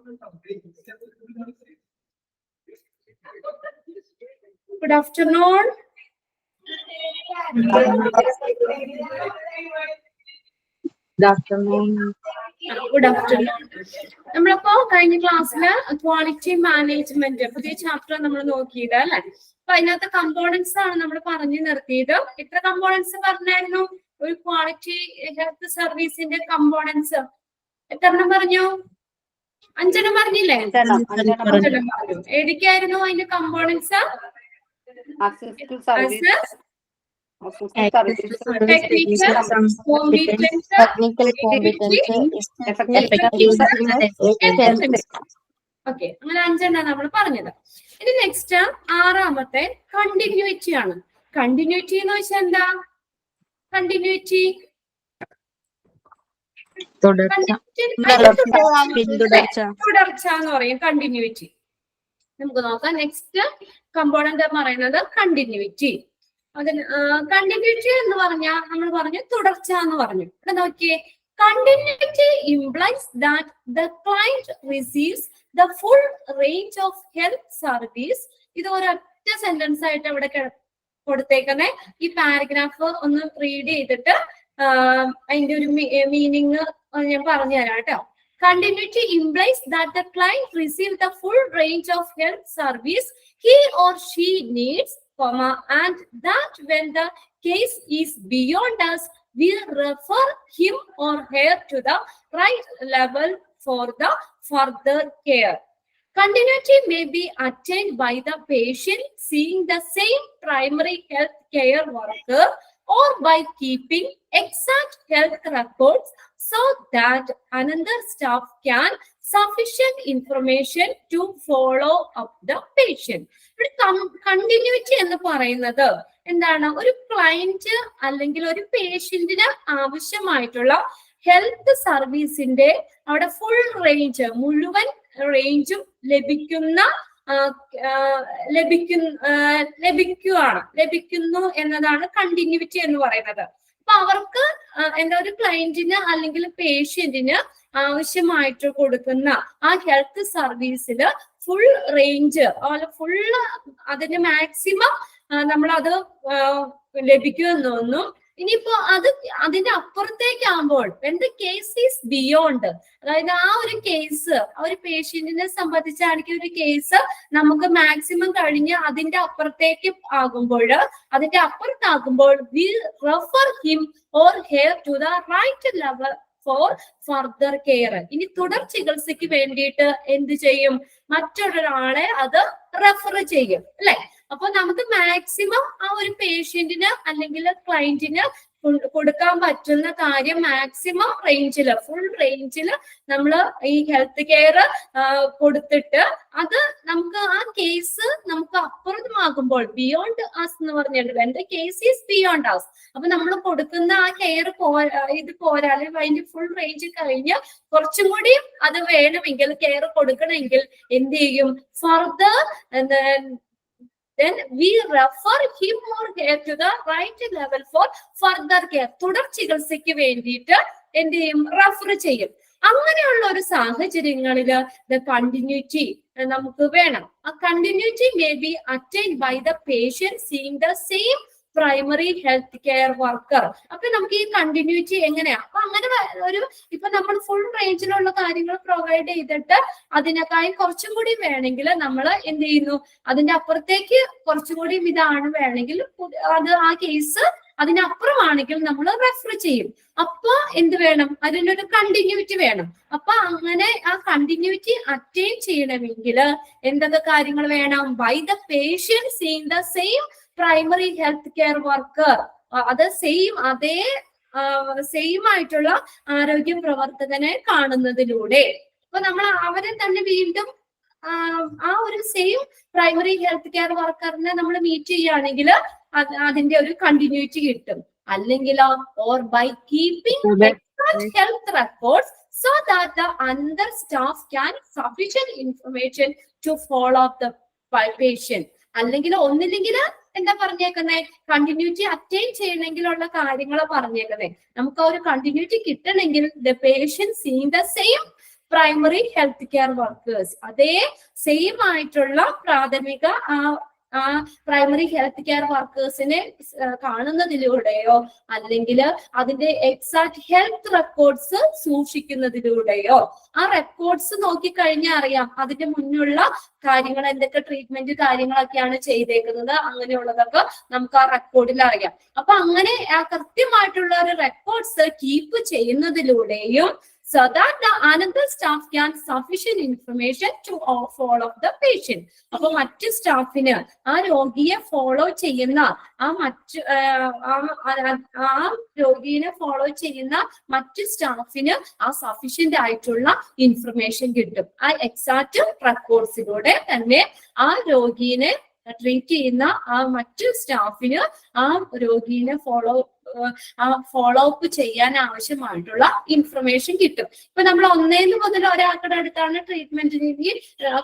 Good afternoon. Good afternoon. നമ്മളിപ്പോ കഴിഞ്ഞ ക്ലാസ്സില് ക്വാളിറ്റി മാനേജ്മെന്റ് പുതിയ ചാപ്റ്റർ നമ്മൾ നോക്കിയത് അല്ലെ. അപ്പൊ അതിനകത്ത് കമ്പോണൻസ് ആണ് നമ്മൾ പറഞ്ഞു നിർത്തിയത്. എത്ര കമ്പോണൻസ് പറഞ്ഞായിരുന്നു? ഒരു ക്വാളിറ്റി ഹെൽത്ത് സർവീസിന്റെ കമ്പോണൻസ് എത്രണ്ണം പറഞ്ഞു? 5 എണ്ണം പറഞ്ഞില്ലേ? 5 എണ്ണം പറഞ്ഞു. ഏതൊക്കെയായിരുന്നു അതിന്റെ കമ്പോണൻസ്? ഓക്കെ, അങ്ങനെ 5 എണ്ണം നമ്മൾ പറഞ്ഞത്. ഇനി നെക്സ്റ്റ് 6ാമത്തെ കണ്ടിന്യൂറ്റി ആണ്. കണ്ടിന്യൂറ്റി എന്ന് വെച്ചാൽ എന്താ? കണ്ടിന്യൂറ്റി തുടർച്ച എന്ന് പറയും കണ്ടിന്യൂറ്റി. നമുക്ക് നോക്കാം. നെക്സ്റ്റ് കമ്പോണന്റ് പറയുന്നത് കണ്ടിന്യൂറ്റി. അതിന് കണ്ടിന്യൂറ്റി എന്ന് പറഞ്ഞാൽ നമ്മൾ പറഞ്ഞു തുടർച്ച എന്ന് പറഞ്ഞു. ഇവിടെ നോക്കിയേ, continuity implies that the client receives the full range of health service. ഇത് ഒരൊറ്റ സെന്റൻസ് ആയിട്ട് ഇവിടെ കൊടുത്തേക്കുന്നേ. ഈ പാരഗ്രാഫ് ഒന്ന് റീഡ് ചെയ്തിട്ട് അതിന്റെ ഒരു മീനിങ് ഞാൻ പറഞ്ഞു തരാം കേട്ടോ. Continuity implies that the client receives the full range of health service he or she needs, and that when the case is beyond us, we refer him or her to the right level for the further care. Continuity may be attained by the patient seeing the same primary health care worker or by keeping exact health records so that another staff can sufficient information to follow up the patient. Continuity എന്ന് പറയുന്നത് എന്താണ്? ഒരു client അല്ലെങ്കിൽ ഒരു പേഷ്യന്റിന് ആവശ്യമായിട്ടുള്ള health സർവീസിന്റെ അവിടെ full range, മുഴുവൻ റേഞ്ചും ലഭിക്കുന്നു എന്നതാണ് കണ്ടിന്യൂറ്റി എന്ന് പറയുന്നത്. അപ്പൊ അവർക്ക് എന്താ, ഒരു ക്ലയന്റിന് അല്ലെങ്കിൽ പേഷ്യന്റിന് ആവശ്യമായിട്ട് കൊടുക്കുന്ന ആ ഹെൽത്ത് സർവീസില് ഫുൾ റേഞ്ച്, ഫുള്ള് അതിന് മാക്സിമം നമ്മളത് ലഭിക്കുമെന്നൊന്നും. ഇനിയിപ്പോ അതിന്റെ അപ്പുറത്തേക്കാകുമ്പോൾ എന്ത് കേസ് ഈസ് ബിയോണ്ട്, അതായത് ആ ഒരു കേസ്, ആ ഒരു പേഷ്യന്റിനെ സംബന്ധിച്ചാണെങ്കിൽ ഒരു കേസ് നമുക്ക് മാക്സിമം കഴിഞ്ഞ് അതിന്റെ അപ്പുറത്തേക്ക് ആകുമ്പോൾ, അതിന്റെ അപ്പുറത്താകുമ്പോൾ we refer him or her to the right level for further care. ഇനി തുടർ ചികിത്സയ്ക്ക് വേണ്ടിയിട്ട് എന്ത് ചെയ്യും? മറ്റൊരാളെ അത് റെഫർ ചെയ്യും അല്ലെ. അപ്പൊ നമുക്ക് മാക്സിമം ആ ഒരു പേഷ്യന്റിന് അല്ലെങ്കിൽ ക്ലയന്റിന് കൊടുക്കാൻ പറ്റുന്ന കാര്യം മാക്സിമം റേഞ്ചില്, ഫുൾ റേഞ്ചില് നമ്മൾ ഈ ഹെൽത്ത് കെയർ കൊടുത്തിട്ട് അത് നമുക്ക് ആ കേസ് നമുക്ക് അപ്പുറമാകുമ്പോൾ, ബിയോണ്ട് ആസ് എന്ന് പറഞ്ഞിട്ട്, എന്റെ കേസ് ഈസ് ബിയോണ്ട് ആസ്. അപ്പൊ നമ്മൾ കൊടുക്കുന്ന ആ കെയർ ഇത് പോരാ, അല്ലെങ്കിൽ അതിന്റെ ഫുൾ റേഞ്ച് കഴിഞ്ഞ് കുറച്ചും കൂടി അത് വേണമെങ്കിൽ, കെയർ കൊടുക്കണമെങ്കിൽ എന്ത് ചെയ്യും? Further then we refer him or her to the right level for further care. തുടർ ചികിത്സയ്ക്ക് വേണ്ടിയിട്ട് എന്ത് ചെയ്യും? റെഫർ ചെയ്യും. അങ്ങനെയുള്ള ഒരു സാഹചര്യങ്ങളില് ദ കണ്ടിന്യൂറ്റി നമുക്ക് വേണം. ആ continuity may be attained by the patient seeing the same primary health care worker. അപ്പൊ നമുക്ക് ഈ കണ്ടിന്യൂറ്റി എങ്ങനെയാ? അപ്പൊ അങ്ങനെ ഇപ്പൊ നമ്മൾ ഫുൾ റേഞ്ചിലുള്ള കാര്യങ്ങൾ പ്രൊവൈഡ് ചെയ്തിട്ട് അതിനേക്കായി കുറച്ചും കൂടി വേണമെങ്കിൽ നമ്മൾ എന്ത് ചെയ്യുന്നു? അതിന്റെ അപ്പുറത്തേക്ക് കുറച്ചും കൂടി ഇതാണ് വേണമെങ്കിൽ അത് ആ കേസ് അതിനപ്പുറമാണെങ്കിൽ നമ്മൾ റെഫർ ചെയ്യും. അപ്പൊ എന്ത് വേണം? അതിനൊരു കണ്ടിന്യൂറ്റി വേണം. അപ്പൊ അങ്ങനെ ആ കണ്ടിന്യൂറ്റി അറ്റൈൻ ചെയ്യണമെങ്കിൽ എന്തൊക്കെ കാര്യങ്ങൾ വേണം? By the patient seeing the same primary health care worker, അത് സെയിം ആയിട്ടുള്ള ആരോഗ്യ പ്രവർത്തകനെ കാണുന്നതിലൂടെ. അപ്പൊ നമ്മൾ അവരെ തന്നെ വീണ്ടും ആ ഒരു സെയിം പ്രൈമറി ഹെൽത്ത് കെയർ വർക്കറിനെ നമ്മൾ മീറ്റ് ചെയ്യുകയാണെങ്കിൽ അതിന്റെ ഒരു കണ്ടിന്യൂറ്റി കിട്ടും. അല്ലെങ്കിൽ or by keeping health records so that the other staff can sufficient information to follow up the patient. അല്ലെങ്കിൽ ഒന്നില്ലെങ്കിൽ എന്താ പറഞ്ഞേക്കുന്നേ? കണ്ടിന്യൂറ്റി അറ്റൈൻ ചെയ്യണമെങ്കിലുള്ള കാര്യങ്ങൾ പറഞ്ഞേക്കുന്നേ. നമുക്ക് ആ ഒരു കണ്ടിന്യൂറ്റി കിട്ടണമെങ്കിൽ the patient seeing the same primary health care workers. അതേ സെയിം ആയിട്ടുള്ള പ്രാഥമിക ആ പ്രൈമറി ഹെൽത്ത് കെയർ വർക്കേഴ്സിനെ കാണുന്നതിലൂടെയോ അല്ലെങ്കിൽ അതിന്റെ എക്സാക്ട് ഹെൽത്ത് റെക്കോർഡ്സ് സൂക്ഷിക്കുന്നതിലൂടെയോ, ആ റെക്കോർഡ്സ് നോക്കിക്കഴിഞ്ഞാൽ അറിയാം അതിന്റെ മുന്നുള്ള കാര്യങ്ങൾ, എന്തൊക്കെ ട്രീറ്റ്മെന്റ് കാര്യങ്ങളൊക്കെയാണ് ചെയ്തേക്കുന്നത്, അങ്ങനെയുള്ളതൊക്കെ നമുക്ക് ആ റെക്കോർഡിൽ അറിയാം. അപ്പൊ അങ്ങനെ ആ കൃത്യമായിട്ടുള്ള ഒരു റെക്കോർഡ്സ് കീപ്പ് ചെയ്യുന്നതിലൂടെയും so that the another staff can sufficient information to follow the patient. അപ്പൊ മറ്റു സ്റ്റാഫിന് ആ രോഗിയെ ഫോളോ ചെയ്യുന്ന രോഗിയെ ഫോളോ ചെയ്യുന്ന മറ്റു സ്റ്റാഫിന് ആ സഫീഷ്യന്റ് ആയിട്ടുള്ള ഇൻഫർമേഷൻ കിട്ടും. ആ എക്സാക്ട് റെക്കോർഡ്സിലൂടെ തന്നെ ആ രോഗിയെ ട്രീറ്റ് ചെയ്യുന്ന ആ മറ്റു സ്റ്റാഫിന് ആ രോഗിയെ ഫോളോ അപ്പ് ചെയ്യാൻ ആവശ്യമായിട്ടുള്ള ഇൻഫർമേഷൻ കിട്ടും. ഇപ്പൊ നമ്മൾ 1 മുതൽ ഒരാൾക്കുടെ അടുത്താണ് ട്രീറ്റ്മെന്റ് രീതി,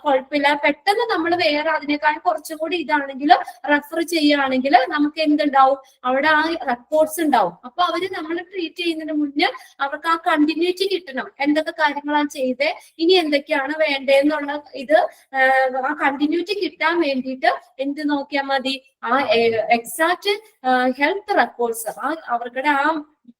കുഴപ്പമില്ല. പെട്ടെന്ന് നമ്മൾ വേറെ അതിനേക്കാൾ കുറച്ചും കൂടി ഇതാണെങ്കിൽ റെഫർ ചെയ്യുകയാണെങ്കിൽ നമുക്ക് എന്തുണ്ടാവും, അവിടെ ആ റെക്കോർഡ്സ് ഉണ്ടാവും. അപ്പൊ അവര് നമ്മൾ ട്രീറ്റ് ചെയ്യുന്നതിന് മുന്നേ അവർക്ക് ആ കണ്ടിന്യൂറ്റി കിട്ടണം. എന്തൊക്കെ കാര്യങ്ങളാണ് ചെയ്തേ, ഇനി എന്തൊക്കെയാണ് വേണ്ടതെന്നുള്ള ഇത് ആ കണ്ടിന്യൂറ്റി കിട്ടാൻ വേണ്ടിയിട്ട് എന്ത് നോക്കിയാൽ മതി, ആ എക്സാക്ട് ഹെൽത്ത് റെക്കോർഡ്സ്, അവരുടെ ആ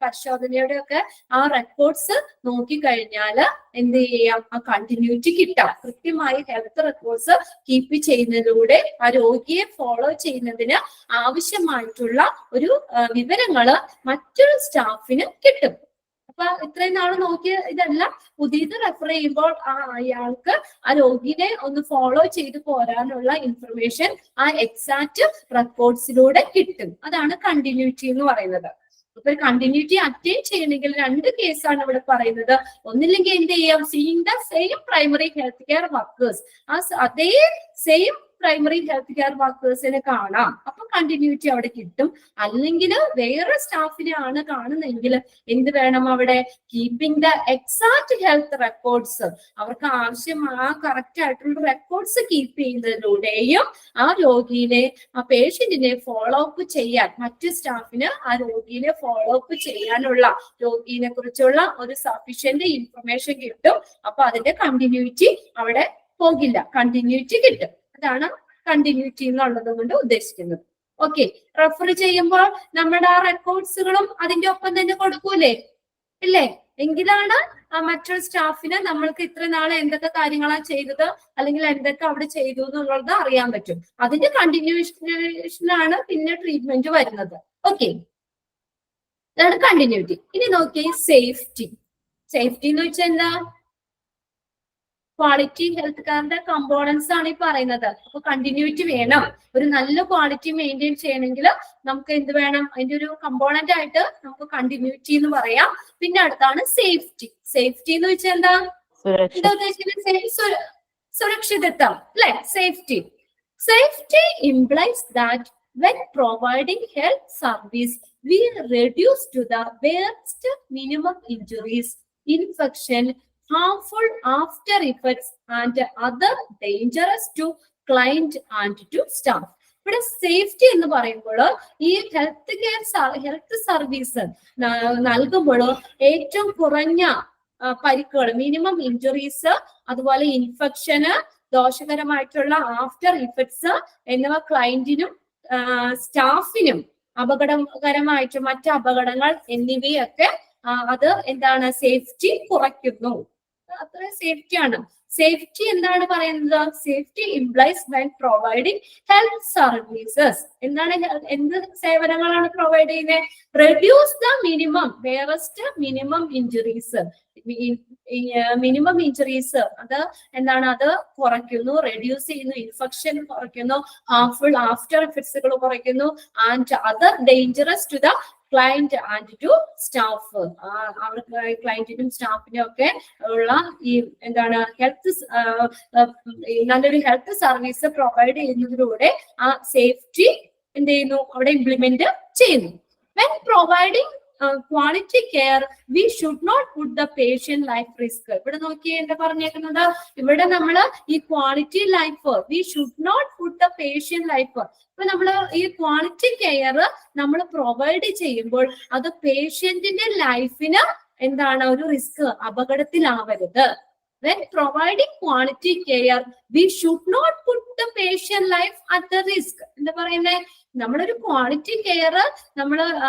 പരിശോധനയുടെ ഒക്കെ ആ റെക്കോർഡ്സ് നോക്കിക്കഴിഞ്ഞാല് എന്ത് ചെയ്യാം, ആ കണ്ടിന്യൂറ്റി കിട്ടാം. കൃത്യമായി ഹെൽത്ത് റെക്കോർഡ്സ് കീപ്പ് ചെയ്യുന്നതിലൂടെ ആ രോഗിയെ ഫോളോ ചെയ്യുന്നതിന് ആവശ്യമായിട്ടുള്ള ഒരു വിവരങ്ങള് മറ്റൊരു സ്റ്റാഫിന് കിട്ടും. അപ്പൊ ഇത്രയും നാള് നോക്കിയ ഇതെല്ലാം പുതിയത് റെഫർ ചെയ്യുമ്പോൾ അയാൾക്ക് ആ രോഗിനെ ഒന്ന് ഫോളോ ചെയ്ത് പോരാനുള്ള ഇൻഫർമേഷൻ ആ എക്സാക്ട് റെക്കോർഡ്സിലൂടെ കിട്ടും. അതാണ് കണ്ടിന്യൂറ്റി എന്ന് പറയുന്നത്. ഇപ്പൊ കണ്ടിന്യൂറ്റി അറ്റൈൻ ചെയ്യണമെങ്കിൽ 2 കേസാണ് ഇവിടെ പറയുന്നത്. ഒന്നില്ലെങ്കിൽ എന്ത് ചെയ്യാം, seeing the same primary health care workers, അതേ സെയിം പ്രൈമറി ഹെൽത്ത് കെയർ വർക്കേഴ്സിനെ കാണാം, അപ്പൊ കണ്ടിന്യൂറ്റി അവിടെ കിട്ടും. അല്ലെങ്കിൽ വേറെ സ്റ്റാഫിനെ ആണ് കാണുന്നതെങ്കിൽ എന്ത് വേണം, അവിടെ keeping the exact health records, അവർക്ക് ആ കറക്റ്റ് ആയിട്ടുള്ള റെക്കോർഡ്സ് കീപ്പ് ചെയ്യുന്നതിലൂടെയും ആ രോഗിയെ ആ പേഷ്യന്റിനെ ഫോളോ അപ്പ് ചെയ്യാൻ, മറ്റു സ്റ്റാഫിന് ആ രോഗിയെ ഫോളോ അപ്പ് ചെയ്യാനുള്ള, രോഗിയെ കുറിച്ചുള്ള ഒരു സഫീഷ്യന്റ് ഇൻഫർമേഷൻ കിട്ടും. അപ്പൊ അതിന്റെ കണ്ടിന്യൂറ്റി അവിടെ പോകില്ല, കണ്ടിന്യൂറ്റി കിട്ടും. അതാണ് കണ്ടിന്യൂറ്റി എന്നുള്ളത് കൊണ്ട് ഉദ്ദേശിക്കുന്നത്. ഓക്കെ, റെഫർ ചെയ്യുമ്പോൾ നമ്മുടെ ആ റെക്കോർഡ്സുകളും അതിന്റെ ഒപ്പം തന്നെ കൊടുക്കൂലേ, ഇല്ലേ? എങ്കിലാണ് മറ്റൊരു സ്റ്റാഫിന് നമ്മൾക്ക് ഇത്ര നാളെ എന്തൊക്കെ കാര്യങ്ങളാണ് ചെയ്തത്, അല്ലെങ്കിൽ എന്തൊക്കെ അവിടെ ചെയ്തു എന്നുള്ളത് അറിയാൻ പറ്റും. അതിന്റെ കണ്ടിന്യൂഷനാണ് പിന്നെ ട്രീറ്റ്മെന്റ് വരുന്നത്. ഓക്കെ, ഇതാണ് കണ്ടിന്യൂറ്റി. ഇനി നോക്കിയേ സേഫ്റ്റി. സേഫ്റ്റി എന്ന് വെച്ചാൽ എന്താ, ക്വാളിറ്റി ഹെൽത്ത് കെയറിന്റെ കമ്പോണൻസ് ആണ് ഈ പറയുന്നത്. അപ്പൊ കണ്ടിന്യൂറ്റി വേണം. ഒരു നല്ല ക്വാളിറ്റി മെയിൻറ്റെയിൻ ചെയ്യണമെങ്കിൽ നമുക്ക് എന്ത് വേണം, അതിന്റെ ഒരു കമ്പോണന്റ് ആയിട്ട് നമുക്ക് കണ്ടിന്യൂറ്റി എന്ന് പറയാം. പിന്നെ അടുത്താണ് സേഫ്റ്റി. സേഫ്റ്റി എന്ന് വെച്ചാൽ എന്താ ഉദ്ദേശിക്കുന്നത്, സുരക്ഷിതത്വം അല്ലെ. Safety implies that when providing health service we reduce to the barest minimum injuries, infection, harmful after effects and other dangerous to client and to staff. ഇവിടെ സേഫ്റ്റി എന്ന് പറയുമ്പോൾ ഈ ഹെൽത്ത് സർവീസ് നൽകുമ്പോൾ ഏറ്റവും കുറഞ്ഞ പരിക്കുകൾ, മിനിമം ഇഞ്ചുറീസ്, അതുപോലെ ഇൻഫെക്ഷന്, ദോഷകരമായിട്ടുള്ള after effects എന്നിവ ക്ലയന്റിനും സ്റ്റാഫിനും അപകടകരമായിട്ട് മറ്റ് അപകടങ്ങൾ എന്നിവയൊക്കെ അത് എന്താണ്, സേഫ്റ്റി കുറയ്ക്കുന്നു. അത്ര സേഫ്റ്റിയാണ്. സേഫ്റ്റി എന്താണ് പറയുന്നത്, safety implies when providing health services. എന്താണ്, എന്ത് സേവനങ്ങളാണ് പ്രൊവൈഡ് ചെയ്യുന്നത്, reduce the minimum worst minimum injuries. Minimum injuries അത് എന്താണ്, അത് കുറയ്ക്കുന്നു, റെഡ്യൂസ് ചെയ്യുന്നു, ഇൻഫെക്ഷൻ കുറയ്ക്കുന്നു, ഹാർംഫുൾ ആഫ്റ്റർ എഫക്ട്സുകൾ കുറയ്ക്കുന്നു, and other dangerous to the client and to staff. അവർക്ക് ക്ലയന്റിനും സ്റ്റാഫിനും ഒക്കെ ഉള്ള ഈ എന്താണ് ഹെൽത്ത് നല്ലൊരു ഹെൽത്ത് സർവീസ് പ്രൊവൈഡ് ചെയ്യുന്നതിലൂടെ ആ സേഫ്റ്റി എന്ത് ചെയ്യുന്നു, അവിടെ ഇംപ്ലിമെന്റ് ചെയ്യുന്നു. When providing quality care we should not put the patient life risk. ഇവിടെ നോക്കിയേ എന്താ പറഞ്ഞേക്കുന്നത്, ഇവിടെ നമ്മൾ ഈ quality life we should not put the patient life. ഇപ്പൊ നമ്മൾ ഈ ക്വാളിറ്റി കെയർ നമ്മൾ പ്രൊവൈഡ് ചെയ്യുമ്പോൾ അത് പേഷ്യന്റിന്റെ ലൈഫിന് എന്താണ് ഒരു risk, അപകടത്തിലാവരുത്. When providing quality care, we should not put the patient life at the risk. എന്താ പറയുന്നത്, നമ്മളൊരു ക്വാളിറ്റി കെയർ,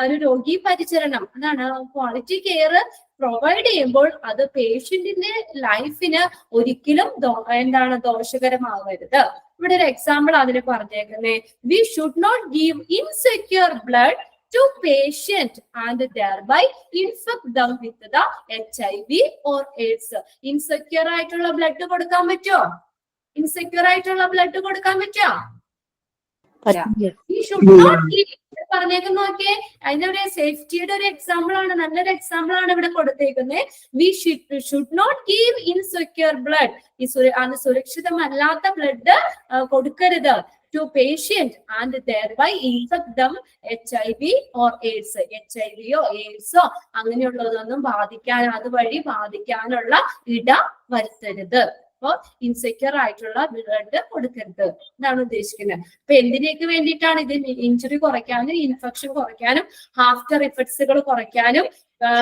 ഒരു രോഗി പരിചരണം, അതാണ് ക്വാളിറ്റി കെയർ പ്രൊവൈഡ് ചെയ്യുമ്പോൾ അത് പേഷ്യന്റിന്റെ ലൈഫിന് ഒരിക്കലും ദോഷകരമാകരുത്. ഇവിടെ ഒരു എക്സാമ്പിൾ അതിന് പറഞ്ഞേക്കുന്നേ, we should not give insecure blood to patient and thereby infect them with the HIV or AIDS. Insecure ആയിട്ടുള്ള ബ്ലഡ് കൊടുക്കാൻ പറ്റുമോ? ഇൻസെക്യൂർ ആയിട്ടുള്ള ബ്ലഡ് കൊടുക്കാൻ പറ്റുമോ? പറഞ്ഞേക്കുന്ന നോക്കിയേ, അതിന്റെ ഒരു സേഫ്റ്റിയുടെ ഒരു എക്സാമ്പിൾ ആണ്, നല്ലൊരു എക്സാമ്പിൾ ആണ് ഇവിടെ കൊടുത്തേക്കുന്നത്. We should not give insecure blood, സുരക്ഷിതമല്ലാത്ത ബ്ലഡ് കൊടുക്കരുത് to patient and thereby infect them HIV or AIDS. HIV or AIDS ഓ അങ്ങനെയുള്ളതൊന്നും അതുവഴി ബാധിക്കാനുള്ള ഇട വരുത്തരുത്. അപ്പൊ ഇൻസെക്യൂർ ആയിട്ടുള്ള ബ്ലഡ് കൊടുക്കരുത് എന്നാണ് ഉദ്ദേശിക്കുന്നത്. അപ്പൊ എന്തിനേക്ക് വേണ്ടിയിട്ടാണ് ഇത്? ഇഞ്ചുറി കുറയ്ക്കാനും ഇൻഫെക്ഷൻ കുറയ്ക്കാനും ആഫ്റ്റർ ഇഫക്ട്സുകൾ കുറയ്ക്കാനും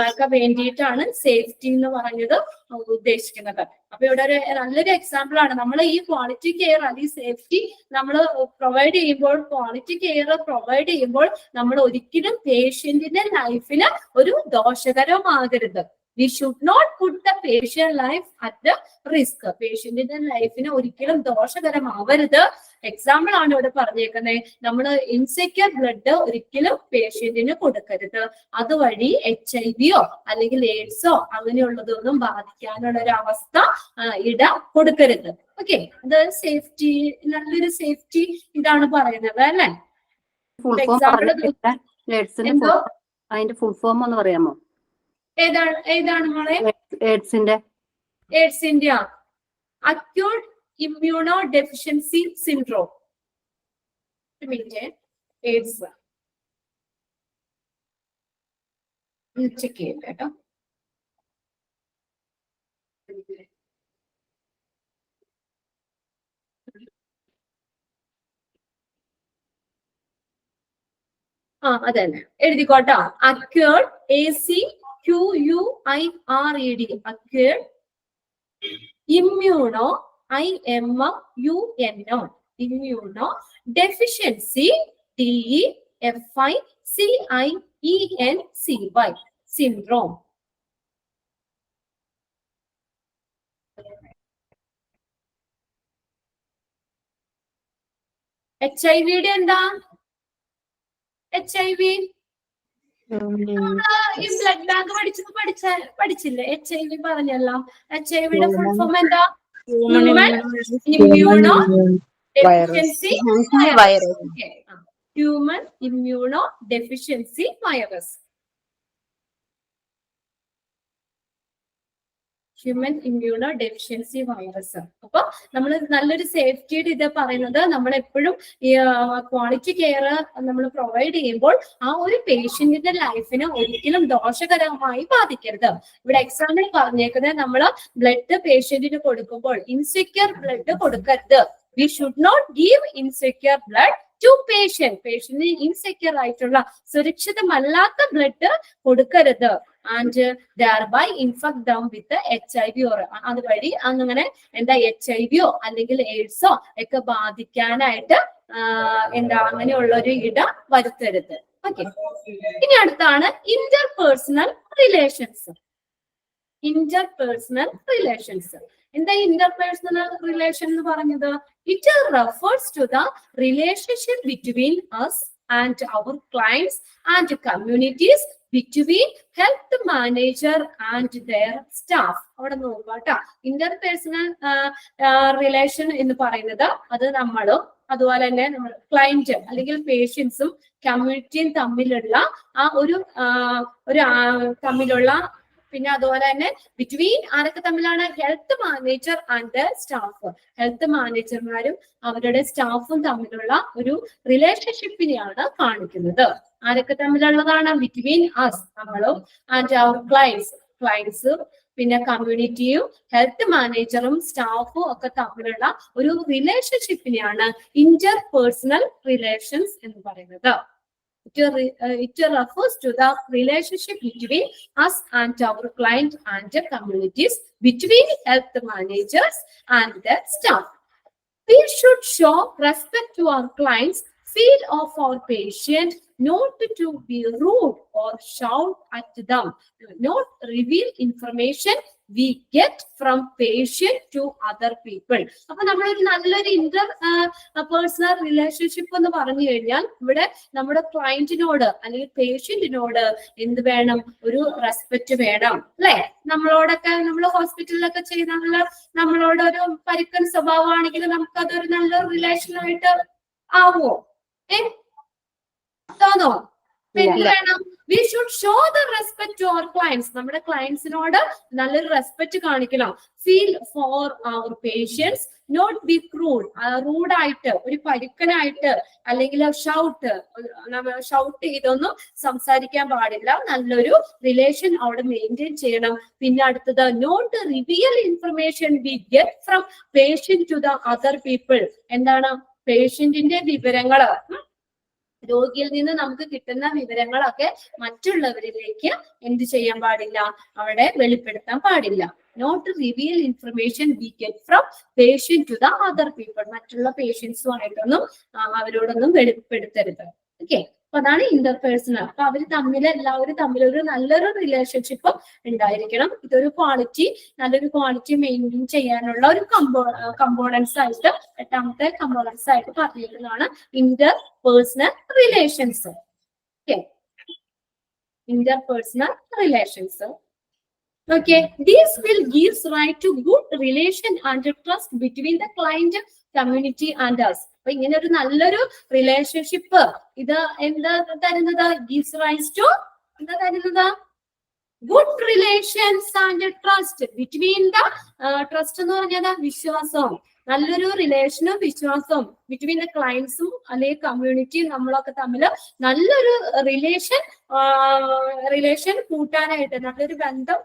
ഒക്കെ വേണ്ടിയിട്ടാണ് സേഫ്റ്റി എന്ന് പറഞ്ഞത് ഉദ്ദേശിക്കുന്നത്. അപ്പൊ ഇവിടെ ഒരു നല്ലൊരു എക്സാമ്പിൾ ആണ്. നമ്മൾ ഈ ക്വാളിറ്റി കെയർ അല്ലെങ്കിൽ സേഫ്റ്റി നമ്മൾ പ്രൊവൈഡ് ചെയ്യുമ്പോൾ, ക്വാളിറ്റി കെയർ പ്രൊവൈഡ് ചെയ്യുമ്പോൾ നമ്മൾ ഒരിക്കലും പേഷ്യന്റിന്റെ ലൈഫിന് ഒരു ദോഷകരമാകരുത്. We should not put the patient life at the risk. പേഷ്യന്റിന്റെ ലൈഫിന് ഒരിക്കലും ദോഷകരമാവരുത്. എക്സാമ്പിൾ ആണ് ഇവിടെ പറഞ്ഞേക്കുന്നത്. നമ്മൾ ഇൻസെക്യൂർ ബ്ലഡ് ഒരിക്കലും പേഷ്യന്റിന് കൊടുക്കരുത്. അതുവഴി HIV ഓ അല്ലെങ്കിൽ എയ്ഡ്സോ അങ്ങനെയുള്ളതൊന്നും ബാധിക്കാനുള്ള ഒരു അവസ്ഥ കൊടുക്കരുത്. ഓക്കെ, അത് സേഫ്റ്റി, നല്ലൊരു സേഫ്റ്റി ഇതാണ് പറയുന്നത് അല്ലെ. എന്തോ അതിന്റെ ഫുൾ ഫോം ഒന്ന് പറയാമോ? ഏതാണ് മോളെ? എയ്ഡ്സിന്റെ acute immunodeficiency syndrome. AIDS check ചെയ്യട്ടെ കേട്ടോ. അതന്നെ എഴുതിക്കോട്ടോ. Acute ACQUIRED acquired immuno IMUNO immuno deficiency DEFICIENCY syndrome. HIV എന്താ? HIV ഈ ബ്ലഡ് ബാങ്ക് പഠിച്ചില്ലേ? HIV പറഞ്ഞല്ലോ. HIV ഫുൾ ഫോം എന്താ? Human immuno deficiency virus. Human immuno deficiency virus. Human immuno deficiency virus. അപ്പൊ നമ്മൾ നല്ലൊരു സേഫ്റ്റിയുടെ ഇത് പറയുന്നത്, നമ്മൾ എപ്പോഴും ഈ ക്വാളിറ്റി കെയർ നമ്മൾ പ്രൊവൈഡ് ചെയ്യുമ്പോൾ ആ ഒരു പേഷ്യന്റിന്റെ ലൈഫിന് ഒരിക്കലും ദോഷകരമായി ബാധിക്കരുത്. ഇവിടെ എക്സാമ്പിൾ പറഞ്ഞേക്കുന്നത്, നമ്മൾ ബ്ലഡ് പേഷ്യന്റിന് കൊടുക്കുമ്പോൾ ഇൻസെക്യൂർ ബ്ലഡ് കൊടുക്കരുത്. We should not give insecure blood to പേഷ്യന്റിന് ഇൻസെക്യൂർ ആയിട്ടുള്ള സുരക്ഷിതമല്ലാത്ത ബ്ലഡ് കൊടുക്കരുത്. And thereby infect them with HIV or അതുവഴി അങ്ങനെ HIV ഓ അല്ലെങ്കിൽ എയ്ഡ്സോ ഒക്കെ ബാധിക്കാനായിട്ട് അങ്ങനെയുള്ള ഒരു ഇട വരുത്തരുത്. ഓക്കെ, ഇനി അടുത്താണ് ഇന്റർപേഴ്സണൽ റിലേഷൻസ്. എന്താ ഇന്റർപേഴ്സണൽ റിലേഷൻ എന്ന് പറഞ്ഞത്? It refers to the relationship between us and our clients and communities, between health manager and their staff. അവിടെ നോക്കാട്ടോ, ഇന്റർപേഴ്സണൽ റിലേഷൻ എന്ന് പറയുന്നത് അത് നമ്മളും അതുപോലെ തന്നെ നമ്മൾ ക്ലയന്റ് അല്ലെങ്കിൽ പേഷ്യൻസും കമ്മ്യൂണിറ്റിയും തമ്മിലുള്ള ആ ഒരു തമ്മിലുള്ള, പിന്നെ അതുപോലെ തന്നെ ബിറ്റ്വീൻ ആരൊക്കെ തമ്മിലാണ്? Health manager and staff. Health മാനേജർമാരും അവരുടെ സ്റ്റാഫും തമ്മിലുള്ള ഒരു റിലേഷൻഷിപ്പിനെയാണ് കാണിക്കുന്നത്. ആരൊക്കെ തമ്മിലുള്ളതാണ്? ബിറ്റ്വീൻ us, നമ്മളും, ആൻഡ് അവർ ക്ലയൻസും പിന്നെ കമ്മ്യൂണിറ്റിയും ഹെൽത്ത് മാനേജറും സ്റ്റാഫും ഒക്കെ തമ്മിലുള്ള ഒരു റിലേഷൻഷിപ്പിനെയാണ് ഇന്റർപേഴ്സണൽ റിലേഷൻസ് എന്ന് പറയുന്നത്. It refers to the relationship between us and our client and the communities, between health managers and the staff. We should show respect to our clients, feel of our patient, not to be rude or shout at them, not reveal information we get from patient to other people. അപ്പൊ നമ്മളൊരു നല്ലൊരു personal relationship എന്ന് പറഞ്ഞു കഴിഞ്ഞാൽ ഇവിടെ നമ്മുടെ ക്ലയന്റിനോട് അല്ലെങ്കിൽ പേഷ്യന്റിനോട് എന്ത് വേണം, ഒരു റെസ്പെക്ട് വേണം അല്ലെ. നമ്മളോടൊക്കെ നമ്മൾ ഹോസ്പിറ്റലിലൊക്കെ ചെയ്താൽ നമ്മളോട് ഒരു പരുക്കൻ സ്വഭാവമാണെങ്കിൽ നമുക്ക് അതൊരു നല്ലൊരു റിലേഷനായിട്ട് ആവോ? തോന്നോ? എന്ത് വേണം? We should show the respect to our clients. നമ്മുടെ ക്ലയൻസിനോട് നല്ലൊരു റെസ്പെക്ട് കാണിക്കണം. Feel for our patients, not be crude. റൂഡായിട്ട് ഒരു പരുക്കനായിട്ട് അല്ലെങ്കിൽ ഷൗട്ട് ചെയ്തൊന്നും സംസാരിക്കാൻ പാടില്ല. നല്ലൊരു റിലേഷൻ അവിടെ മെയിൻറ്റെയിൻ ചെയ്യണം. പിന്നെ അടുത്തത്, not reveal information we get from patient to the other people. എന്താണ്? പേഷ്യന്റിന്റെ വിവരങ്ങള്, രോഗിയിൽ നിന്ന് നമുക്ക് കിട്ടുന്ന വിവരങ്ങളൊക്കെ മറ്റുള്ളവരിലേക്ക് എന്ത് ചെയ്യാൻ പാടില്ല, അവിടെ വെളിപ്പെടുത്താൻ പാടില്ല. Not reveal information we get from patient to the other people. മറ്റുള്ള പേഷ്യൻസുമായിട്ടൊന്നും അവരോടൊന്നും വെളിപ്പെടുത്തരുത്. ഓക്കെ, അപ്പൊ അതാണ് ഇന്റർപേഴ്സണൽ. അപ്പൊ അവര് എല്ലാവരും തമ്മിലൊരു നല്ലൊരു റിലേഷൻഷിപ്പ് ഉണ്ടായിരിക്കണം. ഇതൊരു നല്ലൊരു ക്വാളിറ്റി മെയിൻറ്റെയിൻ ചെയ്യാനുള്ള ഒരു കമ്പോണൻസ് ആയിട്ട്, 8ാമത്തെ കമ്പോണൻസ് ആയിട്ട് പറഞ്ഞിരുന്നതാണ് interpersonal relations. Okay, interpersonal relations. Okay, this will give right to good relation and trust between the client, community and us. അപ്പൊ ഇങ്ങനെ ഒരു നല്ലൊരു റിലേഷൻഷിപ്പ് ഇത് എന്താ തരുന്നത്? gives rise to എന്താ തരുന്നത്? Good relations and trust between the trust എന്ന് പറഞ്ഞാൽ വിശ്വാസവും, നല്ലൊരു റിലേഷനും വിശ്വാസവും ബിറ്റ്വീൻ ദ ക്ലയൻസും അല്ലെങ്കിൽ കമ്മ്യൂണിറ്റിയും നമ്മളൊക്കെ തമ്മിൽ നല്ലൊരു റിലേഷൻ കൂട്ടാനായിട്ട്, നല്ലൊരു ബന്ധം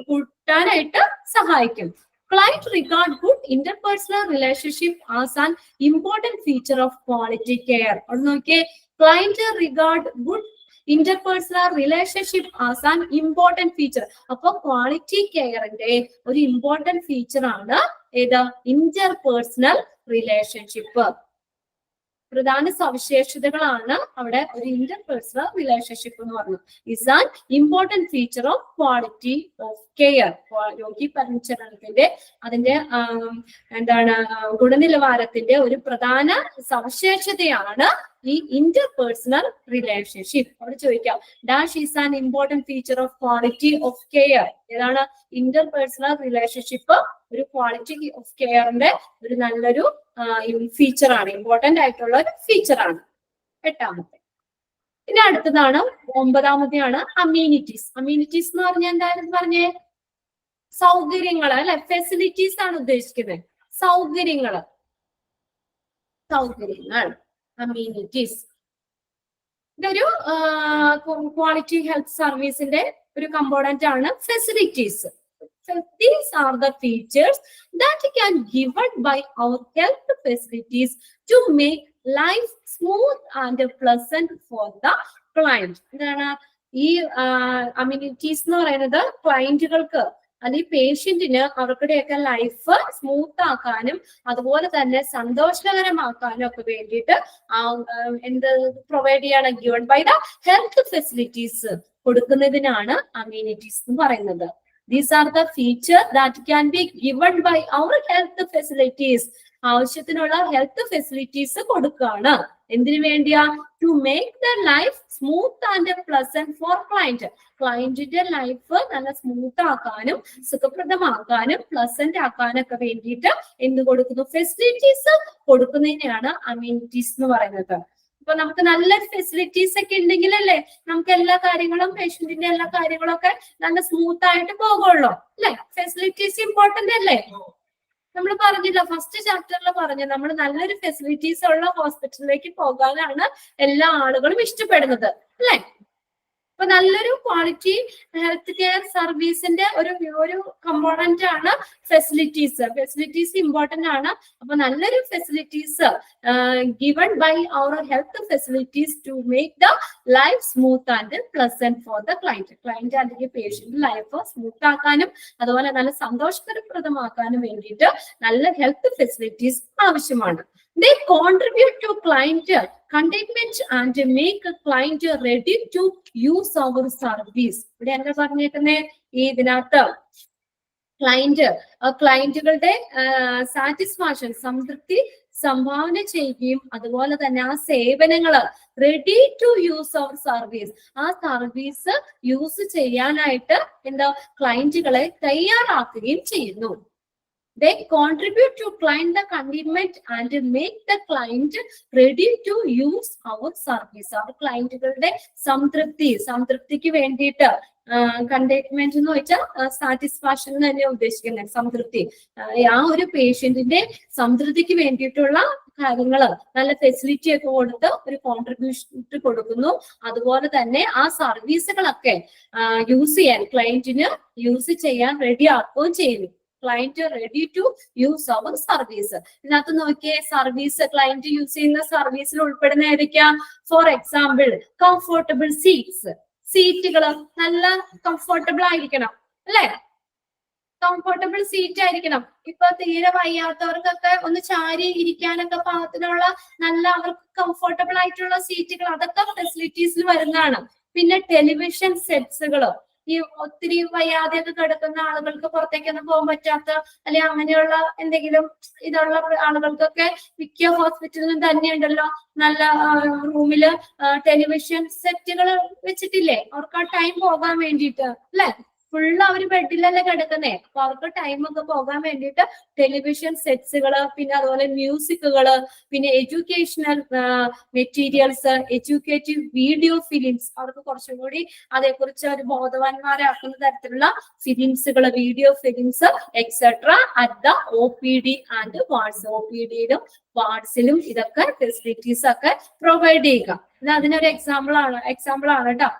കൂട്ടാനായിട്ട് സഹായിക്കും. Client regard good interpersonal relationship as an important feature of quality care. ഒന്ന് നോക്കിയേ, client regard good interpersonal relationship as an important feature. അപ്പൊ ക്വാളിറ്റി കെയറിന്റെ ഒരു ഇമ്പോർട്ടന്റ് ഫീച്ചർ ആണ് ഏത്? Interpersonal relationship. പ്രധാന സവിശേഷതകളാണ് അവിടെ ഒരു ഇന്റർപേഴ്സണൽ റിലേഷൻഷിപ്പ് എന്ന് പറഞ്ഞത്. Is an important feature of quality of care. രോഗി പരിചരണത്തിന്റെ അതിന്റെ ഗുണനിലവാരത്തിന്റെ ഒരു പ്രധാന സവിശേഷതയാണ് ഈ ഇന്റർപേഴ്സണൽ റിലേഷൻഷിപ്പ്. അവിടെ ചോദിക്കാം, dash is an important feature of quality of care. ഏതാണ്? ഇന്റർപേഴ്സണൽ റിലേഷൻഷിപ്പ് ഒരു ക്വാളിറ്റി ഓഫ് കെയറിന്റെ ഒരു നല്ലൊരു ഫീച്ചർ ആണ്, ഇമ്പോർട്ടന്റ് ആയിട്ടുള്ള ഒരു ഫീച്ചർ ആണ്. 8ാമത്തെ. ഇനി അടുത്തതാണ് 9ാമത്തെയാണ് അമ്യൂണിറ്റീസ്. അമ്യൂണിറ്റീസ് എന്ന് പറഞ്ഞാൽ എന്തായാലും പറഞ്ഞേ, സൗകര്യങ്ങൾ അല്ലെ, ഫെസിലിറ്റീസ് ആണ് ഉദ്ദേശിക്കുന്നത്. സൗകര്യങ്ങൾ അമ്യൂണിറ്റീസ്. ഇതൊരു ക്വാളിറ്റി ഹെൽത്ത് സർവീസിന്റെ ഒരു കമ്പോണന്റ് ആണ് facilities. So these are the features that can given by our health facilities to make life smooth and pleasant for the client. എന്താണ് ഈ അമ്യൂണിറ്റീസ് എന്ന് പറയുന്നത്? ക്ലയന്റുകൾക്ക് അല്ലെങ്കിൽ പേഷ്യന്റിന് അവർക്കുടെയൊക്കെ ലൈഫ് സ്മൂത്ത് ആക്കാനും അതുപോലെ തന്നെ സന്തോഷകരമാക്കാനും ഒക്കെ വേണ്ടിയിട്ട് എന്ത് പ്രൊവൈഡ് ചെയ്യാണ്? Given by the health facilities കൊടുക്കുന്നതിനാണ് അമ്യൂണിറ്റീസ് എന്ന് പറയുന്നത്. These are the features that can be given by our health facilities. ആവശ്യത്തിനുള്ള ഹെൽത്ത് ഫെസിലിറ്റീസ് കൊടുക്കുകയാണ്. എന്തിനു വേണ്ടിയാ? To make the life smooth and pleasant for client. ക്ലയന്റിന്റെ ലൈഫ് നല്ല സ്മൂത്ത് ആക്കാനും സുഖപ്രദമാക്കാനും പ്ലസന്റ് ആക്കാനൊക്കെ വേണ്ടിയിട്ട് എന്ത് കൊടുക്കുന്നു? ഫെസിലിറ്റീസ് കൊടുക്കുന്നതിനെയാണ് അമ്യൂണിറ്റീസ് എന്ന് പറയുന്നത്. അപ്പൊ നമുക്ക് നല്ല ഫെസിലിറ്റീസ് ഒക്കെ ഉണ്ടെങ്കിലല്ലേ നമുക്ക് എല്ലാ കാര്യങ്ങളും, പേഷ്യന്റിന്റെ എല്ലാ കാര്യങ്ങളും ഒക്കെ നല്ല സ്മൂത്ത് ആയിട്ട് പോകുള്ളൂ അല്ലെ? ഫെസിലിറ്റീസ് ഇമ്പോർട്ടന്റ് അല്ലേ? നമ്മൾ പറഞ്ഞില്ല, ഫസ്റ്റ് ചാപ്റ്ററിൽ പറഞ്ഞു, നമ്മൾ നല്ലൊരു ഫെസിലിറ്റീസ് ഉള്ള ഹോസ്പിറ്റലിലേക്ക് പോകാനാണ് എല്ലാ ആളുകളും ഇഷ്ടപ്പെടുന്നത് അല്ലെ? അപ്പൊ നല്ലൊരു ക്വാളിറ്റി ഹെൽത്ത് കെയർ സർവീസിന്റെ ഒരു കമ്പോണന്റ് ആണ് ഫെസിലിറ്റീസ്. ഫെസിലിറ്റീസ് ഇമ്പോർട്ടന്റ് ആണ്. അപ്പൊ നല്ലൊരു facilities given by our health facilities to make the life smooth and pleasant for the client അല്ലെങ്കിൽ പേഷ്യന്റ് ലൈഫ് സ്മൂത്ത് ആക്കാനും അതുപോലെ നല്ല സന്തോഷകരപ്രദമാക്കാനും വേണ്ടിയിട്ട് നല്ല ഹെൽത്ത് ഫെസിലിറ്റീസ് ആവശ്യമാണ്. They contribute to client contentment and make a client ready to use our service. ഇവിടെ എന്താ പറഞ്ഞേക്കുന്നേ? ഈ ഇതിനകത്ത് ക്ലയന്റുകളുടെ സാറ്റിസ്ഫാക്ഷൻ, സംതൃപ്തി സംഭാവന ചെയ്യുകയും അതുപോലെ തന്നെ ആ സേവനങ്ങൾ ready to use our service, ആ സർവീസ് യൂസ് ചെയ്യാനായിട്ട് എന്താ ക്ലയന്റുകളെ തയ്യാറാക്കുകയും ചെയ്യുന്നു. They contribute to client the contentment and make the client ready to use our service. our ക്ലയന്റുകളുടെ സംതൃപ്തിക്ക് വേണ്ടിയിട്ട് കണ്ടെയ്ൻമെന്റ് എന്ന് വെച്ചാൽ സാറ്റിസ്ഫാക്ഷൻ എന്ന് തന്നെ ഉദ്ദേശിക്കുന്നത്, സംതൃപ്തി. ആ ഒരു പേഷ്യന്റിന്റെ സംതൃപ്തിക്ക് വേണ്ടിയിട്ടുള്ള കാര്യങ്ങള് നല്ല ഫെസിലിറ്റി ഒക്കെ കൊടുത്ത് ഒരു കോൺട്രിബ്യൂഷൻ കൊടുക്കുന്നു. അതുപോലെ തന്നെ ആ സർവീസുകളൊക്കെ യൂസ് ചെയ്യാൻ ക്ലയന്റിന് യൂസ് ചെയ്യാൻ റെഡി ആക്കുകയും ചെയ്യുന്നു. Client ready to use our service. ഇതിനകത്ത് നോക്കിയേ, സർവീസ് ക്ലയന്റ് യൂസ് ചെയ്യുന്ന സർവീസിൽ ഉൾപ്പെടുന്ന ഏതൊക്കെയാ? ഫോർ എക്സാമ്പിൾ കംഫർട്ടബിൾ സീറ്റുകൾ നല്ല കംഫർട്ടബിൾ ആയിരിക്കണം, അല്ലെ? കംഫർട്ടബിൾ സീറ്റ് ആയിരിക്കണം. ഇപ്പൊ തീരെ വയ്യാത്തവർക്കൊക്കെ ഒന്ന് ചാരി ഇരിക്കാനൊക്കെ പാകത്തിനുള്ള നല്ല അവർക്ക് കംഫർട്ടബിൾ ആയിട്ടുള്ള സീറ്റുകൾ, അതൊക്കെ ഫെസിലിറ്റീസിൽ വരുന്നതാണ്. പിന്നെ ടെലിവിഷൻ സെറ്റ്സുകള്, ഈ ഒത്തിരി വയ്യാതെയൊക്കെ കിടക്കുന്ന ആളുകൾക്ക്, പുറത്തേക്കൊന്നും പോകാൻ പറ്റാത്ത അല്ലെ അങ്ങനെയുള്ള എന്തെങ്കിലും ഇതുള്ള ആളുകൾക്കൊക്കെ മിക്ക ഹോസ്പിറ്റലിലും തന്നെയുണ്ടല്ലോ നല്ല റൂമില് ടെലിവിഷൻ സെറ്റുകൾ വെച്ചിട്ടില്ലേ, അവർക്ക് ആ ടൈം പോകാൻ വേണ്ടിയിട്ട്, അല്ലെ? ഫുള്ള് അവര് ബെഡിലല്ലേ കിടക്കുന്നേ. അപ്പൊ അവർക്ക് ടൈം ഒക്കെ പോകാൻ വേണ്ടിയിട്ട് ടെലിവിഷൻ സെറ്റ്സുകള്, പിന്നെ അതുപോലെ മ്യൂസിക്കുകള്, പിന്നെ educational materials, educative video films, അവർക്ക് കുറച്ചും കൂടി അതേക്കുറിച്ച് ഒരു ബോധവാന്മാരാക്കുന്ന തരത്തിലുള്ള ഫിലിംസുകള്, video films etcetera at the OPD and wards. OPD-യിലും വാർഡ്സിലും ഇതൊക്കെ ഫെസിലിറ്റീസ് ഒക്കെ പ്രൊവൈഡ് ചെയ്യുക. ഇത് അതിനൊരു എക്സാമ്പിൾ ആണ് കേട്ടോ.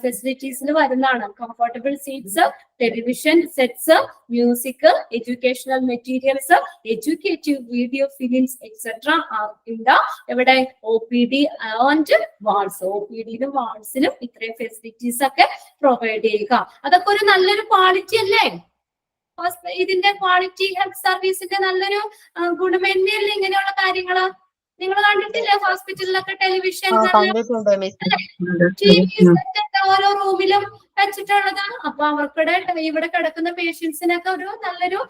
ഫെസിലിറ്റീസിൽ വരുന്നതാണ്. Comfortable seats, television sets, music, educational materials, educative video films etcetera എവിടെ? OPD and wards. OPD-യിലും വാർഡ്സിലും ഇത്രയും ഫെസിലിറ്റീസ് ഒക്കെ പ്രൊവൈഡ് ചെയ്യുക. അതൊക്കെ ഒരു നല്ലൊരു ക്വാളിറ്റി അല്ലേ? ഇതിന്റെ ക്വാളിറ്റി ഹെൽത്ത് സർവീസിന്റെ നല്ലൊരു ഗുണമേന്മയല്ലേ ഇങ്ങനെയുള്ള കാര്യങ്ങള്? നിങ്ങൾ കണ്ടിട്ടില്ലേ ഹോസ്പിറ്റലിലൊക്കെ ടെലിവിഷൻ, ഓരോ റൂമിലും വെച്ചിട്ടുള്ളത്? അപ്പൊ അവർക്കിടെ ഇവിടെ കിടക്കുന്ന പേഷ്യൻസിനൊക്കെ ഒരു നല്ലൊരു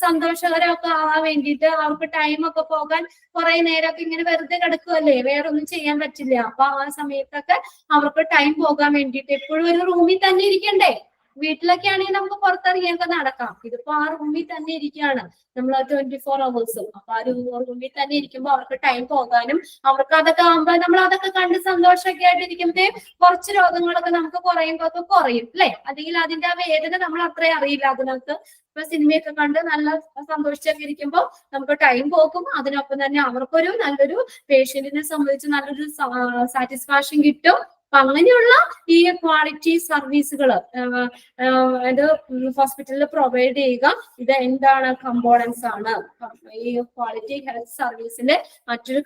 സന്തോഷകരമൊക്കെ ആവാൻ വേണ്ടിയിട്ട്, അവർക്ക് ടൈം ഒക്കെ പോകാൻ കുറെ നേരമൊക്കെ ഇങ്ങനെ വെറുതെ കിടക്കുമല്ലേ, വേറെ ഒന്നും ചെയ്യാൻ പറ്റില്ല. അപ്പൊ ആ സമയത്തൊക്കെ അവർക്ക് ടൈം പോകാൻ വേണ്ടിയിട്ട് എപ്പോഴും ഒരു റൂമിൽ തന്നെ ഇരിക്കണ്ടേ? വീട്ടിലൊക്കെ ആണെങ്കിൽ നമുക്ക് പുറത്തിറങ്ങിയൊക്കെ നടക്കാം. ഇതിപ്പോ ആ റൂമിൽ തന്നെ ഇരിക്കുകയാണ് നമ്മൾ 24 hours. അപ്പൊ ആ റൂമിൽ തന്നെ ഇരിക്കുമ്പോൾ അവർക്ക് ടൈം പോകാനും, അവർക്ക് അതൊക്കെ ആകുമ്പോൾ നമ്മൾ അതൊക്കെ കണ്ട് സന്തോഷമൊക്കെ ആയിട്ടിരിക്കുമ്പോ കുറച്ച് രോഗങ്ങളൊക്കെ നമുക്ക് കുറയും അല്ലെ? അല്ലെങ്കിൽ അതിന്റെ ആ വേദന നമ്മൾ അത്രയും അറിയില്ല അതിനകത്ത്. ഇപ്പൊ സിനിമയൊക്കെ കണ്ട് നല്ല സന്തോഷിച്ചൊക്കെ ഇരിക്കുമ്പോൾ നമുക്ക് ടൈം പോകും. അതിനൊപ്പം തന്നെ അവർക്കൊരു നല്ലൊരു പേഷ്യന്റിനെ സംബന്ധിച്ച് നല്ലൊരു സാറ്റിസ്ഫാക്ഷൻ കിട്ടും. അപ്പൊ അങ്ങനെയുള്ള ഈ ക്വാളിറ്റി സർവീസുകൾ ഇത് ഹോസ്പിറ്റലിൽ പ്രൊവൈഡ് ചെയ്യുക. ഇത് എന്താണ്? കമ്പോണൻസ് ആണ്. ഈ ക്വാളിറ്റി ഹെൽത്ത് സർവീസിന്റെ മറ്റൊരു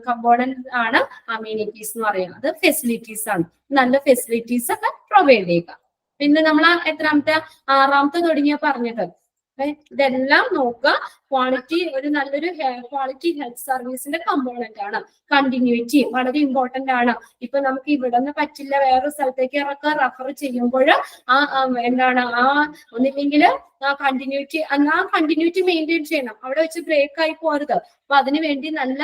കമ്പോണന്റ് ആണ് അമ്യൂണിറ്റീസ് എന്ന് പറയുന്നത്. അത് ഫെസിലിറ്റീസ് ആണ്. നല്ല ഫെസിലിറ്റീസ് ഒക്കെ പ്രൊവൈഡ് ചെയ്യുക. പിന്നെ നമ്മൾ എത്രാമത്തെ? 6ാമത്തെ തുടങ്ങിയ പറഞ്ഞത്. ഇതെല്ലാം നോക്കുക. ക്വാളിറ്റി ഒരു നല്ലൊരു ക്വാളിറ്റി ഹെൽത്ത് സർവീസിന്റെ കമ്പോണന്റ് ആണ്. കണ്ടിന്യൂറ്റി വളരെ ഇമ്പോർട്ടന്റ് ആണ്. ഇപ്പൊ നമുക്ക് ഇവിടെ നിന്ന് പറ്റില്ല, വേറൊരു സ്ഥലത്തേക്ക് റെഫർ ചെയ്യുമ്പോൾ എന്താണ് ഒന്നില്ലെങ്കിൽ ആ കണ്ടിന്യൂറ്റി മെയിൻറ്റെയിൻ ചെയ്യണം. അവിടെ വെച്ച് ബ്രേക്ക് ആയി പോരുത്. അപ്പൊ അതിനു വേണ്ടി നല്ല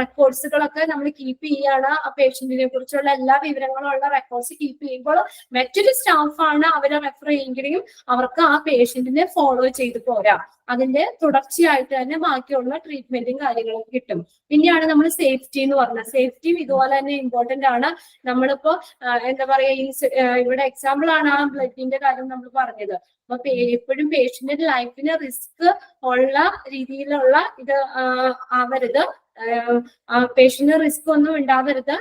റെക്കോർഡ്സുകളൊക്കെ നമ്മൾ കീപ്പ് ചെയ്യാണ്. ആ പേഷ്യന്റിനെ കുറിച്ചുള്ള എല്ലാ വിവരങ്ങളും ഉള്ള റെക്കോർഡ്സ് കീപ്പ് ചെയ്യുമ്പോൾ മറ്റൊരു സ്റ്റാഫാണ് അവരെ റെഫർ ചെയ്യുമെങ്കിലും അവർക്ക് ആ പേഷ്യന്റിനെ ഫോളോ ചെയ്ത് പോരാ. അതിന്റെ തുടർച്ചയായിട്ട് തന്നെ ബാക്കിയുള്ള ട്രീറ്റ്മെന്റും കാര്യങ്ങളൊക്കെ കിട്ടും. പിന്നെയാണ് നമ്മൾ സേഫ്റ്റി എന്ന് പറഞ്ഞത്. സേഫ്റ്റിയും ഇതുപോലെ തന്നെ ഇമ്പോർട്ടന്റ് ആണ്. നമ്മളിപ്പോ എന്താ പറയാ, ഇവിടെ എക്സാമ്പിൾ ആണ് ആ ബ്ലഡിന്റെ കാര്യം നമ്മൾ പറഞ്ഞത്. അപ്പൊ എപ്പോഴും പേഷ്യന്റിന്റെ ലൈഫിന് റിസ്ക് ഉള്ള രീതിയിലുള്ള ഇത് ആവരുത്. പേഷ്യന്റിന് റിസ്ക് ഒന്നും ഉണ്ടാവരുത്.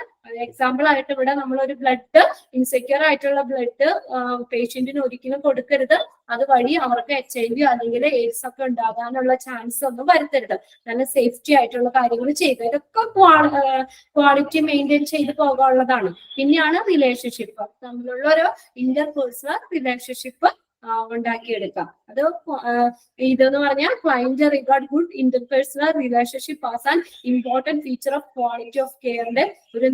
എക്സാമ്പിൾ ആയിട്ട് ഇവിടെ നമ്മളൊരു ബ്ലഡ് ഇൻസെക്യൂർ ആയിട്ടുള്ള ബ്ലഡ് പേഷ്യന്റിന് ഒരിക്കലും കൊടുക്കരുത്. അതുവഴി അവർക്ക് HIV അല്ലെങ്കിൽ എയ്ഡ്സ് ഒക്കെ ഉണ്ടാകാനുള്ള ചാൻസ് ഒന്നും വരുത്തരുത്. നല്ല സേഫ്റ്റി ആയിട്ടുള്ള കാര്യങ്ങൾ ചെയ്ത് ഇതൊക്കെ ക്വാളിറ്റി മെയിൻറ്റെയിൻ ചെയ്ത് പോകാനുള്ളതാണ്. പിന്നെയാണ് റിലേഷൻഷിപ്പ്, തമ്മിലുള്ള ഒരു ഇന്റർപേഴ്സണൽ റിലേഷൻഷിപ്പ് ഉണ്ടാക്കിയെടുക്കാം. അത് ഇതെന്ന് പറഞ്ഞാൽ client regard good interpersonal relationship as an important feature of quality of കെയറിന്റെ ഒരു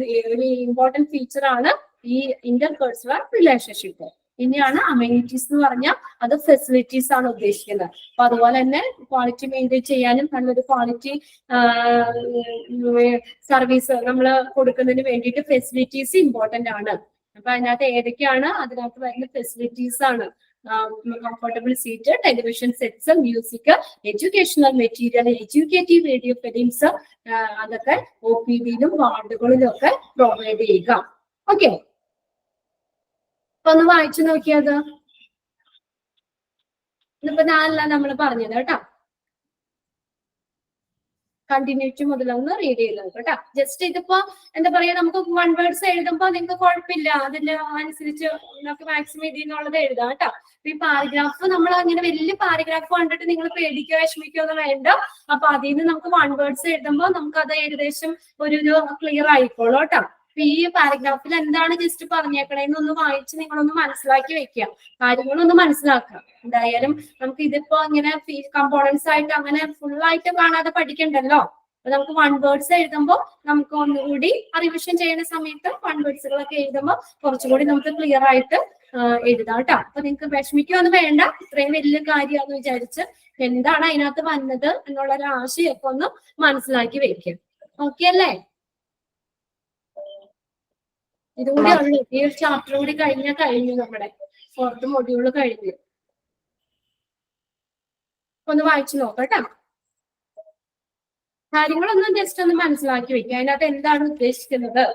ഇമ്പോർട്ടന്റ് ഫീച്ചർ ആണ് ഈ ഇന്റർപേഴ്സണൽ റിലേഷൻഷിപ്പ്. പിന്നെയാണ് അമ്യൂണിറ്റീസ് എന്ന് പറഞ്ഞാൽ അത് ഫെസിലിറ്റീസ് ആണ് ഉദ്ദേശിക്കുന്നത്. അപ്പൊ അതുപോലെ തന്നെ ക്വാളിറ്റി മെയിൻറ്റെയിൻ ചെയ്യാനും നല്ലൊരു ക്വാളിറ്റി സർവീസ് നമ്മൾ കൊടുക്കുന്നതിന് വേണ്ടിയിട്ട് ഫെസിലിറ്റീസ് ഇമ്പോർട്ടന്റ് ആണ്. അപ്പൊ അതിനകത്ത് ഏതൊക്കെയാണ് അതിനകത്ത് വരുന്ന ഫെസിലിറ്റീസ് ആണ് comfortable seat, television sets, music, educational material, educative radio films, അതൊക്കെ OPD-യിലും വാർഡുകളിലും ഒക്കെ പ്രൊവൈഡ് ചെയ്യുക. ഓക്കെ, അപ്പൊ ഒന്ന് വായിച്ചു നോക്കിയത്. ഇതിപ്പോ ഞാനല്ല നമ്മൾ പറഞ്ഞത് കേട്ടോ. കണ്ടിന്യൂറ്റി മുതലൊന്ന് റീഡ് ചെയ്ത് നോക്കാം കേട്ടോ. ജസ്റ്റ് ഇതിപ്പോ എന്താ പറയാ, നമുക്ക് 1 വേർഡ്സ് എഴുതുമ്പോ നിങ്ങൾക്ക് കുഴപ്പമില്ല, അതിന്റെ അനുസരിച്ച് നമുക്ക് മാക്സിമം ഇതിനുള്ളത് എഴുതാം കേട്ടോ. ഈ പാരഗ്രാഫ് നമ്മൾ അങ്ങനെ വലിയ പാരഗ്രാഫ് കണ്ടിട്ട് നിങ്ങൾ പേടിക്കോ വിഷമിക്കോ ഒന്നും വേണ്ട. അപ്പൊ അതിൽ നിന്ന് നമുക്ക് 1 വേർഡ്സ് എഴുതുമ്പോൾ നമുക്ക് അത് ഏകദേശം ഒരു ക്ലിയർ ആയിക്കോളൂ കേട്ടോ. അപ്പൊ ഈ പാരഗ്രാഫിൽ എന്താണ് ജസ്റ്റ് പറഞ്ഞേക്കണേന്നൊന്ന് വായിച്ച് നിങ്ങളൊന്ന് മനസ്സിലാക്കി വെക്കുക, കാര്യങ്ങളൊന്ന് മനസ്സിലാക്കുക. എന്തായാലും നമുക്ക് ഇതിപ്പോ ഇങ്ങനെ കമ്പോണൻസ് ആയിട്ട് അങ്ങനെ ഫുൾ ആയിട്ട് കാണാതെ പഠിക്കണ്ടല്ലോ. അപ്പൊ നമുക്ക് 1 വേർഡ്സ് എഴുതുമ്പോൾ നമുക്ക് ഒന്നുകൂടി റിവിഷൻ ചെയ്യുന്ന സമയത്ത് 1 വേർഡ്സുകളൊക്കെ എഴുതുമ്പോൾ കുറച്ചുകൂടി നമുക്ക് ക്ലിയർ ആയിട്ട് എഴുതാം കേട്ടോ. അപ്പൊ നിങ്ങൾക്ക് വിഷമിക്കൊന്നും വേണ്ട, ഇത്രയും വലിയ കാര്യമാണെന്ന് വിചാരിച്ച് എന്താണ് അതിനകത്ത് വന്നത് എന്നുള്ള ഒരു ആശയമൊക്കെ ഒന്ന് മനസ്സിലാക്കി വെക്കുക. ഓക്കെ അല്ലേ? ഇതുകൂടി ഉള്ളു, ഈ ഒരു ചാപ്റ്റർ കൂടി കഴിഞ്ഞു, നമ്മുടെ 4th മൊഡ്യൂൾ കഴിഞ്ഞു. ഒന്ന് വായിച്ചു നോക്കാം കേട്ടോ. കാര്യങ്ങളൊന്നും ജസ്റ്റ് ഒന്ന് മനസ്സിലാക്കി വെക്കുക, അതിനകത്ത് എന്താണ് ഉദ്ദേശിക്കുന്നത്.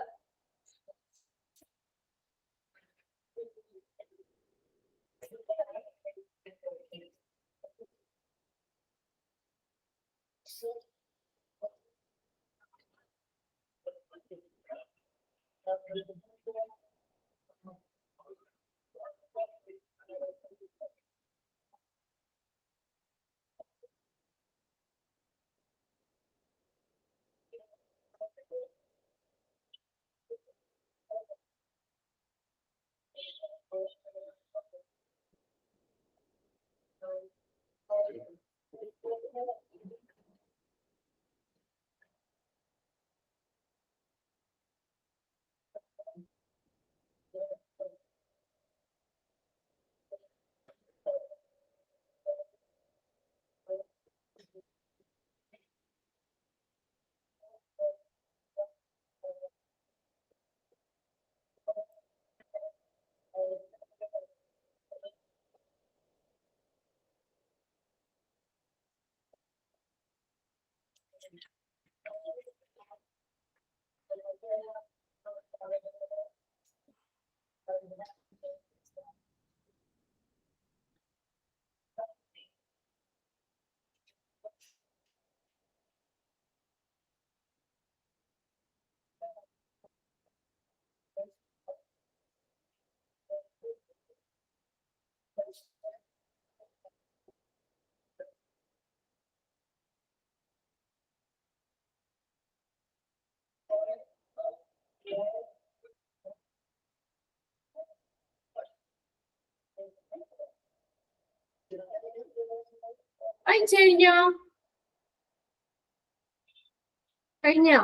കഴിഞ്ഞോ?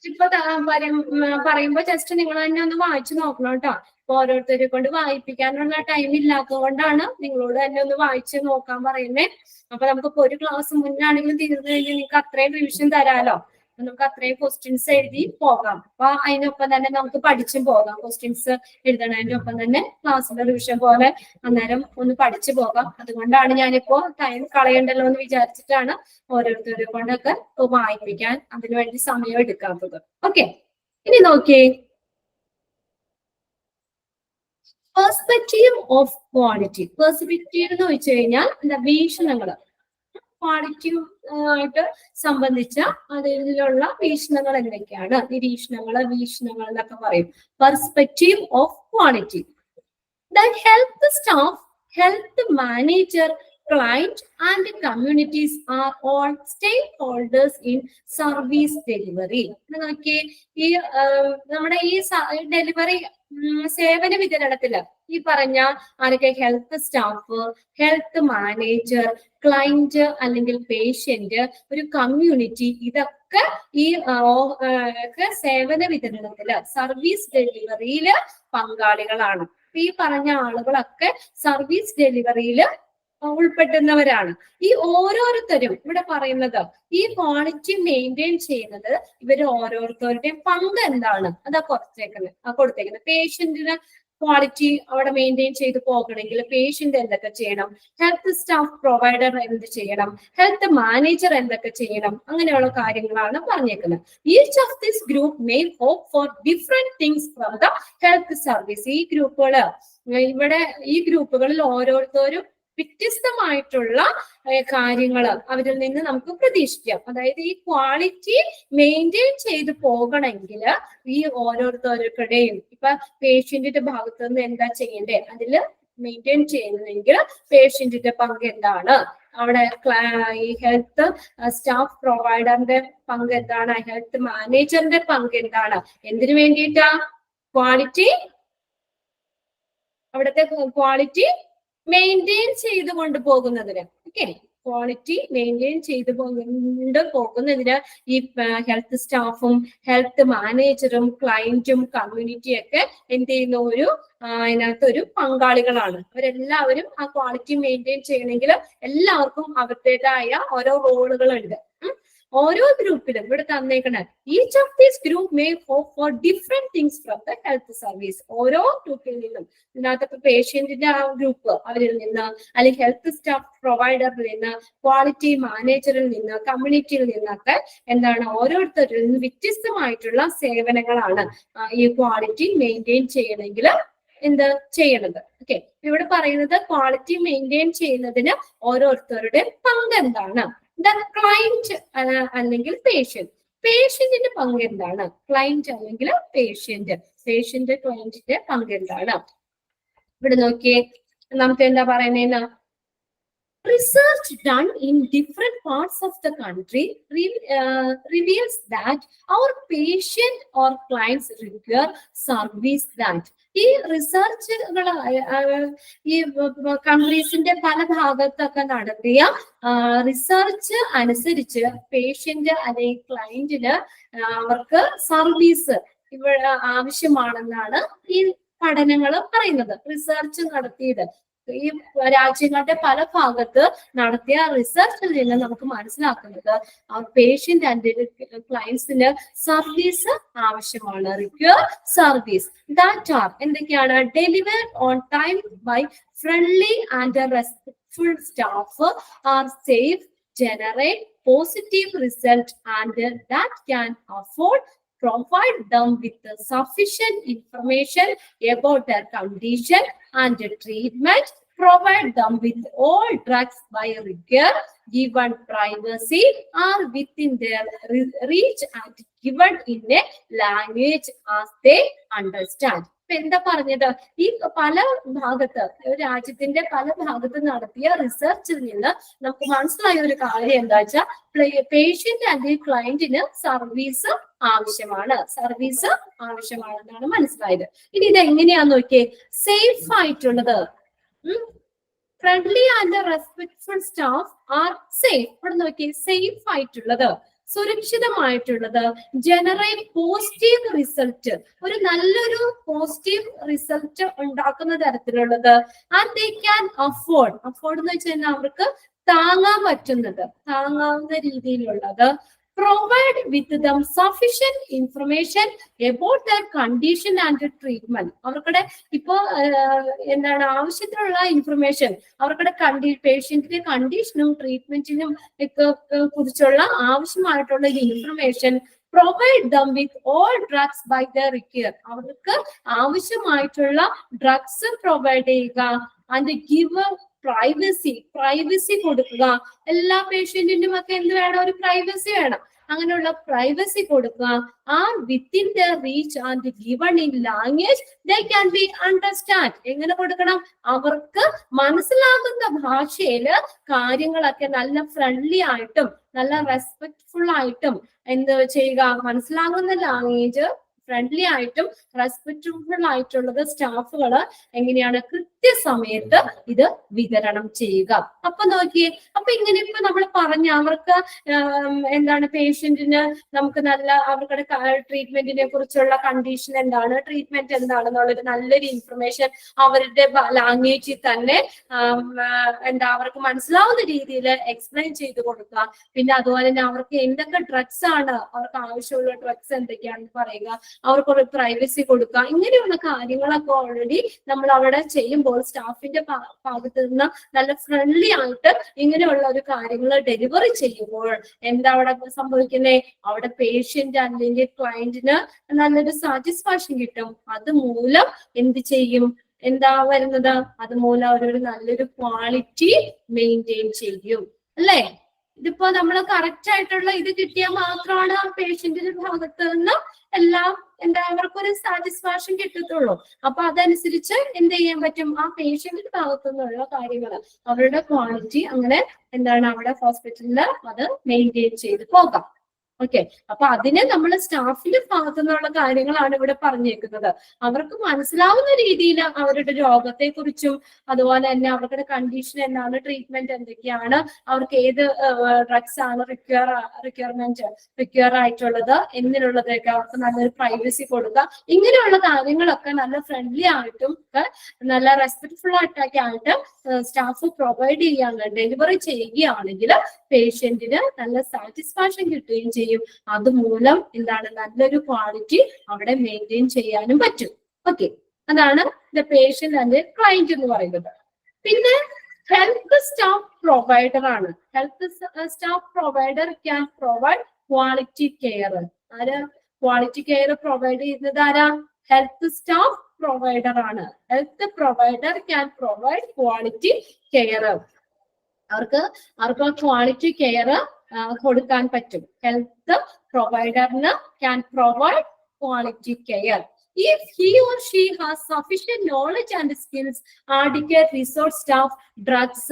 ഇപ്പൊ പറയുമ്പോ ജസ്റ്റ് നിങ്ങൾ തന്നെ ഒന്ന് വായിച്ചു നോക്കണം കേട്ടോ. അപ്പൊ ഓരോരുത്തരെ കൊണ്ട് വായിപ്പിക്കാനുള്ള ടൈം ഇല്ലാത്തത് കൊണ്ടാണ് നിങ്ങളോട് തന്നെ ഒന്ന് വായിച്ച് നോക്കാൻ പറയുന്നേ. അപ്പൊ നമുക്കിപ്പോ ഒരു ക്ലാസ് മുന്നാണെങ്കിലും തീർന്നു കഴിഞ്ഞാൽ നിങ്ങൾക്ക് അത്രയും റിവിഷൻ തരാലോ. നമുക്ക് അത്രയും ക്വസ്റ്റ്യൻസ് എഴുതി പോകാം. അപ്പൊ അതിനൊപ്പം തന്നെ നമുക്ക് പഠിച്ചും പോകാം. ക്വസ്റ്റ്യൻസ് എഴുതണതിന്റെ ഒപ്പം തന്നെ ക്ലാസ്സിലെ റിവിഷൻ പോലെ അന്നേരം ഒന്ന് പഠിച്ചു പോകാം. അതുകൊണ്ടാണ് ഞാനിപ്പോ ടൈം കളയണ്ടല്ലോ എന്ന് വിചാരിച്ചിട്ടാണ് ഓരോരുത്തരെ കൊണ്ടൊക്കെ വായിപ്പിക്കാൻ അതിനുവേണ്ടി സമയം എടുക്കാത്തത്. ഓക്കെ, ഇനി നോക്കിയേ, പെർസ്പെക്റ്റീവ് ഓഫ് ക്വാളിറ്റി. പെർസ്പെക്റ്റീവ് എന്ന് വെച്ച് കഴിഞ്ഞാൽ എന്താ, വീക്ഷണങ്ങള്. ക്വാളിറ്റി ആയിട്ട് സംബന്ധിച്ച അതിലുള്ള വീക്ഷണങ്ങൾ എന്തൊക്കെയാണ്, നിരീക്ഷണങ്ങൾ, വീക്ഷണങ്ങൾ എന്നൊക്കെ പറയും. Perspective of quality. That help the staff, help the manager, client and the communities are all stakeholders in service delivery. നോക്കിയേ, ഈ നമ്മുടെ ഈ ഡെലിവറി സേവന വിതരണത്തില് ഈ പറഞ്ഞ ആരൊക്കെ, health staff, health manager, client അല്ലെങ്കിൽ പേഷ്യന്റ്, ഒരു കമ്മ്യൂണിറ്റി, ഇതൊക്കെ ഈ സേവന വിതരണത്തില് സർവീസ് ഡെലിവറിയില് പങ്കാളികളാണ്. ഈ പറഞ്ഞ ആളുകളൊക്കെ സർവീസ് ഡെലിവറിയിൽ ഉൾപ്പെടുന്നവരാണ്. ഈ ഓരോരുത്തരും ഇവിടെ പറയുന്നത് ഈ ക്വാളിറ്റി മെയിൻറ്റെയിൻ ചെയ്യുന്നത് ഇവർ ഓരോരുത്തരുടെയും പങ്ക് എന്താണ് അതാ കൊടുത്തേക്കുന്നത്. പേഷ്യന്റിന് ക്വാളിറ്റി അവിടെ മെയിൻറ്റെയിൻ ചെയ്ത് പോകണമെങ്കിൽ പേഷ്യന്റ് എന്തൊക്കെ ചെയ്യണം, ഹെൽത്ത് സ്റ്റാഫ് പ്രൊവൈഡർ എന്ത് ചെയ്യണം, ഹെൽത്ത് മാനേജർ എന്തൊക്കെ ചെയ്യണം, അങ്ങനെയുള്ള കാര്യങ്ങളാണ് പറഞ്ഞേക്കുന്നത്. Each of this group may hope for different things from the health service. ഈ ഗ്രൂപ്പുകളിൽ ഓരോരുത്തരും വ്യത്യസ്തമായിട്ടുള്ള കാര്യങ്ങൾ അവരിൽ നിന്ന് നമുക്ക് പ്രതീക്ഷിക്കാം. അതായത് ഈ ക്വാളിറ്റി മെയിൻറ്റെയിൻ ചെയ്ത് പോകണമെങ്കിൽ ഈ ഓരോരുത്തരുടെയും ഇപ്പൊ പേഷ്യന്റിന്റെ ഭാഗത്ത് നിന്ന് എന്താ ചെയ്യണ്ടേ, അതില് മെയിൻറ്റെയിൻ ചെയ്യുന്നെങ്കിൽ പേഷ്യന്റിന്റെ പങ്ക് എന്താണ്, അവിടെ ഈ ഹെൽത്ത് സ്റ്റാഫ് പ്രൊവൈഡറിന്റെ പങ്ക് എന്താണ്, ഹെൽത്ത് മാനേജറിന്റെ പങ്ക് എന്താണ്, എന്തിനു വേണ്ടിയിട്ടാ, ക്വാളിറ്റി, അവിടുത്തെ ക്വാളിറ്റി മെയിൻറ്റെയിൻ ചെയ്ത് കൊണ്ടുപോകുന്നതിന്. ഓക്കെ, ക്വാളിറ്റി മെയിൻറ്റെയിൻ ചെയ്ത് പോകുന്നതിന് ഈ ഹെൽത്ത് സ്റ്റാഫും ഹെൽത്ത് മാനേജറും ക്ലയന്റും കമ്മ്യൂണിറ്റിയും ഒക്കെ എന്ത് ചെയ്യുന്ന അതിനകത്തൊരു പങ്കാളികളാണ്. അവരെല്ലാവരും ആ ക്വാളിറ്റി മെയിൻറ്റെയിൻ ചെയ്യണമെങ്കിൽ എല്ലാവർക്കും അവരുടേതായ ഓരോ റോളുകൾ ഉണ്ട്. ഓരോ ഗ്രൂപ്പിലും ഇവിടെ തന്നേക്കണ each of these group may hope for different things from the health service. ഓരോ ഗ്രൂപ്പിൽ നിന്നും ഇതിനകത്ത് പേഷ്യന്റിന്റെ ആ ഗ്രൂപ്പ് അവരിൽ നിന്ന്, അല്ലെങ്കിൽ ഹെൽത്ത് സ്റ്റാഫ് പ്രൊവൈഡറിൽ നിന്ന്, ക്വാളിറ്റി മാനേജറിൽ നിന്ന്, കമ്മ്യൂണിറ്റിയിൽ നിന്നൊക്കെ എന്താണ് ഓരോരുത്തരിൽ നിന്ന് വ്യത്യസ്തമായിട്ടുള്ള സേവനങ്ങളാണ് ഈ ക്വാളിറ്റി മെയിൻറ്റെയിൻ ചെയ്യണമെങ്കിൽ എന്ത് ചെയ്യണത്. ഓക്കെ, ഇവിടെ പറയുന്നത് ക്വാളിറ്റി മെയിൻറ്റെയിൻ ചെയ്യുന്നതിന് ഓരോരുത്തരുടെ പങ്ക് എന്താണ്. ക്ലയന്റ് അല്ലെങ്കിൽ പേഷ്യന്റിന്റെ പങ്ക് എന്താണ്, ക്ലയന്റ് അല്ലെങ്കിൽ പേഷ്യന്റ് ക്ലയന്റിന്റെ പങ്ക് എന്താണ്. ഇവിടെ നോക്കിയേ, നമുക്ക് എന്താ പറയുന്നതെന്ന്, research done in different parts of the country reveals that our patient or clients require service that. ഈ റിസർച്ചുകൾ ഈ കൺട്രീസിന്റെ പല ഭാഗത്തൊക്കെ നടത്തിയ റിസർച്ച് അനുസരിച്ച് പേഷ്യന്റ് അല്ലെങ്കിൽ ക്ലയന്റിന് അവർക്ക് സർവീസ് ഇവിടെ ആവശ്യമാണെന്നാണ് ഈ പഠനങ്ങൾ പറയുന്നത്. റിസർച്ച് നടത്തിയത് ഈ രാജ്യങ്ങളുടെ പല ഭാഗത്ത് നടത്തിയ റിസർച്ചിൽ നിന്ന് നമുക്ക് മനസ്സിലാക്കുന്നത് പേഷ്യന്റ് ആൻഡ് ക്ലയൻസിന് സർവീസ് ആവശ്യമാണ്. റിക്വയർ സർവീസ് ദാറ്റ് ആർ എന്തൊക്കെയാണ്, delivered on time by friendly and respectful staff, are safe, generate positive result and that can afford provide them with sufficient information about their condition and treatment, provide them with all drugs by rigor, given privacy are within their reach and given in a language as they understand. എന്താ പറഞ്ഞത്, ഈ പല ഭാഗത്ത് രാജ്യത്തിന്റെ പല ഭാഗത്ത് നടത്തിയ റിസർച്ചിൽ നിന്ന് നമുക്ക് മനസ്സിലായ ഒരു കാര്യം എന്താ വെച്ചാൽ പേഷ്യന്റ് ആൻഡ് ക്ലയന്റിന് സർവീസ് ആവശ്യമാണെന്നാണ് മനസ്സിലായത്. ഇനി ഇത് എങ്ങനെയാന്ന് നോക്കിയേ, സേഫ് ആയിട്ടുള്ളത്, friendly and respectful staff are safe. ഇവിടെ നോക്കിയേ, സേഫ് ആയിട്ടുള്ളത്, സുരക്ഷിതമായിട്ടുള്ളത്, ജനറേറ്റ് പോസിറ്റീവ് റിസൾട്ട്, ഒരു നല്ലൊരു പോസിറ്റീവ് റിസൾട്ട് ഉണ്ടാക്കുന്ന തരത്തിലുള്ളത്, ആൻഡ് ദേ ക്യാൻ അഫോർഡ് എന്ന് വെച്ചാൽ അവർക്ക് താങ്ങാവുന്ന രീതിയിലുള്ളത്, provide with them sufficient information about their condition and treatment. അവർക്കുടെ ഇപ്പോ എന്താണ് ആവശ്യത്തിനുള്ള ഇൻഫർമേഷൻ, അവർക്കുടെ പേഷ്യന്റിന്റെ കണ്ടീഷനും ട്രീറ്റ്മെന്റിനും ഒക്കെ കുറിച്ചുള്ള ആവശ്യമായിട്ടുള്ള information, provide them with all drugs by their care. അവർക്ക് ആവശ്യമായിട്ടുള്ള ഡ്രഗ്സ് പ്രൊവൈഡ് ചെയ്യുക, and give പ്രൈവസി കൊടുക്കുക. എല്ലാ പേഷ്യന്റിനും ഒക്കെ എന്ത് വേണം? ഒരു പ്രൈവസി വേണം. അങ്ങനെയുള്ള പ്രൈവസി കൊടുക്കുക. Are within the reach and given in language they can be understand. എങ്ങനെ കൊടുക്കണം? അവർക്ക് മനസ്സിലാകുന്ന ഭാഷയില് കാര്യങ്ങളൊക്കെ നല്ല ഫ്രണ്ട്ലി ആയിട്ടും നല്ല റെസ്പെക്ട്ഫുൾ ആയിട്ടും എന്ത് ചെയ്യുക? മനസ്സിലാകുന്ന ലാംഗ്വേജ് ഫ്രണ്ട്ലി ആയിട്ടും റെസ്പെക്ട്ഫുൾ ആയിട്ടുള്ളത് സ്റ്റാഫുകള് എങ്ങനെയാണ് കൃത്യസമയത്ത് ഇത് വിതരണം ചെയ്യുക. അപ്പൊ നോക്കിയേ, അപ്പൊ ഇങ്ങനെ ഇപ്പൊ നമ്മൾ പറഞ്ഞ അവർക്ക് എന്താണ് പേഷ്യന്റിന് നമുക്ക് നല്ല അവരുടെ ട്രീറ്റ്മെന്റിനെ കുറിച്ചുള്ള കണ്ടീഷൻ എന്താണ്, ട്രീറ്റ്മെന്റ് എന്താണെന്നുള്ളൊരു നല്ലൊരു ഇൻഫർമേഷൻ അവരുടെ ലാംഗ്വേജിൽ തന്നെ എന്താ അവർക്ക് മനസ്സിലാവുന്ന രീതിയിൽ എക്സ്പ്ലെയിൻ ചെയ്ത് കൊടുക്കുക. പിന്നെ അതുപോലെ തന്നെ അവർക്ക് എന്തൊക്കെ ഡ്രഗ്സ് ആണ് അവർക്ക് ആവശ്യമുള്ള ഡ്രഗ്സ് എന്തൊക്കെയാണെന്ന് പറയുക. അവർക്കൊരു പ്രൈവസി കൊടുക്കുക. ഇങ്ങനെയുള്ള കാര്യങ്ങളൊക്കെ ഓൾറെഡി നമ്മൾ അവിടെ ചെയ്യുമ്പോൾ സ്റ്റാഫിന്റെ ഭാഗത്ത് നിന്ന് നല്ല ഫ്രണ്ട്ലി ആയിട്ട് ഇങ്ങനെയുള്ള ഒരു കാര്യങ്ങൾ ഡെലിവറി ചെയ്യുമ്പോൾ എന്താ അവിടെ സംഭവിക്കുന്നത്? അവിടെ പേഷ്യന്റ് അല്ലെങ്കിൽ ക്ലയന്റിന് നല്ലൊരു സാറ്റിസ്ഫാക്ഷൻ കിട്ടും. അതുമൂലം എന്ത് ചെയ്യും? എന്താ വരുന്നത്? അതുമൂലം അവരൊരു നല്ലൊരു ക്വാളിറ്റി മെയിൻറ്റെയിൻ ചെയ്യും, അല്ലേ? ഇതിപ്പോ നമ്മൾ കറക്റ്റ് ആയിട്ടുള്ള ഇത് കിട്ടിയാൽ മാത്രമാണ് ആ പേഷ്യന്റിന്റെ ഭാഗത്ത് നിന്ന് എല്ലാം എന്താ അവർക്കൊരു സാറ്റിസ്ഫാക്ഷൻ കിട്ടത്തുള്ളൂ. അപ്പൊ അതനുസരിച്ച് എന്ത് ചെയ്യാൻ പറ്റും? ആ പേഷ്യന്റിന്റെ ഭാഗത്തു നിന്നുള്ള കാര്യങ്ങൾ അവരുടെ ക്വാളിറ്റി അങ്ങനെ എന്താണ് അവിടെ ഹോസ്പിറ്റലില് അത് മെയിൻറ്റെയിൻ ചെയ്ത് പോകാം. ഓക്കെ, അപ്പൊ അതിന് നമ്മൾ സ്റ്റാഫിന്റെ ഭാഗത്തു നിന്നുള്ള കാര്യങ്ങളാണ് ഇവിടെ പറഞ്ഞേക്കുന്നത്. അവർക്ക് മനസ്സിലാവുന്ന രീതിയിൽ അവരുടെ രോഗത്തെ കുറിച്ചും അതുപോലെ തന്നെ അവരുടെ കണ്ടീഷൻ എന്താണ്, ട്രീറ്റ്മെന്റ് എന്തൊക്കെയാണ്, അവർക്ക് ഏത് ഡ്രഗ്സ് ആണ് റിക്വയർ ആയിട്ടുള്ളത് എന്നിനുള്ളതൊക്കെ അവർക്ക് നല്ലൊരു പ്രൈവസി കൊടുക്കുക. ഇങ്ങനെയുള്ള കാര്യങ്ങളൊക്കെ നല്ല ഫ്രണ്ട്ലി ആയിട്ടും നല്ല റെസ്പെക്ട്ഫുൾ ആയിട്ട് സ്റ്റാഫ് പ്രൊവൈഡ് ചെയ്യുകയാണ്, ഡെലിവറി ചെയ്യുകയാണെങ്കിൽ പേഷ്യന്റിന് നല്ല സാറ്റിസ്ഫാക്ഷൻ കിട്ടുകയും ചെയ്യും. അതുമൂലം എന്താണ് നല്ലൊരു ക്വാളിറ്റി അവിടെ മെയിൻറ്റെയിൻ ചെയ്യാനും പറ്റും. ഓക്കെ, അതാണ് ദ പേഷ്യന്റ് ആൻഡ് ക്ലയന്റ് എന്ന് പറയുന്നത്. പിന്നെ ഹെൽത്ത് സ്റ്റാഫ് പ്രൊവൈഡർ ആണ്. Health staff provider can provide quality care. ആരാ ക്വാളിറ്റി കെയർ പ്രൊവൈഡ് ചെയ്യുന്നത്? ആരാ? ഹെൽത്ത് സ്റ്റാഫ് പ്രൊവൈഡർ ആണ്. Health provider can provide quality care. അവർക്ക് ക്വാളിറ്റി കെയർ കൊടുക്കാൻ പറ്റും. ഹെൽത്ത് പ്രൊവൈഡറിന് can provide quality care. If he or she has sufficient knowledge and skills, adequate resource staff, drugs,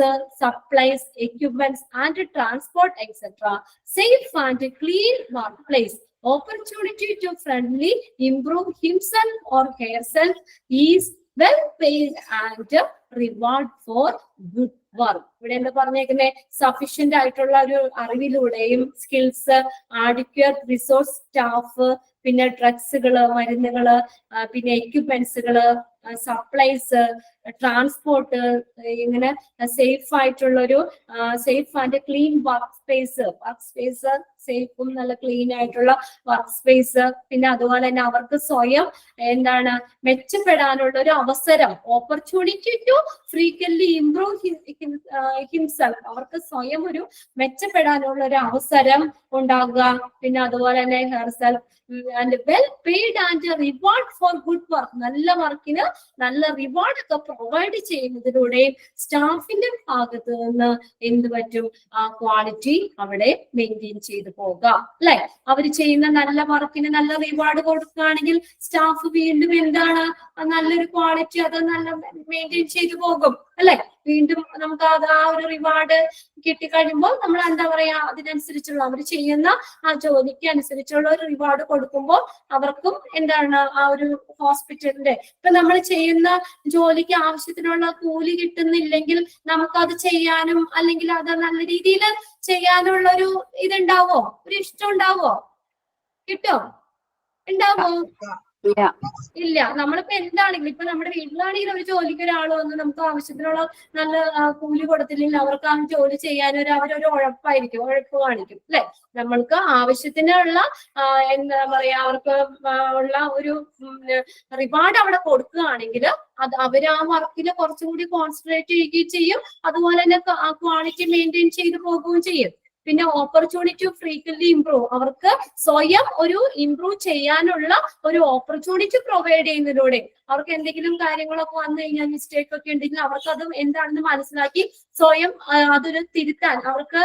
supplies, equipments, and transport, etc., safe and clean workplace, opportunity to friendly improve himself or herself is well paid and reward for good work. ഇവിടെ എന്താ പറഞ്ഞേക്കുന്നത്? Sufficient ആയിട്ടുള്ള ഒരു അറിവിലൂടെയും skills, adequate resource staff, പിന്നെ ഡ്രഗ്സുകള്, മരുന്നുകള്, പിന്നെ എക്യുപ്മെന്റ്സുകള്, സപ്ലൈസ്, ട്രാൻസ്പോർട്ട്, ഇങ്ങനെ സേഫ് ആയിട്ടുള്ള ഒരു safe and clean work space സേഫും നല്ല ക്ലീൻ ആയിട്ടുള്ള വർക്ക് സ്പേസ്. പിന്നെ അതുപോലെ തന്നെ അവർക്ക് സ്വയം എന്താണ് മെച്ചപ്പെടാനുള്ള ഒരു അവസരം, opportunity to frequently improve himself. അവർക്ക് സ്വയം ഒരു മെച്ചപ്പെടാനുള്ള ഒരു അവസരം ഉണ്ടാകുക. പിന്നെ അതുപോലെ തന്നെ herself and well paid and reward four good work. നല്ല വർക്കിന് നല്ല റിവാർഡ് ഒക്കെ പ്രൊവൈഡ് ചെയ്യുന്നതിലൂടെയും സ്റ്റാഫിന്റെ ഭാഗത്ത് നിന്ന് എന്ത് പറ്റും? ആ ക്വാളിറ്റി അവിടെ മെയിൻറ്റെയിൻ ചെയ്ത് പോകാം, അല്ലെ? അവർ ചെയ്യുന്ന നല്ല വർക്കിന് നല്ല റിവാർഡ് കൊടുക്കുകയാണെങ്കിൽ സ്റ്റാഫ് വീണ്ടും എന്താണ് നല്ലൊരു ക്വാളിറ്റി അത് നല്ല മെയിൻറ്റെയിൻ ചെയ്തു പോകും, അല്ലെ? വീണ്ടും നമുക്ക് അത് ആ ഒരു റിവാർഡ് കിട്ടിക്കഴിയുമ്പോൾ നമ്മൾ എന്താ പറയാ, അതിനനുസരിച്ചുള്ള അവർ ചെയ്യുന്ന ആ ജോലിക്ക് അനുസരിച്ചുള്ള ഒരു റിവാർഡ് കൊടുക്കുമ്പോൾ അവർക്കും എന്താണ് ആ ഒരു ഹോസ്പിറ്റലിന്റെ ഇപ്പൊ നമ്മൾ ചെയ്യുന്ന ജോലിക്ക് ആവശ്യത്തിനുള്ള കൂലി കിട്ടുന്നില്ലെങ്കിൽ നമുക്കത് ചെയ്യാനും അല്ലെങ്കിൽ അത് നല്ല രീതിയിൽ ചെയ്യാനുള്ള ഒരു ഇതുണ്ടാവോ, ഒരു ഇഷ്ടം ഉണ്ടാവോ? കിട്ടോ? ഉണ്ടാവോ? ഇല്ല. നമ്മളിപ്പോ എന്താണെങ്കിലും ഇപ്പൊ നമ്മുടെ വീട്ടിലാണെങ്കിൽ ഒരു ജോലിക്ക് ഒരാൾ വന്ന് നമുക്ക് ആവശ്യത്തിനുള്ള നല്ല കൂലി കൊടുത്തില്ലെങ്കിൽ അവർക്ക് ആ ജോലി ചെയ്യാൻ അവരൊരു ഉഴപ്പ് കാണിക്കും, അല്ലെ? നമ്മൾക്ക് ആവശ്യത്തിനുള്ള എന്താ പറയാ അവർക്ക് ഉള്ള ഒരു റിവാർഡ് അവിടെ കൊടുക്കുകയാണെങ്കിൽ അത് അവർ ആ വർക്കിൽ കുറച്ചും കൂടി കോൺസെൻട്രേറ്റ് ചെയ്യുകയും ചെയ്യും. അതുപോലെ തന്നെ ആ ക്വാളിറ്റി മെയിൻറ്റെയിൻ ചെയ്ത് പോകുകയും ചെയ്യും. പിന്നെ ഓപ്പർച്യൂണിറ്റി ടു ഫ്രീക്വന്റ്ലി ഇംപ്രൂവ്, അവർക്ക് സ്വയം ഒരു ഇംപ്രൂവ് ചെയ്യാനുള്ള ഒരു ഓപ്പർച്യൂണിറ്റി പ്രൊവൈഡ് ചെയ്യുന്നതിലൂടെ അവർക്ക് എന്തെങ്കിലും കാര്യങ്ങളൊക്കെ വന്നു കഴിഞ്ഞാൽ മിസ്റ്റേക്ക് ഒക്കെ ഉണ്ടെങ്കിൽ അവർക്ക് അത് എന്താണെന്ന് മനസ്സിലാക്കി സ്വയം അതൊരു തിരുത്താൻ അവർക്ക്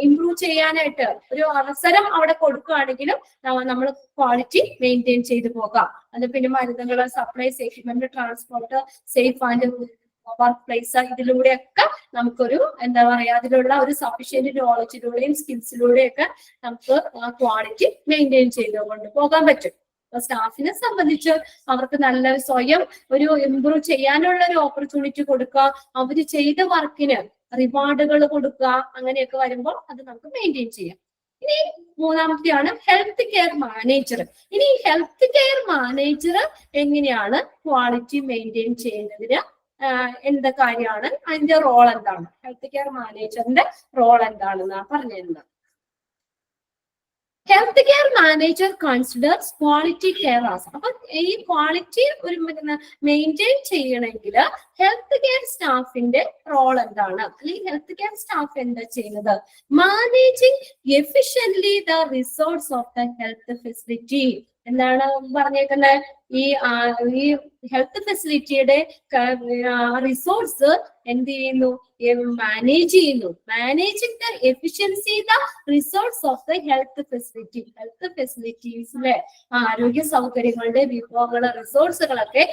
ഇംപ്രൂവ് ചെയ്യാനായിട്ട് ഒരു അവസരം അവിടെ കൊടുക്കുകയാണെങ്കിലും നമ്മൾ ക്വാളിറ്റി മെയിൻറ്റെയിൻ ചെയ്തു പോകാം. അത് പിന്നെ മരുന്നുകൾ, supplies, equipment, transport, safe and work place, ഇതിലൂടെയൊക്കെ നമുക്കൊരു എന്താ പറയാ അതിലുള്ള ഒരു സഫീഷ്യന്റ് നോളജിലൂടെയും സ്കിൽസിലൂടെയൊക്കെ നമുക്ക് ക്വാളിറ്റി മെയിൻറ്റെയിൻ ചെയ്തുകൊണ്ട് പോകാൻ പറ്റും. അപ്പൊ സ്റ്റാഫിനെ സംബന്ധിച്ച് അവർക്ക് നല്ല സ്വയം ഒരു ഇംപ്രൂവ് ചെയ്യാനുള്ള ഒരു ഓപ്പർച്യൂണിറ്റി കൊടുക്കുക, അവര് ചെയ്ത വർക്കിന് റിവാർഡുകൾ കൊടുക്കുക, അങ്ങനെയൊക്കെ വരുമ്പോൾ അത് നമുക്ക് മെയിൻറ്റെയിൻ ചെയ്യാം. ഇനി മൂന്നാമത്തെയാണ് ഹെൽത്ത് കെയർ മാനേജർ. ഇനി ഹെൽത്ത് കെയർ മാനേജർ എങ്ങനെയാണ് ക്വാളിറ്റി മെയിൻറ്റെയിൻ ചെയ്യുന്നതിന് എന്ത് കാര്യമാണ്, അതിന്റെ റോൾ എന്താണ്, ഹെൽത്ത് കെയർ മാനേജറിന്റെ റോൾ എന്താണെന്ന് പറഞ്ഞിരുന്നത്. Health care manager considers quality care as. അപ്പൊ ഈ ക്വാളിറ്റി ഒരു മെയിൻറ്റെയിൻ ചെയ്യണമെങ്കിൽ ഹെൽത്ത് കെയർ സ്റ്റാഫിന്റെ റോൾ എന്താണ്, അല്ലെങ്കിൽ ഹെൽത്ത് കെയർ സ്റ്റാഫ് എന്താ ചെയ്യുന്നത്? Managing efficiently the resource of the health facility. എന്താണ് പറഞ്ഞേക്കുന്നത്? ഈ ഹെൽത്ത് ഫെസിലിറ്റിയുടെ റിസോഴ്സ് എന്ത് ചെയ്യുന്നു? മാനേജ് ചെയ്യുന്നു. Managing the efficiency the resource of the health facility. Health ഫെസിലിറ്റീസിലെ ആരോഗ്യ സൗകര്യങ്ങളുടെ വിഭവങ്ങള്, റിസോഴ്സുകളൊക്കെ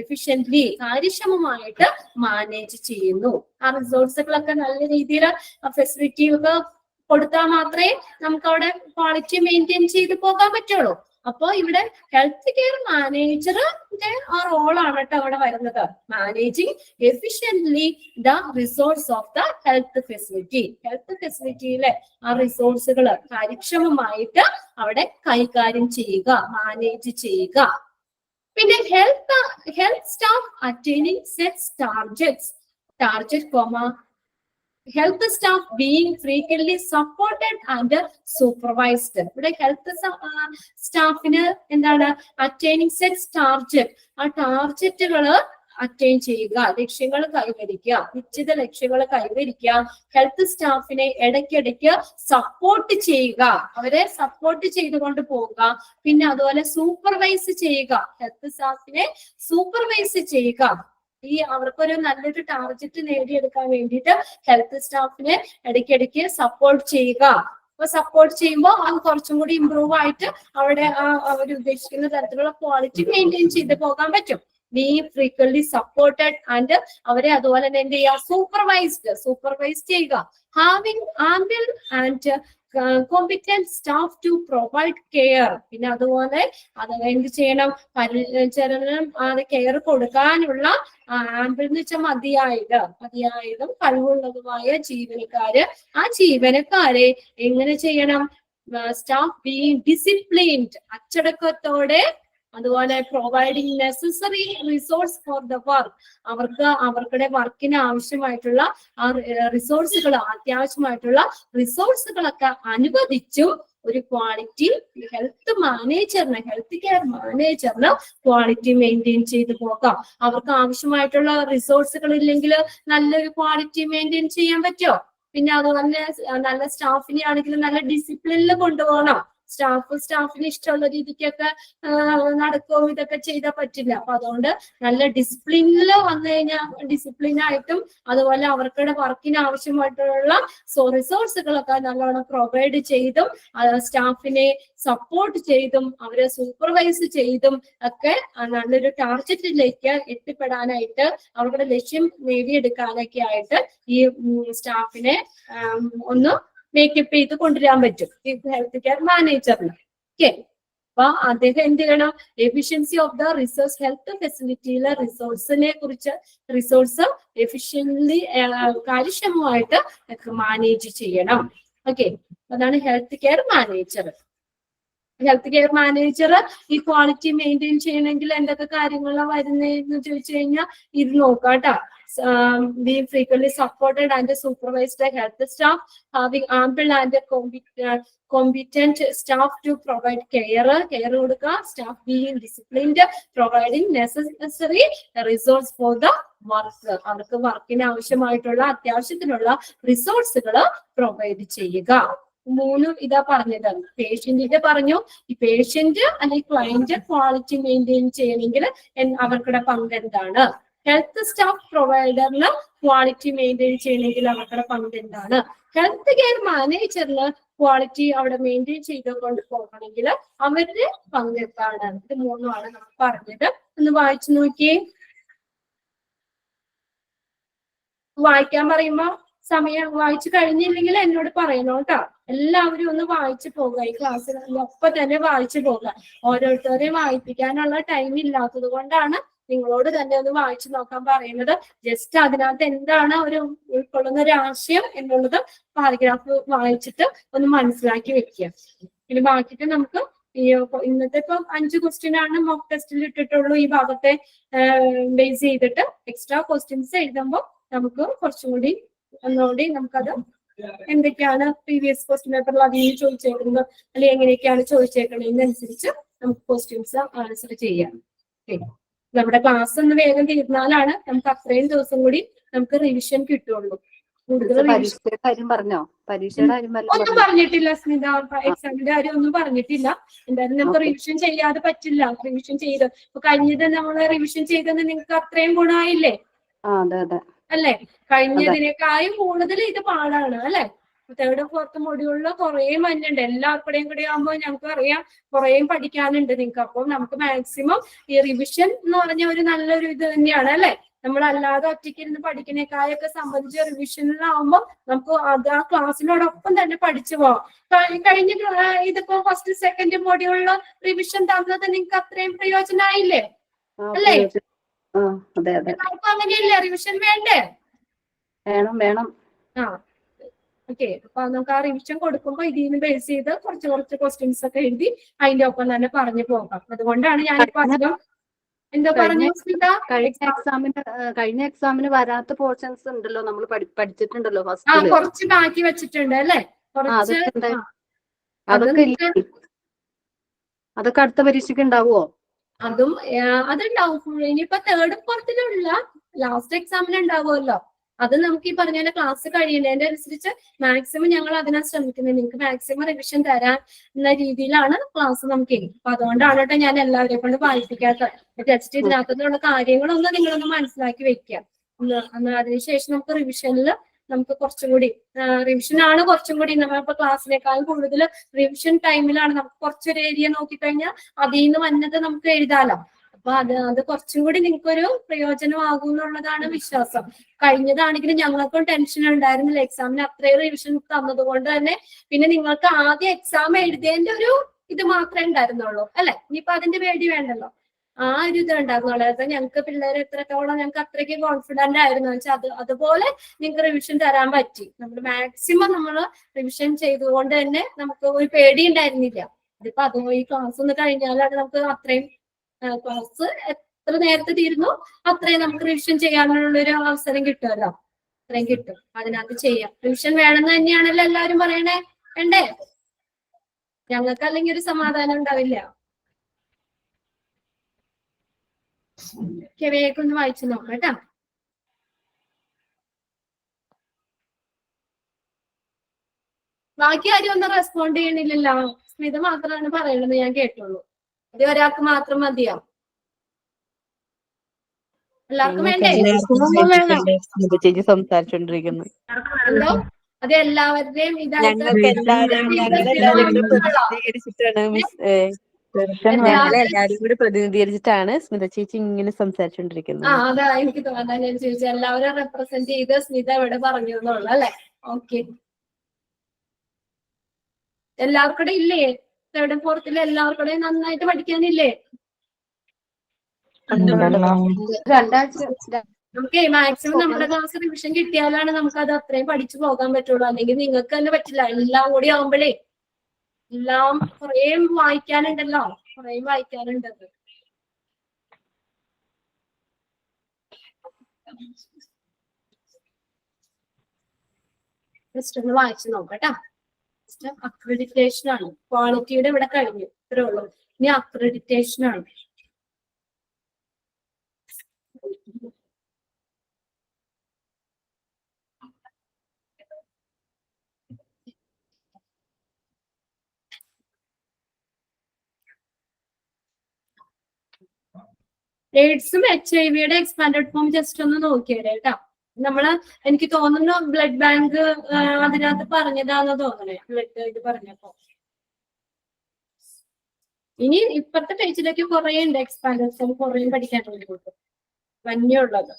എഫിഷ്യന്റ്ലി കാര്യക്ഷമമായിട്ട് മാനേജ് ചെയ്യുന്നു. ആ റിസോഴ്സുകളൊക്കെ നല്ല രീതിയിൽ ഫെസിലിറ്റി ഒക്കെ കൊടുത്താൽ മാത്രമേ നമുക്ക് അവിടെ ക്വാളിറ്റി മെയിൻറ്റെയിൻ ചെയ്ത് പോകാൻ പറ്റുള്ളൂ. അപ്പൊ ഇവിടെ ഹെൽത്ത് കെയർ മാനേജറിന്റെ ആ റോളാണ് കേട്ടോ അവിടെ വരുന്നത്. Managing efficiently the resource of the health facility. Health ഫെസിലിറ്റിയിലെ ആ റിസോഴ്സുകൾ കാര്യക്ഷമമായിട്ട് അവിടെ കൈകാര്യം ചെയ്യുക, മാനേജ് ചെയ്യുക. പിന്നെ health staff attaining sets target, health staff being frequently supported and supervised. ഇവിടെ ഹെൽത്ത് സ്റ്റാഫിന് എന്താണ്? അറ്റൈനിങ് സെറ്റ്സ് ടാർഗറ്റ്, ആ ടാർഗറ്റുകൾ അറ്റൈൻ ചെയ്യുക, ലക്ഷ്യങ്ങൾ കൈവരിക്കുക, നിശ്ചിത ലക്ഷ്യങ്ങൾ കൈവരിക്കുക. ഹെൽത്ത് സ്റ്റാഫിനെ ഇടയ്ക്കിടയ്ക്ക് സപ്പോർട്ട് ചെയ്യുക, അവരെ സപ്പോർട്ട് ചെയ്തുകൊണ്ട് പോവുക. പിന്നെ അതുപോലെ സൂപ്പർവൈസ് ചെയ്യുക, ഹെൽത്ത് സ്റ്റാഫിനെ സൂപ്പർവൈസ് ചെയ്യുക. ഈ അവർക്കൊരു നല്ലൊരു ടാർഗറ്റ് നേടിയെടുക്കാൻ വേണ്ടിയിട്ട് ഹെൽത്ത് സ്റ്റാഫിനെ ഇടയ്ക്കിടയ്ക്ക് സപ്പോർട്ട് ചെയ്യുക. അപ്പൊ സപ്പോർട്ട് ചെയ്യുമ്പോൾ അത് കുറച്ചും കൂടി ഇമ്പ്രൂവ് ആയിട്ട് അവിടെ അവർ ഉദ്ദേശിക്കുന്ന തരത്തിലുള്ള ക്വാളിറ്റി മെയിൻറ്റെയിൻ ചെയ്ത് പോകാൻ പറ്റും. ബി ഫ്രീക്വന്റ്ലി സപ്പോർട്ടഡ് ആൻഡ് അവരെ അതുപോലെ തന്നെ എന്ത് ചെയ്യുക? സൂപ്പർവൈസ് ചെയ്യുക. Having ample and competent staff to provide care. പിന്നെ അതുപോലെ അത് എന്ത് ചെയ്യണം? പരിചരണം, കെയർ കൊടുക്കാനുള്ള ആംബിൾ എന്ന് വെച്ചാൽ മതിയായതും കഴിവുള്ളതുമായ ജീവനക്കാര്. ആ ജീവനക്കാരെ എങ്ങനെ ചെയ്യണം? സ്റ്റാഫ് ബീയിങ് ഡിസിപ്ലിൻഡ്, അച്ചടക്കത്തോടെ, അതുപോലെ providing necessary resource for the work, അവർക്കുടെ വർക്കിന് ആവശ്യമായിട്ടുള്ള ആ റിസോഴ്സുകൾ, അത്യാവശ്യമായിട്ടുള്ള റിസോഴ്സുകളൊക്കെ അനുവദിച്ചും ഒരു ക്വാളിറ്റി ഹെൽത്ത് കെയർ മാനേജറിന് ക്വാളിറ്റി മെയിൻറ്റെയിൻ ചെയ്ത് പോകാം. അവർക്ക് ആവശ്യമായിട്ടുള്ള റിസോഴ്സുകൾ ഇല്ലെങ്കിൽ നല്ലൊരു ക്വാളിറ്റി മെയിൻറ്റെയിൻ ചെയ്യാൻ പറ്റുമോ? പിന്നെ അതുപോലെ നല്ല സ്റ്റാഫിനെ ആണെങ്കിലും നല്ല ഡിസിപ്ലിനിൽ കൊണ്ടുപോകണം. സ്റ്റാഫിന് ഇഷ്ടമുള്ള രീതിക്കൊക്കെ നടക്കുകയും ഇതൊക്കെ ചെയ്താൽ പറ്റില്ല. അപ്പൊ അതുകൊണ്ട് നല്ല ഡിസിപ്ലിനിൽ വന്നു കഴിഞ്ഞാൽ ഡിസിപ്ലിനായിട്ടും അതുപോലെ അവർക്കുടെ വർക്കിന് ആവശ്യമായിട്ടുള്ള റിസോഴ്സുകളൊക്കെ നല്ലോണം പ്രൊവൈഡ് ചെയ്തും സ്റ്റാഫിനെ സപ്പോർട്ട് ചെയ്തും അവരെ സൂപ്പർവൈസ് ചെയ്തും ഒക്കെ നല്ലൊരു ടാർഗറ്റിലേക്ക് എത്തിപ്പെടാനായിട്ട് അവരുടെ ലക്ഷ്യം നേടിയെടുക്കാനൊക്കെ ആയിട്ട് ഈ സ്റ്റാഫിനെ ഒന്ന് മേക്കപ്പ് ചെയ്ത് കൊണ്ടുവരാൻ പറ്റും ഈ ഹെൽത്ത് കെയർ മാനേജറിന്. ഓക്കെ, അപ്പൊ അദ്ദേഹം എന്ത് ചെയ്യണം? Efficiency of the resource, health ഫെസിലിറ്റിയിലെ റിസോഴ്സ് എഫിഷ്യന്റ്ലി കാര്യക്ഷമമായിട്ട് മാനേജ് ചെയ്യണം. ഓക്കെ, അതാണ് health care manager. Health care manager ഈ ക്വാളിറ്റി മെയിൻറ്റെയിൻ ചെയ്യണമെങ്കിൽ എന്തൊക്കെ കാര്യങ്ങളാണ് വരുന്നതെന്ന് ചോദിച്ചു കഴിഞ്ഞാൽ ഇത് നോക്കാം കേട്ടോ. being frequently supported and supervised by health staff, having ample and competent staff to provide care കൊടുക്കുക, staff being disciplined, providing necessary resource for the work. അവർക്ക് വർക്കിന് ആവശ്യമായിട്ടുള്ള അത്യാവശ്യത്തിനുള്ള റിസോഴ്സുകൾ പ്രൊവൈഡ് ചെയ്യുക. 3 ഇതാ പറഞ്ഞത്. പേഷ്യന്റിന്റെ പറഞ്ഞു, ഈ പേഷ്യന്റ് അല്ലെങ്കിൽ ക്ലയന്റ് ക്വാളിറ്റി മെയിൻറ്റെയിൻ ചെയ്യണമെങ്കിൽ അവർക്കുടെ പങ്ക് എന്താണ്? ഹെൽത്ത് സ്റ്റാഫ് പ്രൊവൈഡറിന് ക്വാളിറ്റി മെയിൻറ്റെയിൻ ചെയ്യണമെങ്കിൽ അവരുടെ പങ്ക് എന്താണ്? ഹെൽത്ത് കെയർ മാനേജറിന് ക്വാളിറ്റി അവിടെ മെയിൻറ്റെയിൻ ചെയ്തുകൊണ്ട് പോകണമെങ്കിൽ അവരുടെ പങ്ക് എന്താണ്? ഇത് 3 നമ്മൾ പറഞ്ഞത്. ഒന്ന് വായിച്ചു നോക്കിയേ. വായിക്കാൻ പറയുമ്പോ സമയം വായിച്ചു കഴിഞ്ഞില്ലെങ്കിൽ എന്നോട് പറയണം കേട്ടോ. എല്ലാവരും ഒന്ന് വായിച്ചു പോകുക. ഈ ക്ലാസ്സിൽ ഒപ്പം തന്നെ വായിച്ചു പോകുക. ഓരോരുത്തരെയും വായിപ്പിക്കാനുള്ള ടൈം ഇല്ലാത്തത് കൊണ്ടാണ് നിങ്ങളോട് തന്നെ ഒന്ന് വായിച്ചു നോക്കാൻ പറയുന്നത്. ജസ്റ്റ് അതിനകത്ത് എന്താണ് ഒരു ഉൾക്കൊള്ളുന്ന ഒരു ആശയം എന്നുള്ളത് പാരഗ്രാഫ് വായിച്ചിട്ട് ഒന്ന് മനസ്സിലാക്കി വെക്കുക. ഇനി ബാക്കിയിട്ട് നമുക്ക് ഇന്നത്തെ ഇപ്പം 5 ക്വസ്റ്റ്യൻ ആണ് മോക്ക് ടെസ്റ്റിൽ ഇട്ടിട്ടുള്ളൂ. ഈ ഭാഗത്തെ ബേസ് ചെയ്തിട്ട് എക്സ്ട്രാ ക്വസ്റ്റ്യൻസ് എഴുതുമ്പോൾ നമുക്ക് കുറച്ചും കൂടി ഒന്നുകൂടി നമുക്കത് എന്തൊക്കെയാണ് പ്രീവിയസ് ക്വസ്റ്റ്യൻ പേപ്പറിൽ അതിന് ചോദിച്ചേക്കുന്നത് അല്ലെങ്കിൽ എങ്ങനെയൊക്കെയാണ് ചോദിച്ചേക്കുന്നതിനനുസരിച്ച് നമുക്ക് ക്വസ്റ്റ്യൻസ് ആൻസർ ചെയ്യാം. നമ്മുടെ ക്ലാസ് ഒന്ന് വേഗം തീർന്നാലാണ് നമുക്ക് അത്രയും ദിവസം കൂടി നമുക്ക് റിവിഷൻ കിട്ടുള്ളൂ. ഒന്നും പറഞ്ഞിട്ടില്ല സ്മിത, എക്സാമിന്റെ കാര്യം ഒന്നും പറഞ്ഞിട്ടില്ല. എന്തായാലും നമുക്ക് റിവിഷൻ ചെയ്യാതെ പറ്റില്ല. റിവിഷൻ ചെയ്ത് ഇപ്പൊ കഴിഞ്ഞത് നമ്മൾ റിവിഷൻ ചെയ്തെന്ന് നിങ്ങൾക്ക് അത്രയും ഗുണമായില്ലേ? അല്ലെ? കഴിഞ്ഞതിനേക്കാളും കൂടുതൽ ഇത് പാടാണ് അല്ലെ? 3rd and 4th മൊഡ്യൂളിൽ കുറേ മഞ്ഞുണ്ട്. എല്ലാവർക്കും കൂടി ആകുമ്പോൾ ഞങ്ങൾക്ക് അറിയാം കുറേ പഠിക്കാനുണ്ട് നിങ്ങൾക്ക്. അപ്പം നമുക്ക് മാക്സിമം ഈ റിവിഷൻ എന്ന് പറഞ്ഞ ഒരു നല്ലൊരു ഇത് തന്നെയാണ് അല്ലെ? നമ്മളല്ലാതെ ഒറ്റയ്ക്ക് ഇരുന്ന് പഠിക്കുന്നേക്കായൊക്കെ സംബന്ധിച്ച് റിവിഷനിലാവുമ്പോൾ നമുക്ക് അത് ആ ക്ലാസ്സിനോടൊപ്പം തന്നെ പഠിച്ചു പോവാം. കഴിഞ്ഞ ഇതിപ്പോ 1st 2nd മൊഡ്യൂളിൽ റിവിഷൻ തന്നത് നിങ്ങൾക്ക് അത്രയും പ്രയോജനമായില്ലേ? അല്ലേ? അങ്ങനെയല്ലേ? റിവിഷൻ വേണ്ടേ? വേണം. ഓക്കെ. അപ്പൊ നമുക്ക് ആ റിവിഷൻ കൊടുക്കുമ്പോ ഇതിന് ബേസ് ചെയ്ത് കുറച്ച് ക്വസ്റ്റ്യൻസ് ഒക്കെ എഴുതി അതിന്റെ ഒപ്പം തന്നെ പറഞ്ഞു പോകാം. അതുകൊണ്ടാണ് ഞാനിപ്പോ അധികം എന്താ പറഞ്ഞു സ്മിത, കഴിഞ്ഞ എക്സാമിന് വരാത്ത പോർഷൻസ് ഉണ്ടല്ലോ, നമ്മൾ പഠിച്ചിട്ടുണ്ടല്ലോ. കുറച്ച് ബാക്കി വെച്ചിട്ടുണ്ട് അല്ലെ? അതൊക്കെ അടുത്ത പരീക്ഷയ്ക്ക് ഉണ്ടാവുമോ? അതുണ്ടാവും. ഇനിയിപ്പോ 3rd and 4th ലാസ്റ്റ് എക്സാമിന് ഉണ്ടാവുമല്ലോ. അത് നമുക്ക് ഈ പറഞ്ഞ ക്ലാസ് കഴിയുന്നതിന്റെ അനുസരിച്ച് മാക്സിമം ഞങ്ങൾ അതിനാ ശ്രമിക്കുന്നത്. നിങ്ങൾക്ക് മാക്സിമം റിവിഷൻ തരാൻ എന്ന രീതിയിലാണ് ക്ലാസ് നമുക്ക്. അപ്പൊ അതുകൊണ്ടാണ് കേട്ടോ ഞാൻ എല്ലാവരെയും കൊണ്ട് വായിപ്പിക്കാത്തത്. ജസ്റ്റ് ഇതിനകത്തുള്ള കാര്യങ്ങളൊന്നും നിങ്ങളൊന്ന് മനസ്സിലാക്കി വെക്കുക. അതിനുശേഷം നമുക്ക് റിവിഷനിൽ നമുക്ക് കുറച്ചും കൂടി റിവിഷനാണ് കുറച്ചും കൂടി നമ്മളിപ്പോ ക്ലാസ്സിനേക്കാളും കൂടുതൽ റിവിഷൻ ടൈമിലാണ് നമുക്ക് കുറച്ചൊരു ഏരിയ നോക്കിക്കഴിഞ്ഞാൽ അതിൽ നിന്ന് വന്നത് നമുക്ക് എഴുതാലോ. അപ്പൊ അത് കുറച്ചും കൂടി നിങ്ങൾക്കൊരു പ്രയോജനമാകും എന്നുള്ളതാണ് വിശ്വാസം. കഴിഞ്ഞതാണെങ്കിലും ഞങ്ങൾക്കും ടെൻഷൻ ഉണ്ടായിരുന്നില്ല. എക്സാമിന് അത്രയും റിവിഷൻ തന്നത് കൊണ്ട് തന്നെ പിന്നെ നിങ്ങൾക്ക് ആദ്യം എക്സാം എഴുതിയതിന്റെ ഒരു ഇത് മാത്രമേ ഉണ്ടായിരുന്നുള്ളൂ അല്ലെ? ഇനിയിപ്പോ അതിന്റെ പേടി വേണ്ടല്ലോ. ആ ഒരു ഇത് ഉണ്ടായിരുന്നുള്ളൂ. അതായത് ഞങ്ങൾക്ക് പിള്ളേർ എത്രത്തോളം ഞങ്ങൾക്ക് അത്രയ്ക്ക് കോൺഫിഡന്റ് ആയിരുന്നു വെച്ചാൽ അതുപോലെ നിങ്ങൾക്ക് റിവിഷൻ തരാൻ പറ്റി. നമ്മൾ മാക്സിമം നമ്മൾ റിവിഷൻ ചെയ്തുകൊണ്ട് തന്നെ നമുക്ക് ഒരു പേടി ഉണ്ടായിരുന്നില്ല. ഇതിപ്പോ അതുപോലെ ഈ ക്ലാസ് ഒന്ന് കഴിഞ്ഞാലാണ് നമുക്ക് അത്രയും ക്ലാസ് എത്ര നേരത്തെ തീരുന്നു അത്രയും നമുക്ക് റിവിഷൻ ചെയ്യാനുള്ള ഒരു അവസരം കിട്ടുമല്ലോ. അത്രയും കിട്ടും. അതിനകത്ത് ചെയ്യാം. റിവിഷൻ വേണമെന്ന് തന്നെയാണല്ലോ എല്ലാവരും പറയണേ. വേണ്ടേ? ഞങ്ങൾക്ക് അല്ലെങ്കിൽ ഒരു സമാധാനം ഉണ്ടാവില്ല. വേഗം ഒന്ന് വായിച്ചു നോക്കാം കേട്ടോ. ബാക്കി ആരും ഒന്നും റെസ്പോണ്ട് ചെയ്യണില്ലല്ലോ. സ്മിത മാത്രമാണ് പറയണത് ഞാൻ കേട്ടുള്ളൂ. ഇത് ഒരാൾക്ക് മാത്രം മതിയോ? എല്ലാവർക്കും വേണ്ടേ? സംസാരിച്ചോണ്ടിരിക്കുന്നു. എന്തോ അത് എല്ലാവരുടെയും എല്ലാരും കൂടി പ്രതിനിധീകരിച്ചിട്ടാണ് സ്മിത ചേച്ചി ഇങ്ങനെ സംസാരിച്ചോണ്ടിരിക്കുന്നത്. അതാ എനിക്ക് തോന്നാൻ ഞാൻ ചോദിച്ചു. എല്ലാവരും റെപ്രസെന്റ് ചെയ്ത് സ്മിത ഇവിടെ പറഞ്ഞു എന്നുള്ളു അല്ലെ? ഓക്കെ. എല്ലാവർക്കും ഇല്ലേ? 3rd and 4th എല്ലാവർക്കും നന്നായിട്ട് പഠിക്കാനില്ലേ? നമുക്ക് മാക്സിമം നമ്മുടെ ക്ലാസ് റിവിഷൻ കിട്ടിയാലാണ് നമുക്ക് അത് അത്രയും പഠിച്ചു പോകാൻ പറ്റുള്ളൂ. അല്ലെങ്കിൽ നിങ്ങൾക്ക് തന്നെ പറ്റില്ല. എല്ലാം കൂടി ആവുമ്പോഴേ എല്ലാം കുറേ വായിക്കാനുണ്ടല്ലോ. കുറേ വായിക്കാനുണ്ട്. ജസ്റ്റ് ഒന്ന് വായിച്ചു നോക്കട്ടാ. അക്രഡിറ്റേഷൻ ആണ്. ക്വാളിറ്റിയുടെ ഇവിടെ കഴിഞ്ഞു, ഇത്രേ ഉള്ളൂ. ഇനി അക്രഡിറ്റേഷൻ ആണ്. എയ്ഡ്സും HIV-യുടെ എക്സ്പാൻഡഡ് ഫോം ജസ്റ്റ് ഒന്ന് നോക്കിയത് കേട്ടോ. നമ്മള് എനിക്ക് തോന്നുന്നു ബ്ലഡ് ബാങ്ക് അതിനകത്ത് പറഞ്ഞതാന്ന് തോന്നണേ, ബ്ലഡ് ഇത് പറഞ്ഞപ്പോ. ഇനി ഇപ്പത്തെ പേജിലേക്ക് കുറെ ഉണ്ട് എക്സ്പാൻഡഡ് ഫോം, കുറേ പഠിക്കാനുണ്ട് വന്യുള്ളത്.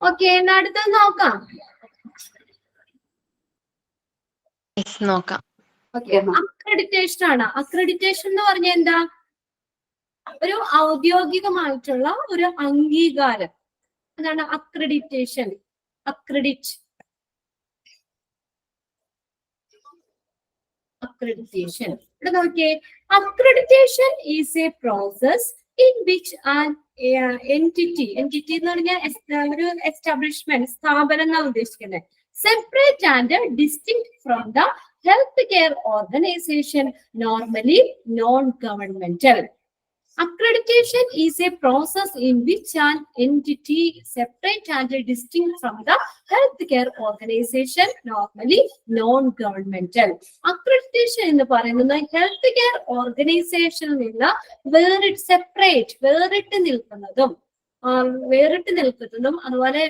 ഓക്കെ, അടുത്തത് നോക്കാം. അക്രഡിറ്റേഷൻ ആണ്. അക്രഡിറ്റേഷൻ എന്ന് പറഞ്ഞാൽ എന്താ? ഒരു ഔദ്യോഗികമായിട്ടുള്ള ഒരു അംഗീകാരം, അതാണ് അക്രഡിറ്റേഷൻ. അക്രഡിറ്റേഷൻ ഇവിടെ നോക്കിയേ. Accreditation is A process in which an entity എന്ന് പറഞ്ഞാൽ ഒരു എസ്റ്റാബ്ലിഷ്മെന്റ്, സ്ഥാപനം എന്നാണ് ഉദ്ദേശിക്കുന്നത്. Separate and distinct from the health care organisation, normally non governmental. Accreditation is a process in which an entity separate and distinct from the healthcare organization, normally non-governmental. Accreditation എന്ന് പറയുന്നത് health care ഓർഗനൈസേഷനിൽ നിന്ന് വേറിട്ട് നിൽക്കുന്നതും അതുപോലെ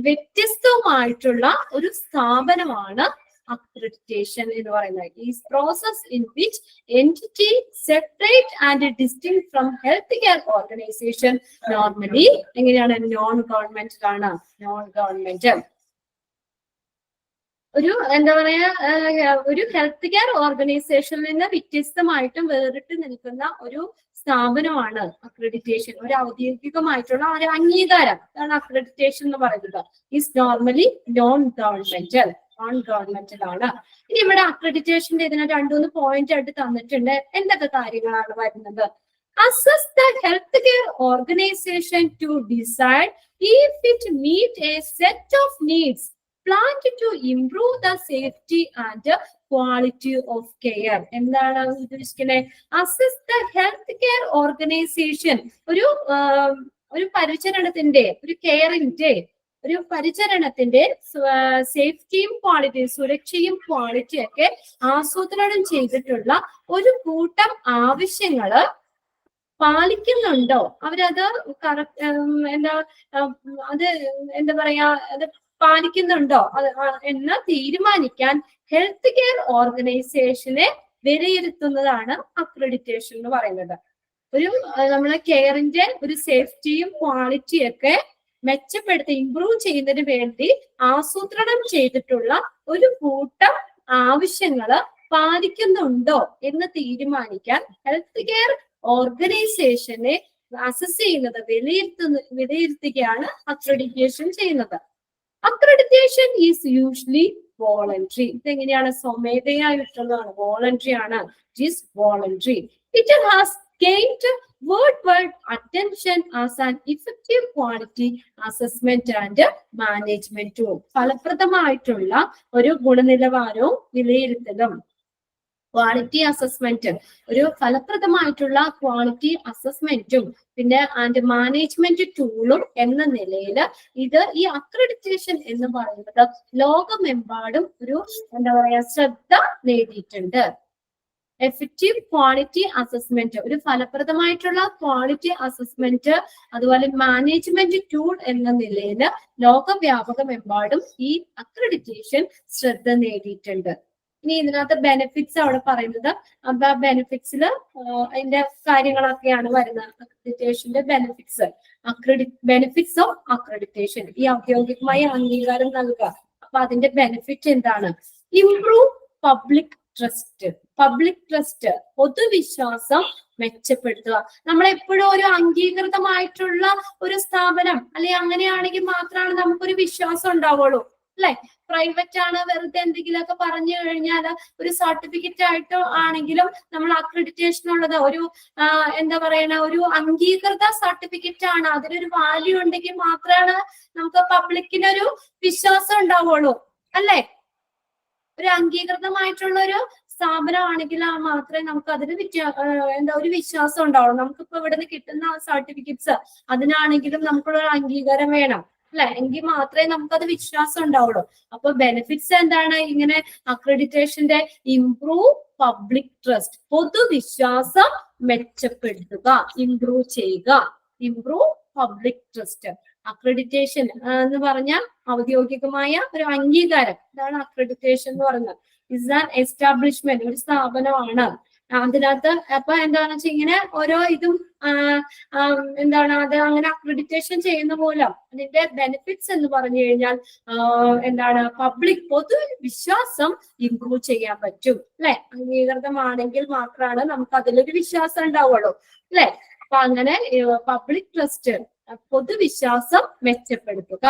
വ്യത്യസ്തവുമായിട്ടുള്ള ഒരു സ്ഥാപനമാണ് accreditation എന്ന് പറയുന്നത്. Is process in which entity separate and distinct from healthcare organization, normally എങ്ങനെയാണ്? നോൺ ഗവൺമെന്റൽ ആണ്. നോൺ ഗവൺമെന്റൽ ഒരു എന്താ പറയാ, ഒരു ഹെൽത്ത് കെയർ ഓർഗനൈസേഷനിൽ നിന്ന് വ്യത്യസ്തമായിട്ടും വേറിട്ട് നിൽക്കുന്ന ഒരു സ്ഥാപനമാണ് അക്രഡിറ്റേഷൻ. ഒരു ഔദ്യോഗികമായിട്ടുള്ള ഒരു അംഗീകാരം, അതാണ് അക്രഡിറ്റേഷൻ എന്ന് പറയുന്നത്. ഈസ് നോർമലി നോൺ ഗവൺമെന്റൽ ആണ്. ഇനി ഇവിടെ അക്രഡിറ്റേഷന്റെ ഇതിനെ 2-3 പോയിന്റ് ആയിട്ട് തന്നിട്ടുണ്ട്. എന്തൊക്കെ കാര്യങ്ങളാണ് വരുന്നത്? Assess the healthcare organization to decide if it meet a set of needs planned to improve the safety and quality of care. എന്താണ് ഉദ്ദേശിക്കുന്നത്? Assess the healthcare organization, ഒരു പരിചരണത്തിന്റെ, ഒരു കെയറിന്റെ, ഒരു പരിചരണത്തിന്റെ സേഫ്റ്റിയും ക്വാളിറ്റിയും, സുരക്ഷയും ക്വാളിറ്റിയും ഒക്കെ ആസൂത്രണം ചെയ്തിട്ടുള്ള ഒരു കൂട്ടം ആവശ്യങ്ങള് പാലിക്കുന്നുണ്ടോ, അവരത് എന്താ പറയാ, അത് പാലിക്കുന്നുണ്ടോ എന്ന് തീരുമാനിക്കാൻ ഹെൽത്ത് കെയർ ഓർഗനൈസേഷനെ വിലയിരുത്തുന്നതാണ് അക്രഡിറ്റേഷൻ എന്ന് പറയുന്നത്. ഒരു നമ്മളെ കെയറിന്റെ ഒരു സേഫ്റ്റിയും ക്വാളിറ്റിയും ഒക്കെ മെച്ചപ്പെടുത്തി ഇംപ്രൂവ് ചെയ്യുന്നതിന് വേണ്ടി ആസൂത്രണം ചെയ്തിട്ടുള്ള ഒരു കൂട്ടം ആവശ്യങ്ങള് പാലിക്കുന്നുണ്ടോ എന്ന് തീരുമാനിക്കാൻ ഹെൽത്ത് കെയർ ഓർഗനൈസേഷനെ അസസ് ചെയ്യുന്നത്, വിലയിരുത്തുകയാണ് അക്രഡിറ്റേഷൻ ചെയ്യുന്നത്. Accreditation is usually voluntary. ഇതെങ്ങനെയാണ്? സ്വമേധയായിട്ടുള്ളതാണ്, വോളണ്ടറി ആണ്. It is voluntary. It has gained worldwide attention as an effective quality assessment and management tool. ഫലപ്രദമായിട്ടുള്ള ഒരു ഗുണനിലവാരവും വിലയിരുത്തലും ക്വാളിറ്റി അസസ്മെന്റ്, ഒരു ഫലപ്രദമായിട്ടുള്ള ക്വാളിറ്റി അസസ്മെന്റും പിന്നെ ആൻഡ് മാനേജ്മെന്റ് ടൂളും എന്ന നിലയിൽ ഇത് ഈ അക്രഡിറ്റേഷൻ എന്ന് പറയുന്നത് ലോകമെമ്പാടും ഒരു എന്താ പറയാ ശ്രദ്ധ നേടിയിട്ടുണ്ട്. എഫക്റ്റീവ് ക്വാളിറ്റി അസസ്മെന്റ്, ഒരു ഫലപ്രദമായിട്ടുള്ള ക്വാളിറ്റി അസസ്മെന്റ്, അതുപോലെ മാനേജ്മെന്റ് ടൂൾ എന്ന നിലയിൽ ലോകവ്യാപകമെമ്പാടും ഈ അക്രഡിറ്റേഷൻ ശ്രദ്ധ നേടിയിട്ടുണ്ട്. ഇനി ഇതിനകത്ത് ബെനിഫിറ്റ്സ് അവിടെ പറയുന്നത്, അപ്പൊ ആ ബെനിഫിറ്റ്സിൽ അതിന്റെ കാര്യങ്ങളൊക്കെയാണ് വരുന്നത്. അക്രഡിറ്റേഷന്റെ ബെനിഫിറ്റ്സ്, ബെനിഫിറ്റ്സ് ഓഫ് അക്രഡിറ്റേഷൻ, ഈ ഔദ്യോഗികമായ അംഗീകാരം നൽകുക. അപ്പൊ അതിന്റെ ബെനിഫിറ്റ് എന്താണ്? ഇംപ്രൂവ് പബ്ലിക് ട്രസ്റ്റ്, പൊതുവിശ്വാസം മെച്ചപ്പെടുത്തുക. നമ്മളെപ്പോഴും ഒരു അംഗീകൃതമായിട്ടുള്ള ഒരു സ്ഥാപനം അല്ലെങ്കിൽ അങ്ങനെയാണെങ്കിൽ മാത്രമാണ് നമുക്കൊരു വിശ്വാസം ഉണ്ടാവുള്ളൂ, അല്ലെ? പ്രൈവറ്റ് ആണ്, വെറുതെ എന്തെങ്കിലുമൊക്കെ പറഞ്ഞു കഴിഞ്ഞാൽ ഒരു സർട്ടിഫിക്കറ്റ് ആയിട്ടോ ആണെങ്കിലും നമ്മൾ അക്രഡിറ്റേഷൻ ഉള്ളത് ഒരു എന്താ പറയണ ഒരു അംഗീകൃത സർട്ടിഫിക്കറ്റ് ആണ്, അതിനൊരു വാല്യൂ ഉണ്ടെങ്കിൽ മാത്രമാണ് നമുക്ക് പബ്ലിക്കിനൊരു വിശ്വാസം ഉണ്ടാവുള്ളൂ, അല്ലെ? ഒരു അംഗീകൃതമായിട്ടുള്ള ഒരു സ്ഥാപനമാണെങ്കിൽ മാത്രമേ നമുക്ക് അതിന് എന്താ ഒരു വിശ്വാസം ഉണ്ടാവുള്ളൂ. നമുക്കിപ്പോ ഇവിടെ നിന്ന് കിട്ടുന്ന സർട്ടിഫിക്കറ്റ്സ് അതിനാണെങ്കിലും നമുക്കുള്ള അംഗീകാരം വേണം, അല്ലെ? എങ്കിൽ മാത്രമേ നമുക്കത് വിശ്വാസം ഉണ്ടാവുള്ളൂ. അപ്പൊ ബെനിഫിറ്റ്സ് എന്താണ്? ഇങ്ങനെ അക്രഡിറ്റേഷന്റെ ഇംപ്രൂവ് പബ്ലിക് ട്രസ്റ്റ്, പൊതുവിശ്വാസം മെച്ചപ്പെടുത്തുക, ഇംപ്രൂവ് ചെയ്യുക. Improve public trust. അക്രഡിറ്റേഷൻ എന്ന് പറഞ്ഞാൽ ഔദ്യോഗികമായ ഒരു അംഗീകാരം, ഇതാണ് അക്രഡിറ്റേഷൻ എന്ന് പറയുന്നത്. ഇസ് ആൻ എസ്റ്റാബ്ലിഷ്മെന്റ്, ഒരു സ്ഥാപനമാണ്. അതിനകത്ത് അപ്പൊ എന്താണെന്ന് വെച്ചാൽ ഇങ്ങനെ ഓരോ ഇതും എന്താണ് അത് അങ്ങനെ അക്രഡിറ്റേഷൻ ചെയ്യുന്ന പോലെ അതിന്റെ ബെനിഫിറ്റ്സ് എന്ന് പറഞ്ഞു കഴിഞ്ഞാൽ എന്താണ് പൊതുവിശ്വാസം ഇംപ്രൂവ് ചെയ്യാൻ പറ്റും, അല്ലെ? അംഗീകൃതമാണെങ്കിൽ മാത്രമാണ് നമുക്ക് അതിലൊരു വിശ്വാസം ഉണ്ടാവുള്ളൂ, അല്ലെ? അപ്പൊ അങ്ങനെ പബ്ലിക് ട്രസ്റ്റ്, പൊതുവിശ്വാസം മെച്ചപ്പെടുത്തുക.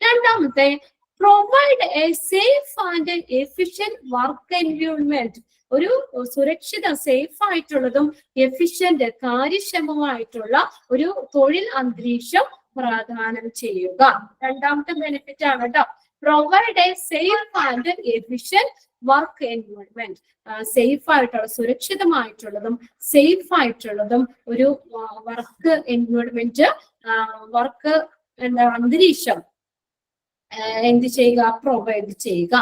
രണ്ടാമത്തെ, provide a safe and efficient work environment, ഒരു സുരക്ഷിത സേഫ് ആയിട്ടുള്ളതും എഫിഷ്യന്റ് കാര്യക്ഷമമായിട്ടുള്ള ഒരു തൊഴിൽ അന്തരീക്ഷം പ്രദാനം ചെയ്യുക. രണ്ടാമത്തെ ബെനിഫിറ്റ് ആണ് കേട്ടോ. Provide a safe and efficient work environment, safe ആയിട്ടുള്ള സുരക്ഷിതമായിട്ടുള്ളതും സേഫ് ആയിട്ടുള്ളതും ഒരു വർക്ക് എൻവയോൺമെന്റ്, വർക്ക് എന്താ അന്തരീക്ഷം എന്ത് ചെയ്യുക? പ്രൊവൈഡ് ചെയ്യുക.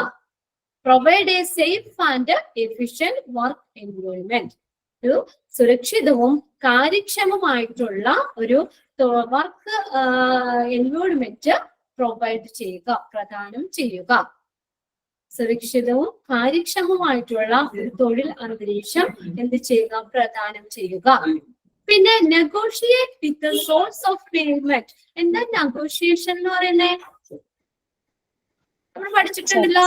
Provide a safe and efficient work environment, ഒരു സുരക്ഷിതവും കാര്യക്ഷമമായിട്ടുള്ള ഒരു വർക്ക് എൻവയോൺമെന്റ് പ്രൊവൈഡ് ചെയ്യുക, പ്രദാനം ചെയ്യുക. സുരക്ഷിതവും കാര്യക്ഷമമായിട്ടുള്ള ഒരു തൊഴിൽ അന്തരീക്ഷം എന്ത് ചെയ്യുക? പ്രദാനം ചെയ്യുക. പിന്നെ negotiate with source of payment. എന്താ നെഗോഷിയേഷൻ എന്ന് പറയുന്നത്? നമ്മൾ പഠിച്ചിട്ടുണ്ടല്ലോ,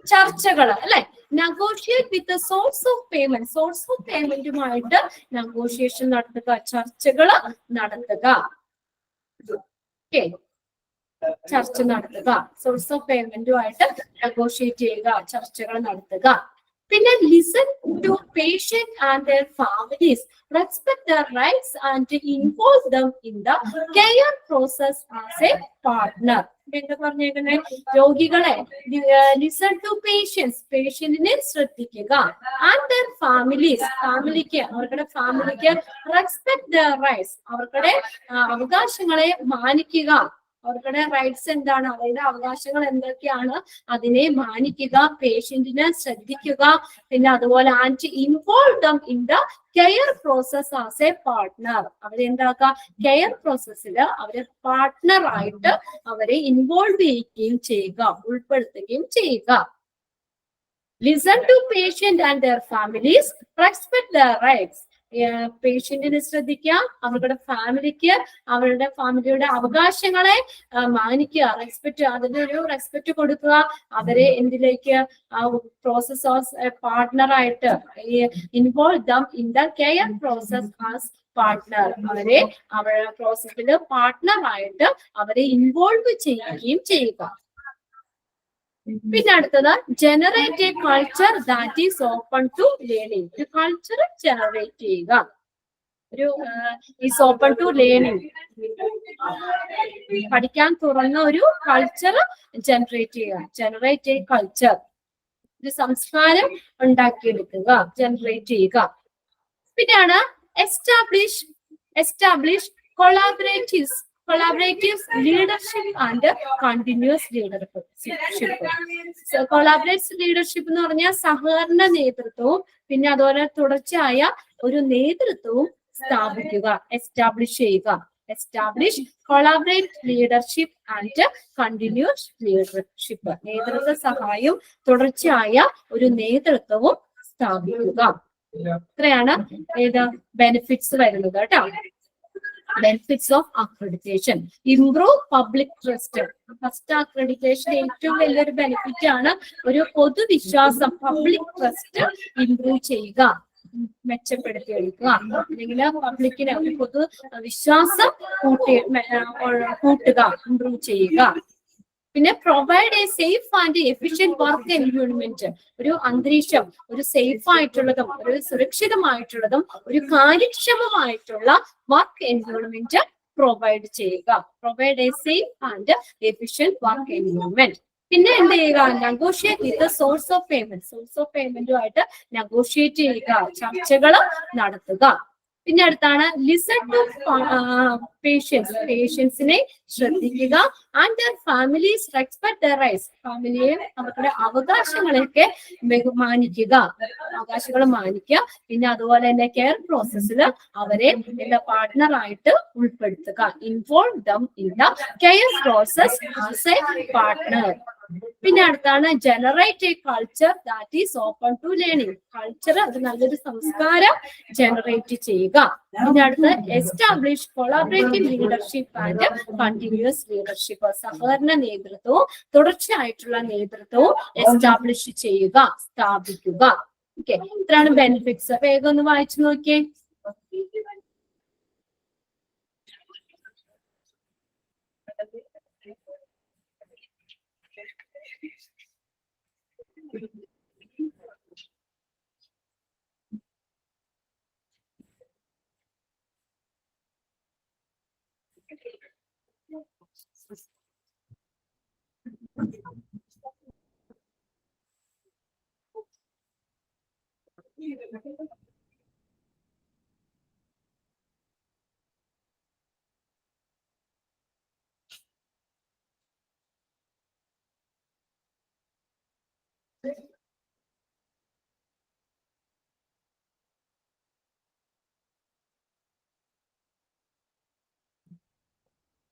ചർച്ചകൾ, അല്ലെ? Negotiate with source of payment, source of പേയ്മെന്റുമായിട്ട് നെഗോഷിയേഷൻ നടത്തുക, ചർച്ചകൾ നടത്തുക. ഓക്കെ, ചർച്ച നടത്തുക, സോഴ്സ് ഓഫ് പേയ്മെന്റുമായിട്ട് നെഗോഷിയേറ്റ് ചെയ്യുക, ചർച്ചകൾ നടത്തുക. പിന്നെ listen to patient and their families, respect their rights and involve them in the care process as a partner. എന്താ പറഞ്ഞേക്കുന്നത്? രോഗികളെ ലിസൺ ടു പേഷ്യന്റിനെ ശ്രദ്ധിക്കുക, ആൻഡ് ദെയർ ഫാമിലീസ്, അവരുടെ ഫാമിലിക്ക് റെസ്പെക്ട് ദെയർ റൈറ്റ്സ്, അവരുടെ അവകാശങ്ങളെ മാനിക്കുക. അവരുടെ റൈറ്റ്സ് എന്താണ്, അതായത് അവകാശങ്ങൾ എന്തൊക്കെയാണ് അതിനെ മാനിക്കുക, പേഷ്യന്റിനെ ശ്രദ്ധിക്കുക. പിന്നെ അതുപോലെ and involve them in the care process as a partner, അവരെന്താക്കുക? കെയർ പ്രോസസ്സിൽ അവരെ പാർട്ട്ണർ ആയിട്ട് അവരെ ഇൻവോൾവ് ചെയ്യുകയും ചെയ്യുക, ഉൾപ്പെടുത്തുകയും ചെയ്യുക. Listen to patient and their families, respect their rights, പേഷ്യന്റിനെ ശ്രദ്ധിക്കുക, അവരുടെ ഫാമിലിയുടെ അവകാശങ്ങളെ മാനിക്കുക, അതിനൊരു റെസ്പെക്ട് കൊടുക്കുക. അവരെ എന്തിലേക്ക്? പ്രോസസ് ഓഫ് പാർട്ട്ണർ ആയിട്ട് involve them in the care process as partner, അവരുടെ പ്രോസസ്സിൽ പാർട്ട്ണർ ആയിട്ട് അവരെ ഇൻവോൾവ് ചെയ്യുകയും ചെയ്യുക. പിന്നെ അടുത്തത്, generate a culture that is open to learning, ഒരു കൾച്ചർ ജനറേറ്റ് ചെയ്യുക, ഒരു ഈസ് ഓപ്പൺ ടു ലേണിംഗ്, പഠിക്കാൻ തുറന്ന ഒരു കൾച്ചർ ജനറേറ്റ് എ കൾച്ചർ, ഒരു സംസ്കാരം ഉണ്ടാക്കിയെടുക്കുക, ജനറേറ്റ് ചെയ്യുക. പിന്നെയാണ് establish collaborative leadership and continuous leadership. So collaborative leadership എന്ന് പറഞ്ഞാൽ സഹകരണ നേതൃത്വവും പിന്നെ അതുപോലെ തുടർച്ചയായ ഒരു നേതൃത്വവും സ്ഥാപിക്കുക, എസ്റ്റാബ്ലിഷ് ചെയ്യുക. Establish collaborative leadership and continuous leadership. നേതൃത്വ സഹായവും തുടർച്ചയായ ഒരു നേതൃത്വവും സ്ഥാപിക്കുക. ഇത്രയാണ് ഏത് ബെനിഫിറ്റ്സ് വരുന്നത് കേട്ടോ. Benefits of accreditation: improve public trust. First accreditation ഏറ്റവും വലിയൊരു ബെനിഫിറ്റ് ആണ്. ഒരു പൊതുവിശ്വാസം, പബ്ലിക് ട്രസ്റ്റ് ഇംപ്രൂവ് ചെയ്യുക, മെച്ചപ്പെടുത്തിയെടുക്കുക, അല്ലെങ്കിൽ പബ്ലിക്കിന് ഒരു പൊതു വിശ്വാസം കൂട്ടുക, ഇംപ്രൂവ് ചെയ്യുക. പിന്നെ provide a safe and efficient work environment. ഒരു അന്തരീക്ഷം, ഒരു സേഫ് ആയിട്ടുള്ളതും ഒരു സുരക്ഷിതമായിട്ടുള്ളതും ഒരു കാര്യക്ഷമമായിട്ടുള്ള വർക്ക് എൻവയോൺമെന്റ് പ്രൊവൈഡ് ചെയ്യുക. Provide a safe and efficient work environment. പിന്നെ എന്ത് ചെയ്യുക? നെഗോഷിയേറ്റ് വിത്ത് സോഴ്സ് ഓഫ് പേയ്മെന്റുമായിട്ട് നെഗോഷിയേറ്റ് ചെയ്യുക, ചർച്ചകൾ നടത്തുക. പിന്നെ അടുത്താണ് ലിസൺ ടു പേഷ്യൻസിനെ ശ്രദ്ധിക്കുക. And their families respect their rights. ഫാമിലിയെ അവരുടെ അവകാശങ്ങളെയൊക്കെ ബഹുമാനിക്കുക, അവകാശങ്ങൾ മാനിക്കുക. പിന്നെ അതുപോലെ തന്നെ കെയർ പ്രോസസ്സിൽ അവരെ എന്താ പാർട്ട്ണറായിട്ട് ഉൾപ്പെടുത്തുക. Involve them in the care process as a partner. പിന്നെ അടുത്താണ് generate a culture that is open to learning. Culture, അത് നല്ലൊരു സംസ്കാരം ജനറേറ്റ് ചെയ്യുക. പിന്നെ അടുത്ത് establish collaborative leadership and continuous leadership. സഹകരണ നേതൃത്വവും തുടർച്ചയായിട്ടുള്ള നേതൃത്വവും എസ്റ്റാബ്ലിഷ് ചെയ്യുക, സ്ഥാപിക്കുക. ഓക്കെ, ഇത്രയാണ് ബെനിഫിറ്റ്സ്. വേഗം ഒന്ന് വായിച്ചു നോക്കിയേ.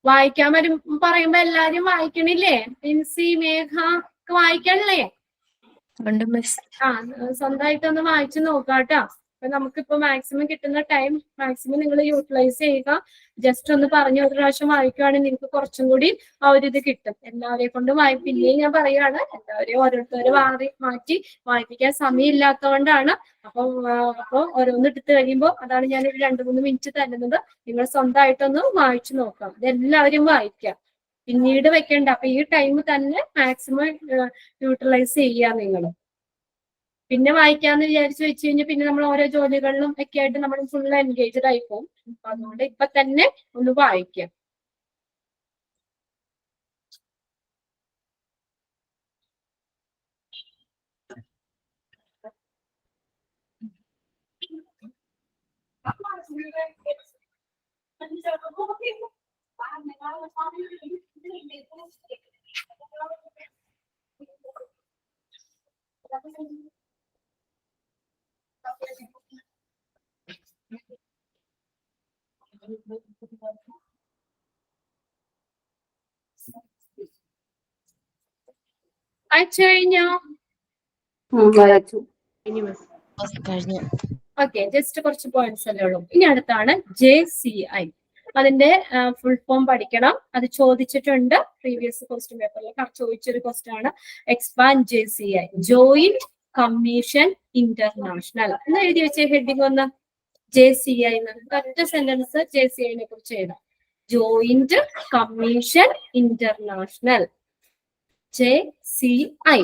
വായിക്കാൻ പറയുമ്പോ എല്ലാരും വായിക്കണില്ലേ? മിൻസി, മേഘ ഒക്കെ വായിക്കണില്ലേ? സ്വന്തമായിട്ടൊന്ന് വായിച്ചു നോക്കാട്ടോ. അപ്പൊ നമുക്കിപ്പോ മാക്സിമം കിട്ടുന്ന ടൈം മാക്സിമം നിങ്ങൾ യൂട്ടിലൈസ് ചെയ്യുക. ജസ്റ്റ് ഒന്ന് പറഞ്ഞ് ഒരു പ്രാവശ്യം വായിക്കുകയാണെങ്കിൽ നിങ്ങൾക്ക് കുറച്ചും കൂടി ആ ഒരു ഇത് കിട്ടും. എല്ലാവരെ കൊണ്ട് പിന്നെയും ഞാൻ പറയുകയാണ്, എല്ലാവരെയും ഓരോരുത്തരെ മാറ്റി വായിപ്പിക്കാൻ സമയമില്ലാത്തതുകൊണ്ടാണ്. അപ്പൊ ഓരോന്ന് എടുത്തു കഴിയുമ്പോൾ അതാണ് ഞാൻ ഒരു 2-3 മിനിറ്റ് തരുന്നത്. നിങ്ങൾ സ്വന്തമായിട്ടൊന്ന് വായിച്ചു നോക്കാം. ഇതെല്ലാവരും വായിക്കാം, പിന്നീട് വെക്കണ്ട. അപ്പൊ ഈ ടൈം തന്നെ മാക്സിമം യൂട്ടിലൈസ് ചെയ്യുക നിങ്ങൾ. പിന്നെ വായിക്കാന്ന് വിചാരിച്ചു വെച്ച് കഴിഞ്ഞാൽ പിന്നെ നമ്മൾ ഓരോ ജോലികളിലും ഒക്കെ ആയിട്ട് നമ്മൾ ഫുൾ എൻഗേജ്ഡ് ആയി പോകും. അതുകൊണ്ട് ഇപ്പൊ തന്നെ ഒന്ന് വായിക്കാം. അയച്ചു കഴിഞ്ഞോ? ഓക്കെ, ജസ്റ്റ് കുറച്ച് പോയിന്റ്സ് അല്ലേ ഉള്ളൂ. ഇനി അടുത്താണ് JCI. അതിന്റെ ഫുൾ ഫോം പഠിക്കണം. അത് ചോദിച്ചിട്ടുണ്ട് പ്രീവിയസ് ക്വസ്റ്റ്യൻ പേപ്പറിൽ ചോദിച്ചൊരു ക്വസ്റ്റ്യൻ ആണ്. Expand JCI, joint commission international എന്ന് എഴുതി വെച്ച ഹെഡിങ് ഒന്ന്. JCI ഒറ്റ സെന്റൻസ് JCIനെ കുറിച്ച് എഴുതാം. Joint commission international, JCI.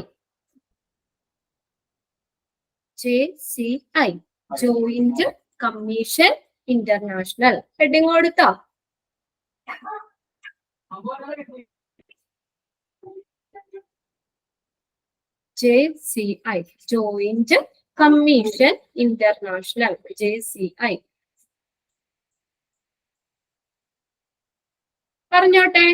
JCI, joint commission international. Heading കൊടുത്തോ? JCI, joint commission international, JCI. പറഞ്ഞോട്ടെ.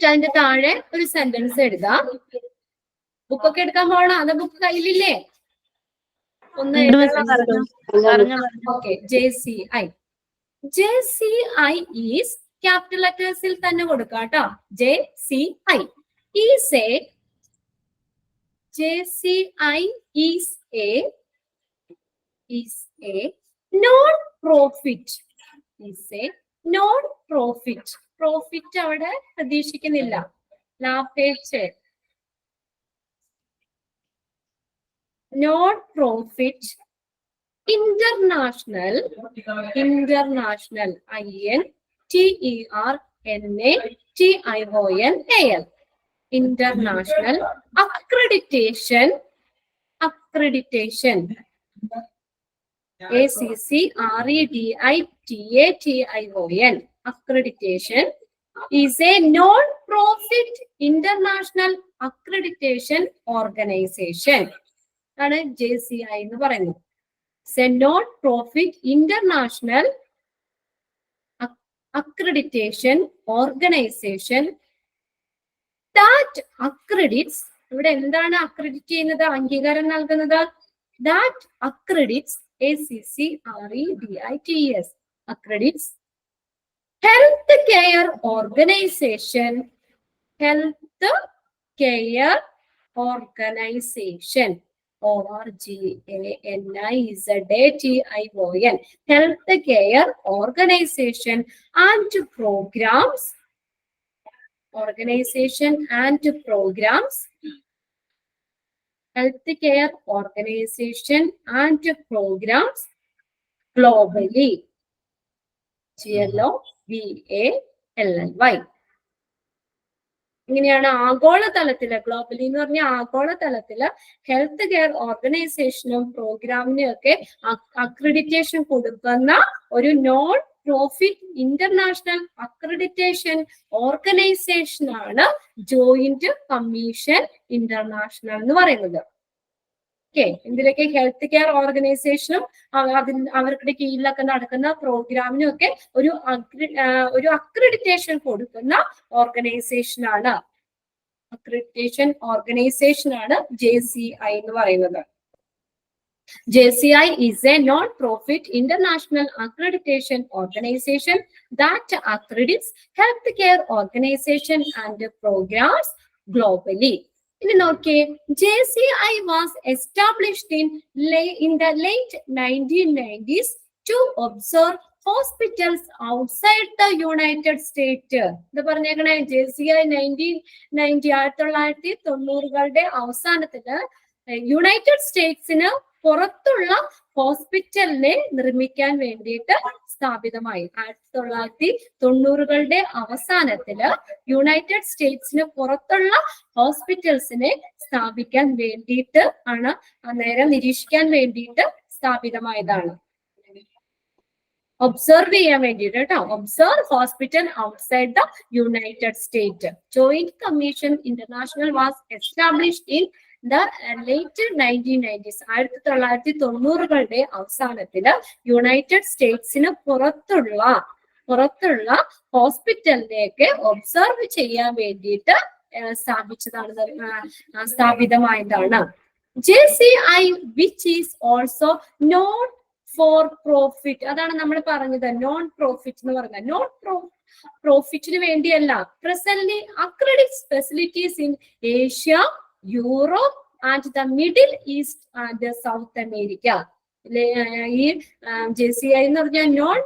അതിന്റെ താഴെ ഒരു സെന്റൻസ് എഴുതാം. ബുക്കൊക്കെ എടുക്കാൻ പോകണം. അത് ബുക്ക് കയ്യിലില്ലേ? ഒന്ന് okay. JCI. JCI is capital ലെറ്റേഴ്സിൽ തന്നെ കൊടുക്കാം കേട്ടോ. JCI is a JCI is a non-profit. Non-profit. Profit അവിടെ പ്രതീക്ഷിക്കുന്നില്ല. ലാഭേച്ഛ. Non-profit international. INTERNATIONAL. International accreditation. ACCREDITATION accreditation is a non-profit international accreditation organization. ആണ് JCI എന്ന് പറയുന്നത്. It's a non-profit international accreditation organization that accredits. ഇവിടെ എന്താണ് അക്രെഡിറ്റ് ചെയ്യുന്നത്? അംഗീകാരം നൽകുന്നത്. That accredits ACCREDITS accredits health care organization. Health care organization. ORGANIZATION. Health care organization and programs. Organization and programs. Healthcare organization and programs globally. GLOBALLY. ഇങ്ങനെയാണ് ആഗോളതലത്തില്. Globally എന്ന് പറഞ്ഞാൽ ആഗോളതലത്തില് health care ഓർഗനൈസേഷനും പ്രോഗ്രാമിനും ഒക്കെ അക്രഡിറ്റേഷൻ കൊടുക്കുന്ന ഒരു non profit international accreditation organisation ആണ് joint commission international എന്ന് പറയുന്നത്. ഓക്കെ. ഇതിലൊക്കെ ഹെൽത്ത് കെയർ ഓർഗനൈസേഷനും അവരുടെ കീഴിലൊക്കെ നടക്കുന്ന പ്രോഗ്രാമിനും ഒക്കെ ഒരു അക്രഡിറ്റേഷൻ കൊടുക്കുന്ന ഓർഗനൈസേഷൻ ആണ്. അക്രഡിറ്റേഷൻ ഓർഗനൈസേഷൻ ആണ് JCI എന്ന് പറയുന്നത്. JCI is a non-profit international accreditation organization that accredits healthcare organization and programs globally. ഇനി നോക്കിയേ, JCI was established in the late 1990s to observe hospitals outside the United States. ഇത് പറഞ്ഞേക്കണേ. JCI 1990 അവസാനത്തില് united സ്റ്റേറ്റ്സിന് പുറത്തുള്ള ഹോസ്പിറ്റലിനെ നിർമ്മിക്കാൻ വേണ്ടിയിട്ട് സ്ഥാപിതമായി. 1990 അവസാനത്തില് യുണൈറ്റഡ് സ്റ്റേറ്റ്സിന് പുറത്തുള്ള ഹോസ്പിറ്റൽസിനെ സ്ഥാപിക്കാൻ വേണ്ടിയിട്ട് ആണ്, അന്നേരം നിരീക്ഷിക്കാൻ വേണ്ടിയിട്ട് സ്ഥാപിതമായതാണ്. ഒബ്സർവ് ചെയ്യാൻ വേണ്ടിയിട്ട് കേട്ടോ. Observe hospital outside the united state. Joint commission international was established in the late 1990s. 1990 അവസാനത്തില് യുണൈറ്റഡ് സ്റ്റേറ്റ്സിന് പുറത്തുള്ള ഹോസ്പിറ്റലിനെയൊക്കെ ഒബ്സർവ് ചെയ്യാൻ വേണ്ടിയിട്ട് സ്ഥാപിതമായതാണ്. JCI which is also not for profit. അതാണ് നമ്മൾ പറഞ്ഞത് നോൺ പ്രോഫിറ്റ് എന്ന് പറഞ്ഞത്. നോൺ പ്രോഫിറ്റിന് വേണ്ടിയല്ല. Presently accredits facilities in Asia, Europe and the Middle East and South America. ഈ JCI എന്ന് പറഞ്ഞാൽ നോൺ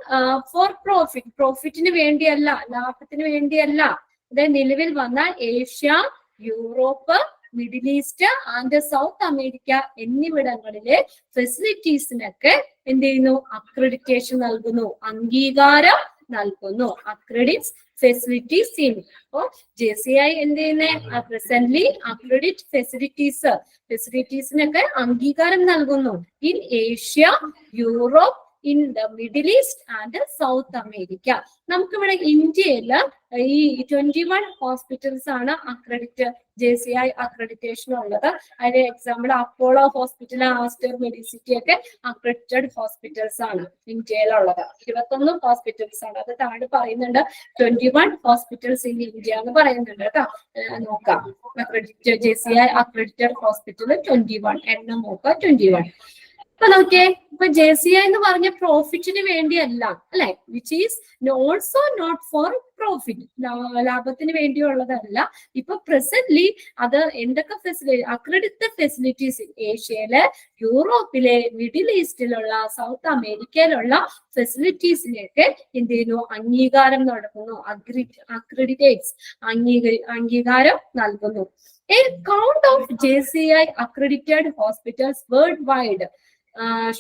ഫോർ പ്രോഫിറ്റ്, പ്രോഫിറ്റിന് വേണ്ടിയല്ല, ലാഭത്തിന് വേണ്ടിയല്ല. ഇത് നിലവിൽ വന്ന Asia, Europe, middle east and south America എന്നിവിടങ്ങളിലെ ഫെസിലിറ്റീസിനൊക്കെ എന്ത് ചെയ്യുന്നു? അക്രഡിറ്റേഷൻ നൽകുന്നു, അംഗീകാരം നൽകുന്നു. Accredits facilities in. അപ്പോ JCI എന്ത് ചെയ്യുന്നേ? പ്രസന്റ്ലി അക്രഡിറ്റ് ഫെസിലിറ്റീസിനൊക്കെ അംഗീകാരം നൽകുന്നു in Asia, Europe, in the middle east and south America. നമുക്കിവിടെ ഇന്ത്യയിൽ ഈ 21 ഹോസ്പിറ്റൽസ് ആണ് JCI അക്രഡിറ്റേഷൻ ഉള്ളത്. അതിന് example Apollo hospital, Aster Medicity ഒക്കെ അക്രഡിറ്റഡ് ഹോസ്പിറ്റൽസ് ആണ് ഇന്ത്യയിലുള്ളത്. 21 ഹോസ്പിറ്റൽസ് ആണ്. അത് താഴെ പറയുന്നുണ്ട് 21 ഹോസ്പിറ്റൽസ് ഇൻ ഇന്ത്യ എന്ന് പറയുന്നുണ്ട് കേട്ടോ. നോക്കാം, JCI അക്രഡിറ്റഡ് ഹോസ്പിറ്റൽ 21 എണ്ണം നോക്കാം. 21. അപ്പൊ നോക്കിയേ, ഇപ്പൊ JCI എന്ന് പറഞ്ഞ പ്രോഫിറ്റിന് വേണ്ടിയല്ല അല്ലെ, which is also not for profit, ലാഭത്തിന് വേണ്ടിയുള്ളതല്ല. ഇപ്പൊ പ്രസന്റ്ലി അത് എന്തൊക്കെ അക്രഡിറ്റഡ് ഫെസിലിറ്റീസ് ഏഷ്യയിലെ, യൂറോപ്പിലെ, മിഡിൽ ഈസ്റ്റിലുള്ള, സൗത്ത് അമേരിക്കയിലുള്ള ഫെസിലിറ്റീസിനെയൊക്കെ എന്ത് ചെയ്യുന്നു? അംഗീകാരം നടക്കുന്നു. അക്രഡിറ്റേറ്റ്സ്, അംഗീകാരം നൽകുന്നു. A count of JCI accredited hospitals worldwide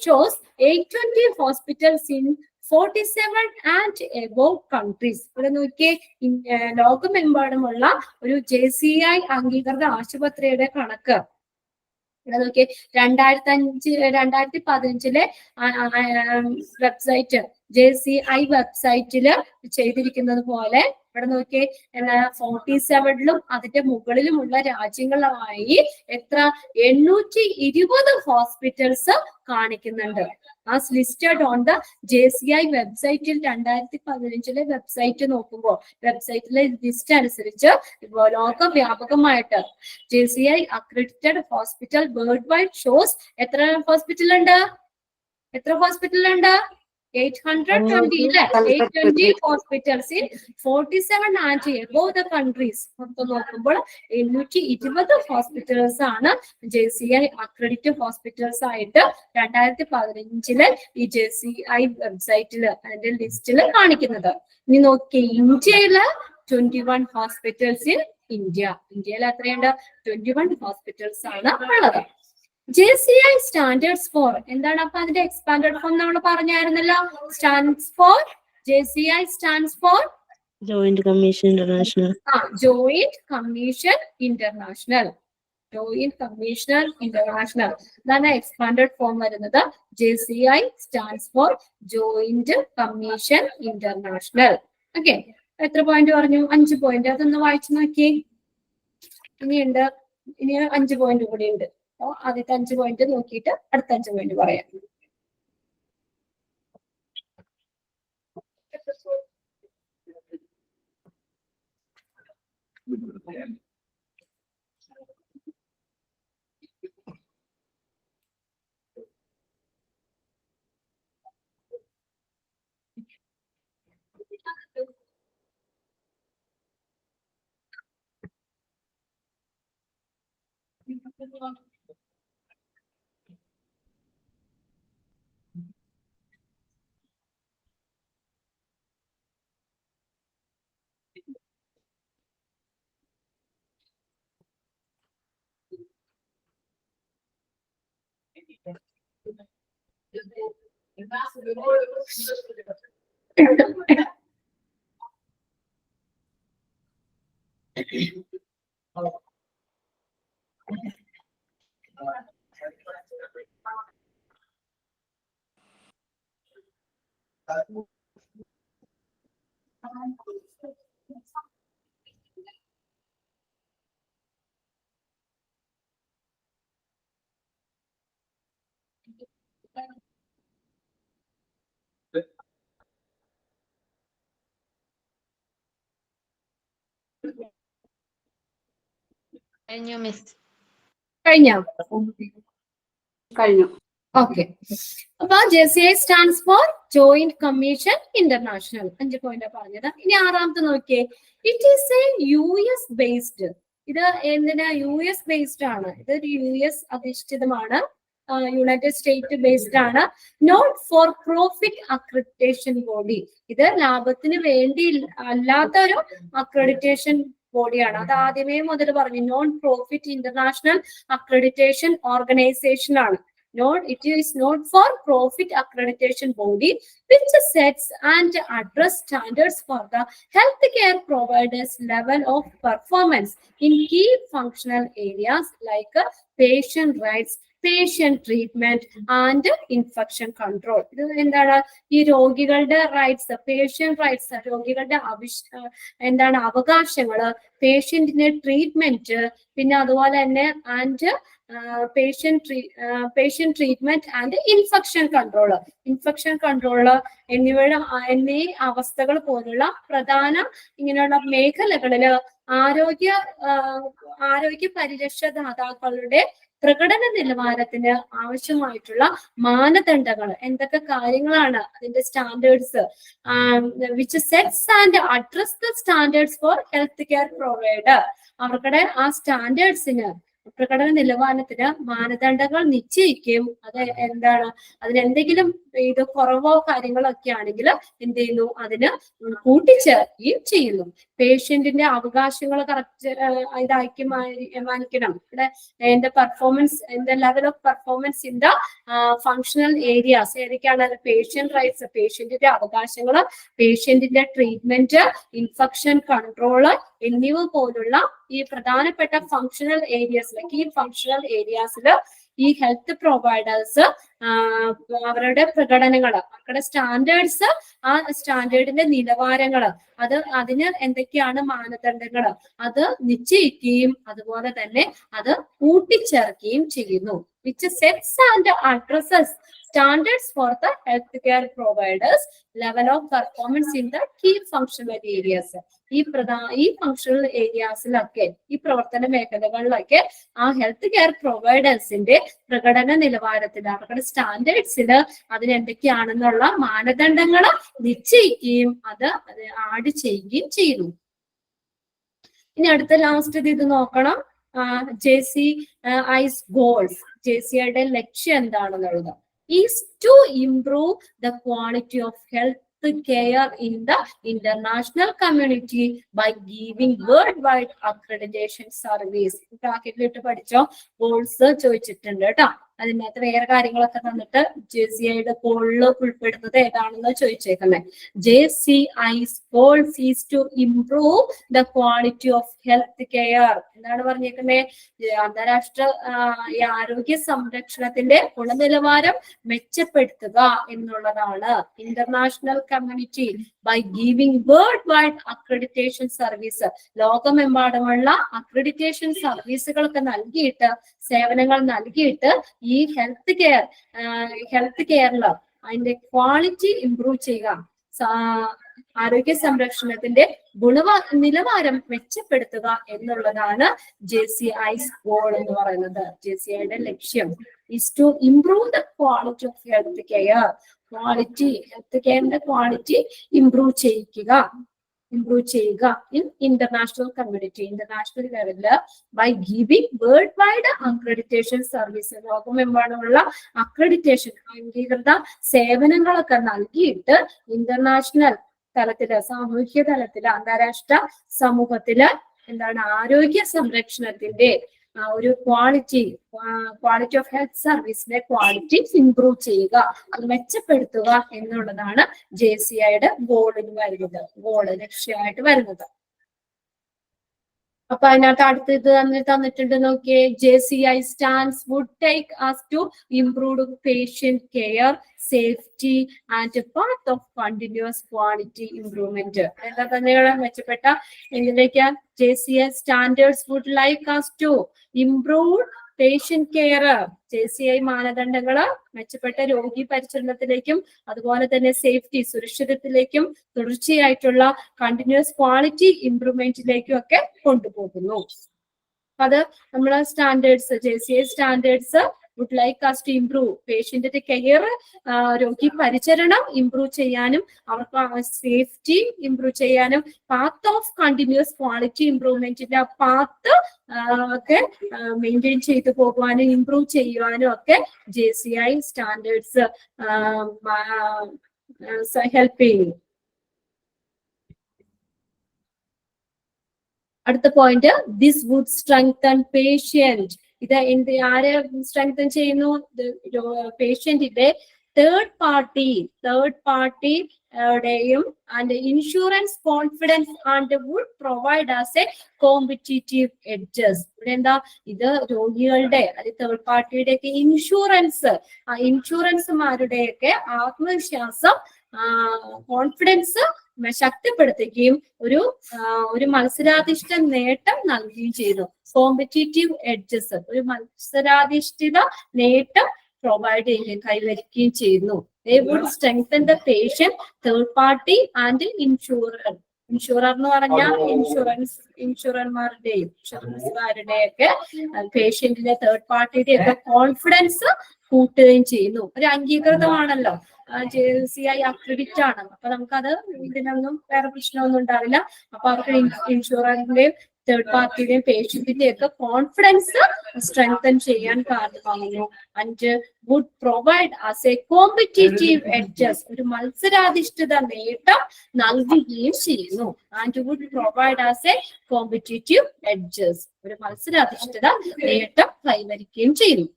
shows 820 hospitals in 47 and above countries. ഇവിടെ നോക്കിയേ, ലോകമെമ്പാടുമുള്ള ഒരു JCI അംഗീകൃത ആശുപത്രിയുടെ കണക്ക് ഇവിടെ നോക്കിയേ. 2015 വെബ്സൈറ്റ്, JCI വെബ്സൈറ്റില് ചെയ്തിരിക്കുന്നത് പോലെ ഇവിടെ നോക്കിയേ, 47ലും അതിന്റെ മുകളിലുമുള്ള രാജ്യങ്ങളുമായി എത്ര 820 ഹോസ്പിറ്റൽസ് കാണിക്കുന്നുണ്ട്. As listed on the JCI വെബ്സൈറ്റിൽ 2015 വെബ്സൈറ്റ് നോക്കുമ്പോൾ വെബ്സൈറ്റിലെ ലിസ്റ്റ് അനുസരിച്ച് ലോകവ്യാപകമായിട്ട് JCI accredited hospital world wide shows എത്ര ഹോസ്പിറ്റൽ ഉണ്ട്? 820 അല്ലെ? 820 hospitals in 47 and above the countries. മൊത്തം നോക്കുമ്പോൾ 820 ഹോസ്പിറ്റൽസ് ആണ് JCI അക്രഡിറ്റഡ് ഹോസ്പിറ്റൽസ് ആയിട്ട് 2015 ഈ JCI വെബ്സൈറ്റില് അതിന്റെ ലിസ്റ്റില് കാണിക്കുന്നത്. ഇനി നോക്കി, ഇന്ത്യയില് 21 ഹോസ്പിറ്റൽസ് ഇൻ ഇന്ത്യയിൽ എത്രയുണ്ട്? 21 ഹോസ്പിറ്റൽസ് ആണ് ഉള്ളത്. JCI സ്റ്റാൻഡേർഡ്സ് ഫോർ എന്താണ്? അപ്പൊ അതിന്റെ എക്സ്പാൻഡഡ് ഫോം നമ്മൾ പറഞ്ഞായിരുന്നല്ലോ. JCI stands for Joint commission international. Joint commission international ഇതാണ് എക്സ്പാൻഡഡ് ഫോം വരുന്നത്. JCI stands for Joint commission international. Okay, എത്ര പോയിന്റ് പറഞ്ഞു? 5 പോയിന്റ്. അതൊന്ന് വായിച്ചു നോക്കി. ഇനി 5 പോയിന്റ് കൂടി ഉണ്ട്. ആദ്യത്തെ 5 പോയിന്റ് നോക്കിയിട്ട് അടുത്ത 5 പോയിന്റ് പറയാം. കഴിഞ്ഞു. ഓക്കെ, അപ്പൊ JCI stands for Joint commission International. 5 point പറഞ്ഞത്. ഇനി 6ാമത്തെ നോക്കിയേ. It is a US based. ഇത് എന്തിനാ? US ബേസ്ഡ് ആണ്. ഇതൊരു US അധിഷ്ഠിതമാണ്. യുണൈറ്റഡ് സ്റ്റേറ്റ് ബേസ്ഡ് ആണ്. Not for profit accreditation body. ഇത് ലാഭത്തിന് വേണ്ടി അല്ലാത്ത ഒരു അക്രഡിറ്റേഷൻ ബോഡിയാണ്. അത് ആദ്യമേ മുതൽ പറഞ്ഞു. Non profit international accreditation organisation ആണ്. It is not for profit accreditation body which sets and address standards for the healthcare providers level of performance in key functional areas like patient rights, patient treatment and infection control. ഇത് എന്താണ് ഈ രോഗികളുടെ rights, patient rights, രോഗികളുടെ എന്താണ് അവകാശങ്ങള്, പേഷ്യന്റിന്റെ treatment, പിന്നെ അതുപോലെ തന്നെ and patient treatment and infection control എന്നീ അവസ്ഥകൾ പോലുള്ള പ്രധാന ഇങ്ങനെയുള്ള മേഖലകളില് ആരോഗ്യ പരിരക്ഷാദാതാക്കളുടെ പ്രകടന നിലവാരത്തിന് ആവശ്യമായിട്ടുള്ള മാനദണ്ഡങ്ങൾ എന്തൊക്കെ കാര്യങ്ങളാണ്, അതിന്റെ standards which sets and address the standards for health care provider. അവരുടെ ആ സ്റ്റാൻഡേർഡ്സിന്, പ്രകടന നിലവാരത്തിന് മാനദണ്ഡങ്ങൾ നിശ്ചയിക്കുകയും അത് എന്താണ് അതിനെന്തെങ്കിലും ഇത് കുറവോ കാര്യങ്ങളൊക്കെ ആണെങ്കിൽ എന്ത് ചെയ്യുന്നു, അതിന് കൂട്ടിച്ചേർക്കുകയും ചെയ്യുന്നു. പേഷ്യന്റിന്റെ അവകാശങ്ങൾ കറക്റ്റ് ഇതാക്കി മാനിക്കണം. ഇവിടെ എന്റെ പെർഫോമൻസ്, എന്റെ level of performance in the functional areas ഏതൊക്കെയാണ്? പേഷ്യന്റ് റൈറ്റ്സ്, പേഷ്യന്റിന്റെ അവകാശങ്ങള്, പേഷ്യന്റിന്റെ ട്രീറ്റ്മെന്റ്, ഇൻഫെക്ഷൻ കൺട്രോള് എന്നിവ പോലുള്ള ഈ പ്രധാനപ്പെട്ട ഫങ്ഷണൽ ഏരിയാസിലേക്ക്, ഈ ഫങ്ഷണൽ ഏരിയാസില് ഈ ഹെൽത്ത് പ്രൊവൈഡേഴ്സ് അവരുടെ പ്രകടനങ്ങള്, അവരുടെ സ്റ്റാൻഡേർഡ്സ്, ആ സ്റ്റാൻഡേർഡിന്റെ നിലവാരങ്ങള്, അതിന് എന്തൊക്കെയാണ് മാനദണ്ഡങ്ങള് അത് നിശ്ചയിക്കുകയും അതുപോലെ തന്നെ അത് കൂട്ടിച്ചേർക്കുകയും ചെയ്യുന്നു. Which sets and addresses standards for the health care providers level of performance in the key functional areas. ഈ ഫങ്ഷണൽ ഏരിയാസിലൊക്കെ, ഈ പ്രവർത്തന മേഖലകളിലൊക്കെ ആ ഹെൽത്ത് കെയർ പ്രൊവൈഡേഴ്സിന്റെ പ്രകടന നിലവാരത്തിൽ, അവരുടെ സ്റ്റാൻഡേർഡ്സില് അതിനെന്തൊക്കെയാണെന്നുള്ള മാനദണ്ഡങ്ങൾ നിശ്ചയിക്കുകയും അത് ആഡ് ചെയ്യുകയും ചെയ്യുന്നു. ഇനി അടുത്ത ലാസ്റ്റ് ഇത് നോക്കണം. JCI's ഗോൾസ്, JCIയുടെ ലക്ഷ്യം എന്താണെന്നുള്ളത് is to improve the quality of health care in the international community by giving worldwide accreditation service. ബ്രാക്കറ്റിലിട്ട് പഠിച്ചോ, ഗോൾസ് ചോദിച്ചിട്ടുണ്ട് കേട്ടോ. അതിനകത്ത് വേറെ കാര്യങ്ങളൊക്കെ തന്നിട്ട് JCIയുടെ ഗോളിൽ ഉൾപ്പെടുന്നത് ഏതാണെന്ന് ചോദിച്ചേക്കുന്നത്. JCI's goals is to improve the quality of health care. എന്താണ് പറഞ്ഞേക്കുന്നത്? അന്താരാഷ്ട്ര ആരോഗ്യ സംരക്ഷണത്തിന്റെ ഗുണനിലവാരം മെച്ചപ്പെടുത്തുക എന്നുള്ളതാണ്. International community by giving world wide accreditation service, ലോകമെമ്പാടുമുള്ള അക്രഡിറ്റേഷൻ സർവീസുകളൊക്കെ നൽകിയിട്ട്, സേവനങ്ങൾ നൽകിയിട്ട് ഈ ഹെൽത്ത് കെയറില് അതിന്റെ ക്വാളിറ്റി ഇംപ്രൂവ് ചെയ്യുക, ആരോഗ്യ സംരക്ഷണത്തിന്റെ നിലവാരം മെച്ചപ്പെടുത്തുക എന്നുള്ളതാണ് JCI's ഗോൾ എന്ന് പറയുന്നത്. JCIയുടെ ലക്ഷ്യം is to improve the quality of health care. Health കെയറിന്റെ ക്വാളിറ്റി ഇംപ്രൂവ് ചെയ്യുക ഇൻ ഇന്റർനാഷണൽ കമ്മ്യൂണിറ്റി, ഇന്റർനാഷണൽ ലെവലില് by giving world wide accreditation service, ലോകമെമ്പാടുമുള്ള അക്രഡിറ്റേഷൻ അംഗീകൃത സേവനങ്ങളൊക്കെ നൽകിയിട്ട് ഇന്റർനാഷണൽ തലത്തില്, സാമൂഹ്യ തലത്തില്, അന്താരാഷ്ട്ര സമൂഹത്തില് എന്താണ് ആരോഗ്യ സംരക്ഷണത്തിന്റെ ഒരു ക്വാളിറ്റി ഓഫ് ഹെൽത്ത് സർവീസിന്റെ ക്വാളിറ്റി ഇംപ്രൂവ് ചെയ്യുക, അത് മെച്ചപ്പെടുത്തുക എന്നുള്ളതാണ് JCIയുടെ ലക്ഷ്യമായിട്ട് വരുന്നത്. അപ്പൊ അതിനകത്ത് അടുത്തത് തന്നിട്ടുണ്ട് നോക്കിയേ. JCI stands would take us to improve patient care, safety and part of continuous quality improvement. എന്താ തന്നെയാണ് മെച്ചപ്പെട്ട എന്തിലേക്ക്? JCI standards would like us to improve patient care. JCI മാനദണ്ഡങ്ങള് മെച്ചപ്പെട്ട രോഗി പരിചരണത്തിലേക്കും അതുപോലെ തന്നെ സേഫ്റ്റി, സുരക്ഷിതത്തിലേക്കും തുടർച്ചയായിട്ടുള്ള കണ്ടിന്യൂസ് ക്വാളിറ്റി ഇംപ്രൂവ്മെന്റിലേക്കും ഒക്കെ കൊണ്ടുപോകുന്നു. അത് നമ്മളെ standards, JCI standards would like us to improve പേഷ്യന്റിന്റെ കെയർ, രോഗി പരിചരണം ഇംപ്രൂവ് ചെയ്യാനും അവർക്ക് സേഫ്റ്റി ഇംപ്രൂവ് ചെയ്യാനും പാത്ത് ഓഫ് കണ്ടിന്യൂസ് ക്വാളിറ്റി ഇംപ്രൂവ്മെന്റിന്റെ പാത്ത് ഒക്കെ മെയിൻറ്റെയിൻ ചെയ്തു പോകുവാനും ഇംപ്രൂവ് ചെയ്യുവാനും ഒക്കെ JCI സ്റ്റാൻഡേർഡ്സ് ഹെൽപ്പ് ചെയ്യും. അടുത്ത point, this would strengthen patient ഇത് എന്ത് ആരെ സ്ട്രെങ്തൻ ചെയ്യുന്നു? പേഷ്യന്റിന്റെ തേർഡ് പാർട്ടിയുടെയും and insurance confidence and would provide as a competitive edges. ഇവിടെ എന്താ? ഇത് രോഗികളുടെ അല്ലെങ്കിൽ തേർഡ് പാർട്ടിയുടെ ഒക്കെ ഇൻഷുറൻസുമാരുടെയൊക്കെ ആത്മവിശ്വാസം, കോൺഫിഡൻസ് ശക്തിപ്പെടുത്തുകയും ഒരു മത്സരാധിഷ്ഠിത നേട്ടം നൽകുകയും ചെയ്തു. കോമ്പറ്റീറ്റീവ് എഡ്ജസ്, ഒരു മത്സരാധിഷ്ഠിത നേട്ടം കൈവരിക്കുകയും ചെയ്യുന്നു. They would strengthen the patient, third party and insurer. Insurer എന്ന് പറഞ്ഞാൽ ഇൻഷുറൻസുകാരുടെയൊക്കെ പേഷ്യന്റിന്റെ തേർഡ് പാർട്ടിയുടെ ഒക്കെ കോൺഫിഡൻസ് കൂട്ടുകയും ചെയ്യുന്നു. ഒരു അംഗീകൃതമാണല്ലോ, JCI അക്രഡിറ്റ് ആണ്. അപ്പൊ നമുക്കത് ഇതിനൊന്നും വേറെ പ്രശ്നമൊന്നും ഉണ്ടാവില്ല. അപ്പൊ അവർക്ക് ഇൻഷുറൻസിന്റെയും തേർഡ് പാർട്ടിയുടെയും പേഷ്യന്റിന്റെയും ഒക്കെ കോൺഫിഡൻസ് സ്ട്രെങ്തൻ ചെയ്യാൻ കാരണമാകുന്നു. And would provide as a competitive edges, ഒരു മത്സരാധിഷ്ഠിത നേട്ടം നൽകുകയും ചെയ്യുന്നു. And would provide as a competitive edges, ഒരു മത്സരാധിഷ്ഠിത നേട്ടം കൈവരിക്കുകയും ചെയ്യുന്നു.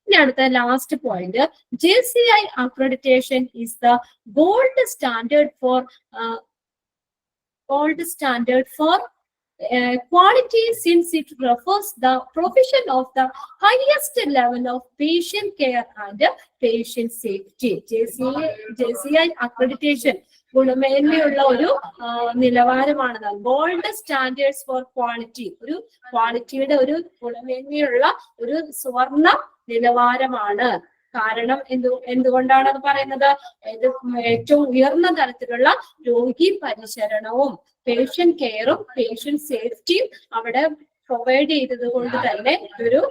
ഇനി അടുത്ത last point, JCI accreditation is the gold standard for quality, since it refers the provision of the highest level of patient care and patient safety. JCI accreditation ഗുണമേന്മയുള്ള ഒരു നിലവാരമാണ്. Gold standards four quality, ഒരു ക്വാളിറ്റിയുടെ ഒരു ഗുണമേന്മയുള്ള ഒരു സുവർണ നിലവാരമാണ്. കാരണം എന്തുകൊണ്ടാണ് അത് പറയുന്നത്? ഇത് ഏറ്റവും ഉയർന്ന തലത്തിലുള്ള രോഗി പരിചരണവും പേഷ്യന്റ് കെയറും പേഷ്യന്റ് സേഫ്റ്റിയും അവിടെ പ്രൊവൈഡ് ചെയ്തത് കൊണ്ട് തന്നെ ഒരു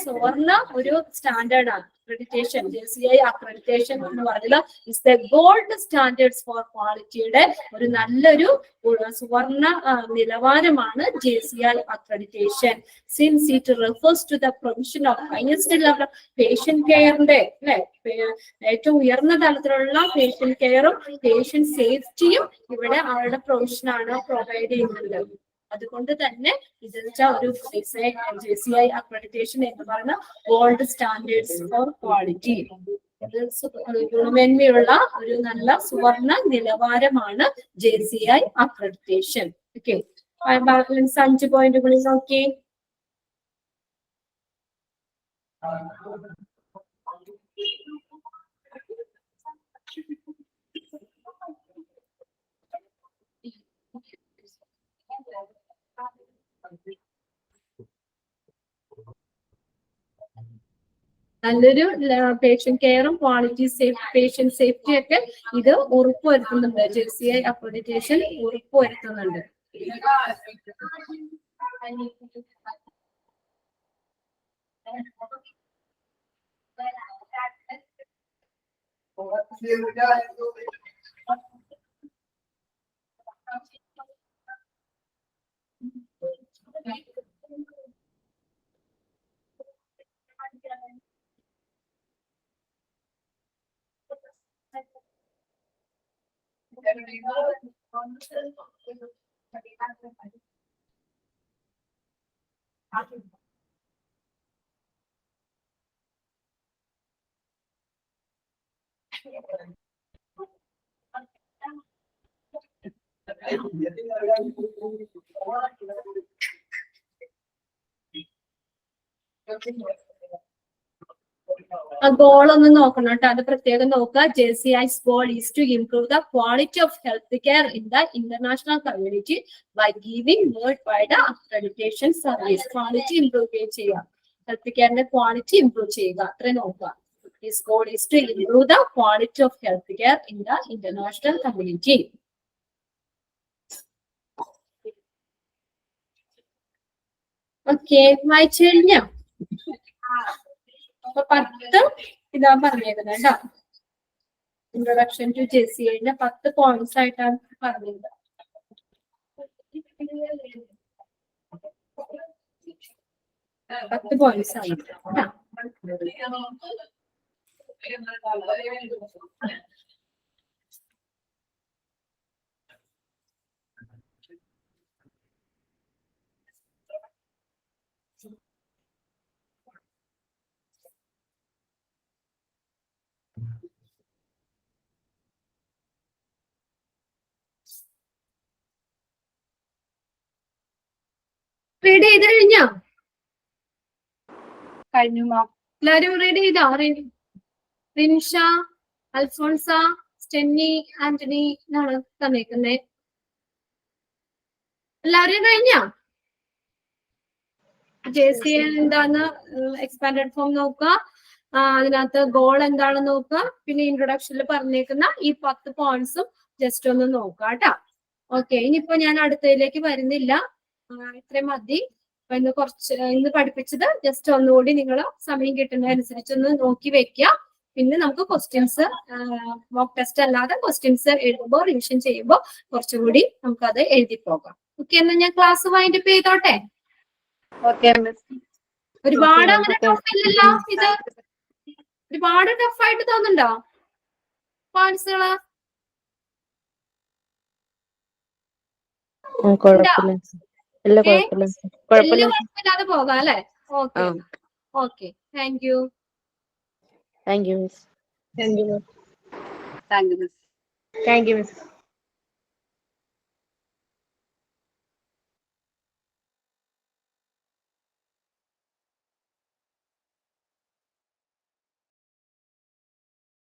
സുവർണ ഒരു സ്റ്റാൻഡേർഡാണ് അക്രഡിറ്റേഷൻ. JCI അക്രഡിറ്റേഷൻ എന്ന് പറയുന്നത് is the gold standards for ക്വാളിറ്റിയുടെ ഒരു നല്ലൊരു സുവർണ നിലവാരമാണ് JCI accreditation. Since it refers to the provision of highest level of patient കെയറിന്റെ ഏറ്റവും ഉയർന്ന തലത്തിലുള്ള പേഷ്യന്റ് കെയറും പേഷ്യന്റ് സേഫ്റ്റിയും ഇവിടെ അവരുടെ പ്രൊവിഷനാണ് പ്രൊവൈഡ് ചെയ്യുന്നത്. അതുകൊണ്ട് തന്നെ ഇതെന്ന് വെച്ചാൽ ഒരു JCI അക്രഡിറ്റേഷൻ എന്ന് പറയുന്ന ഗോൾഡ് സ്റ്റാൻഡേർഡ്സ് ഫോർ ക്വാളിറ്റി, ഗുണമേന്മയുള്ള ഒരു നല്ല സുവർണ നിലവാരമാണ് JCI അക്രഡിറ്റേഷൻ. ഓക്കെ, ബാലൻസ് 5 പോയിന്റുകളിൽ നോക്കി. നല്ലൊരു പേഷ്യന്റ് കെയറും ക്വാളിറ്റി പേഷ്യന്റ് സേഫ്റ്റി ഒക്കെ ഇത് ഉറപ്പുവരുത്തുന്നുണ്ട്. JCI accreditation ഉറപ്പുവരുത്തുന്നുണ്ട്. ആ ഗോൾ ഒന്ന് നോക്കണം കേട്ടോ, അത് പ്രത്യേകം നോക്കുക. JCI's goal is to improve the quality of health care in the international community by giving worldwide accreditation service. Quality improve ചെയ്യുക, ഹെൽത്ത് കെയറിന്റെ ക്വാളിറ്റി ഇംപ്രൂവ് ചെയ്യുക, അത്രയും നോക്കുക. His goal is to improve the quality of health care in the international community. Okay, വായിച്ചു കഴിഞ്ഞോ? അപ്പൊ 10 ഇതാ പറഞ്ഞേക്കുന്നത് കേട്ടോ. ഇൻട്രൊഡക്ഷൻ ടു JCIന്റെ 10 പോയിന്റ്സ് ആയിട്ടാണ് പറഞ്ഞത്. 10 പോയിന്റ്സ് ആണ്. റീഡ് ചെയ്ത് കഴിഞ്ഞോ? കഴിഞ്ഞു മാം. എല്ലാരും റീഡ് ചെയ്തോ? റിൻഷ, അൽഫോൺസ, സ്റ്റെന്നി, ആന്റണി എന്നാണ് തന്നേക്കുന്നേ. എല്ലാവരും കഴിഞ്ഞോ? JC എന്താന്ന് എക്സ്പാൻഡഡ് ഫോം നോക്കുക, അതിനകത്ത് ഗോൾ എന്താണെന്ന് നോക്കുക, പിന്നെ ഇൻട്രൊഡക്ഷനിൽ പറഞ്ഞേക്കുന്ന ഈ 10 പോയിന്റ്സും ജസ്റ്റ് ഒന്ന് നോക്കുക കേട്ടോ. ഓക്കെ, ഇനിയിപ്പോ ഞാൻ അടുത്തതിലേക്ക് വരുന്നില്ല, ഇത്രയും മതി. അപ്പൊ ഇന്ന് പഠിപ്പിച്ചത് ജസ്റ്റ് ഒന്നുകൂടി നിങ്ങൾ സമയം കിട്ടുന്നതനുസരിച്ച് ഒന്ന് നോക്കി വെക്കുക. പിന്നെ നമുക്ക് ക്വസ്റ്റ്യൻസ് മോക്ക് ടെസ്റ്റ് അല്ലാതെ ക്വസ്റ്റ്യൻസ് എഴുതുമ്പോൾ റിവിഷൻ ചെയ്യുമ്പോൾ കുറച്ചുകൂടി നമുക്കത് എഴുതി പോകാം. ഓക്കെ, എന്നാ ഞാൻ ക്ലാസ് വൈൻഡപ്പ് ചെയ്തോട്ടെ. Okay miss. ഒരുപാട് അങ്ങനെ ടഫ് ഇല്ലല്ലോ ഇത്? ഒരുപാട് ടഫ് ആയിട്ട് തോന്നുന്നുണ്ടോ പോയിന്റ്സുകള്? കുഴപ്പമില്ല. എല്ലാം കുഴപ്പമില്ല. കുഴപ്പമില്ല. കുഴപ്പമില്ലാതെ പോകാം അല്ലെ? Okay okay, thank you. Thank you miss. Thank you miss. Thank you miss.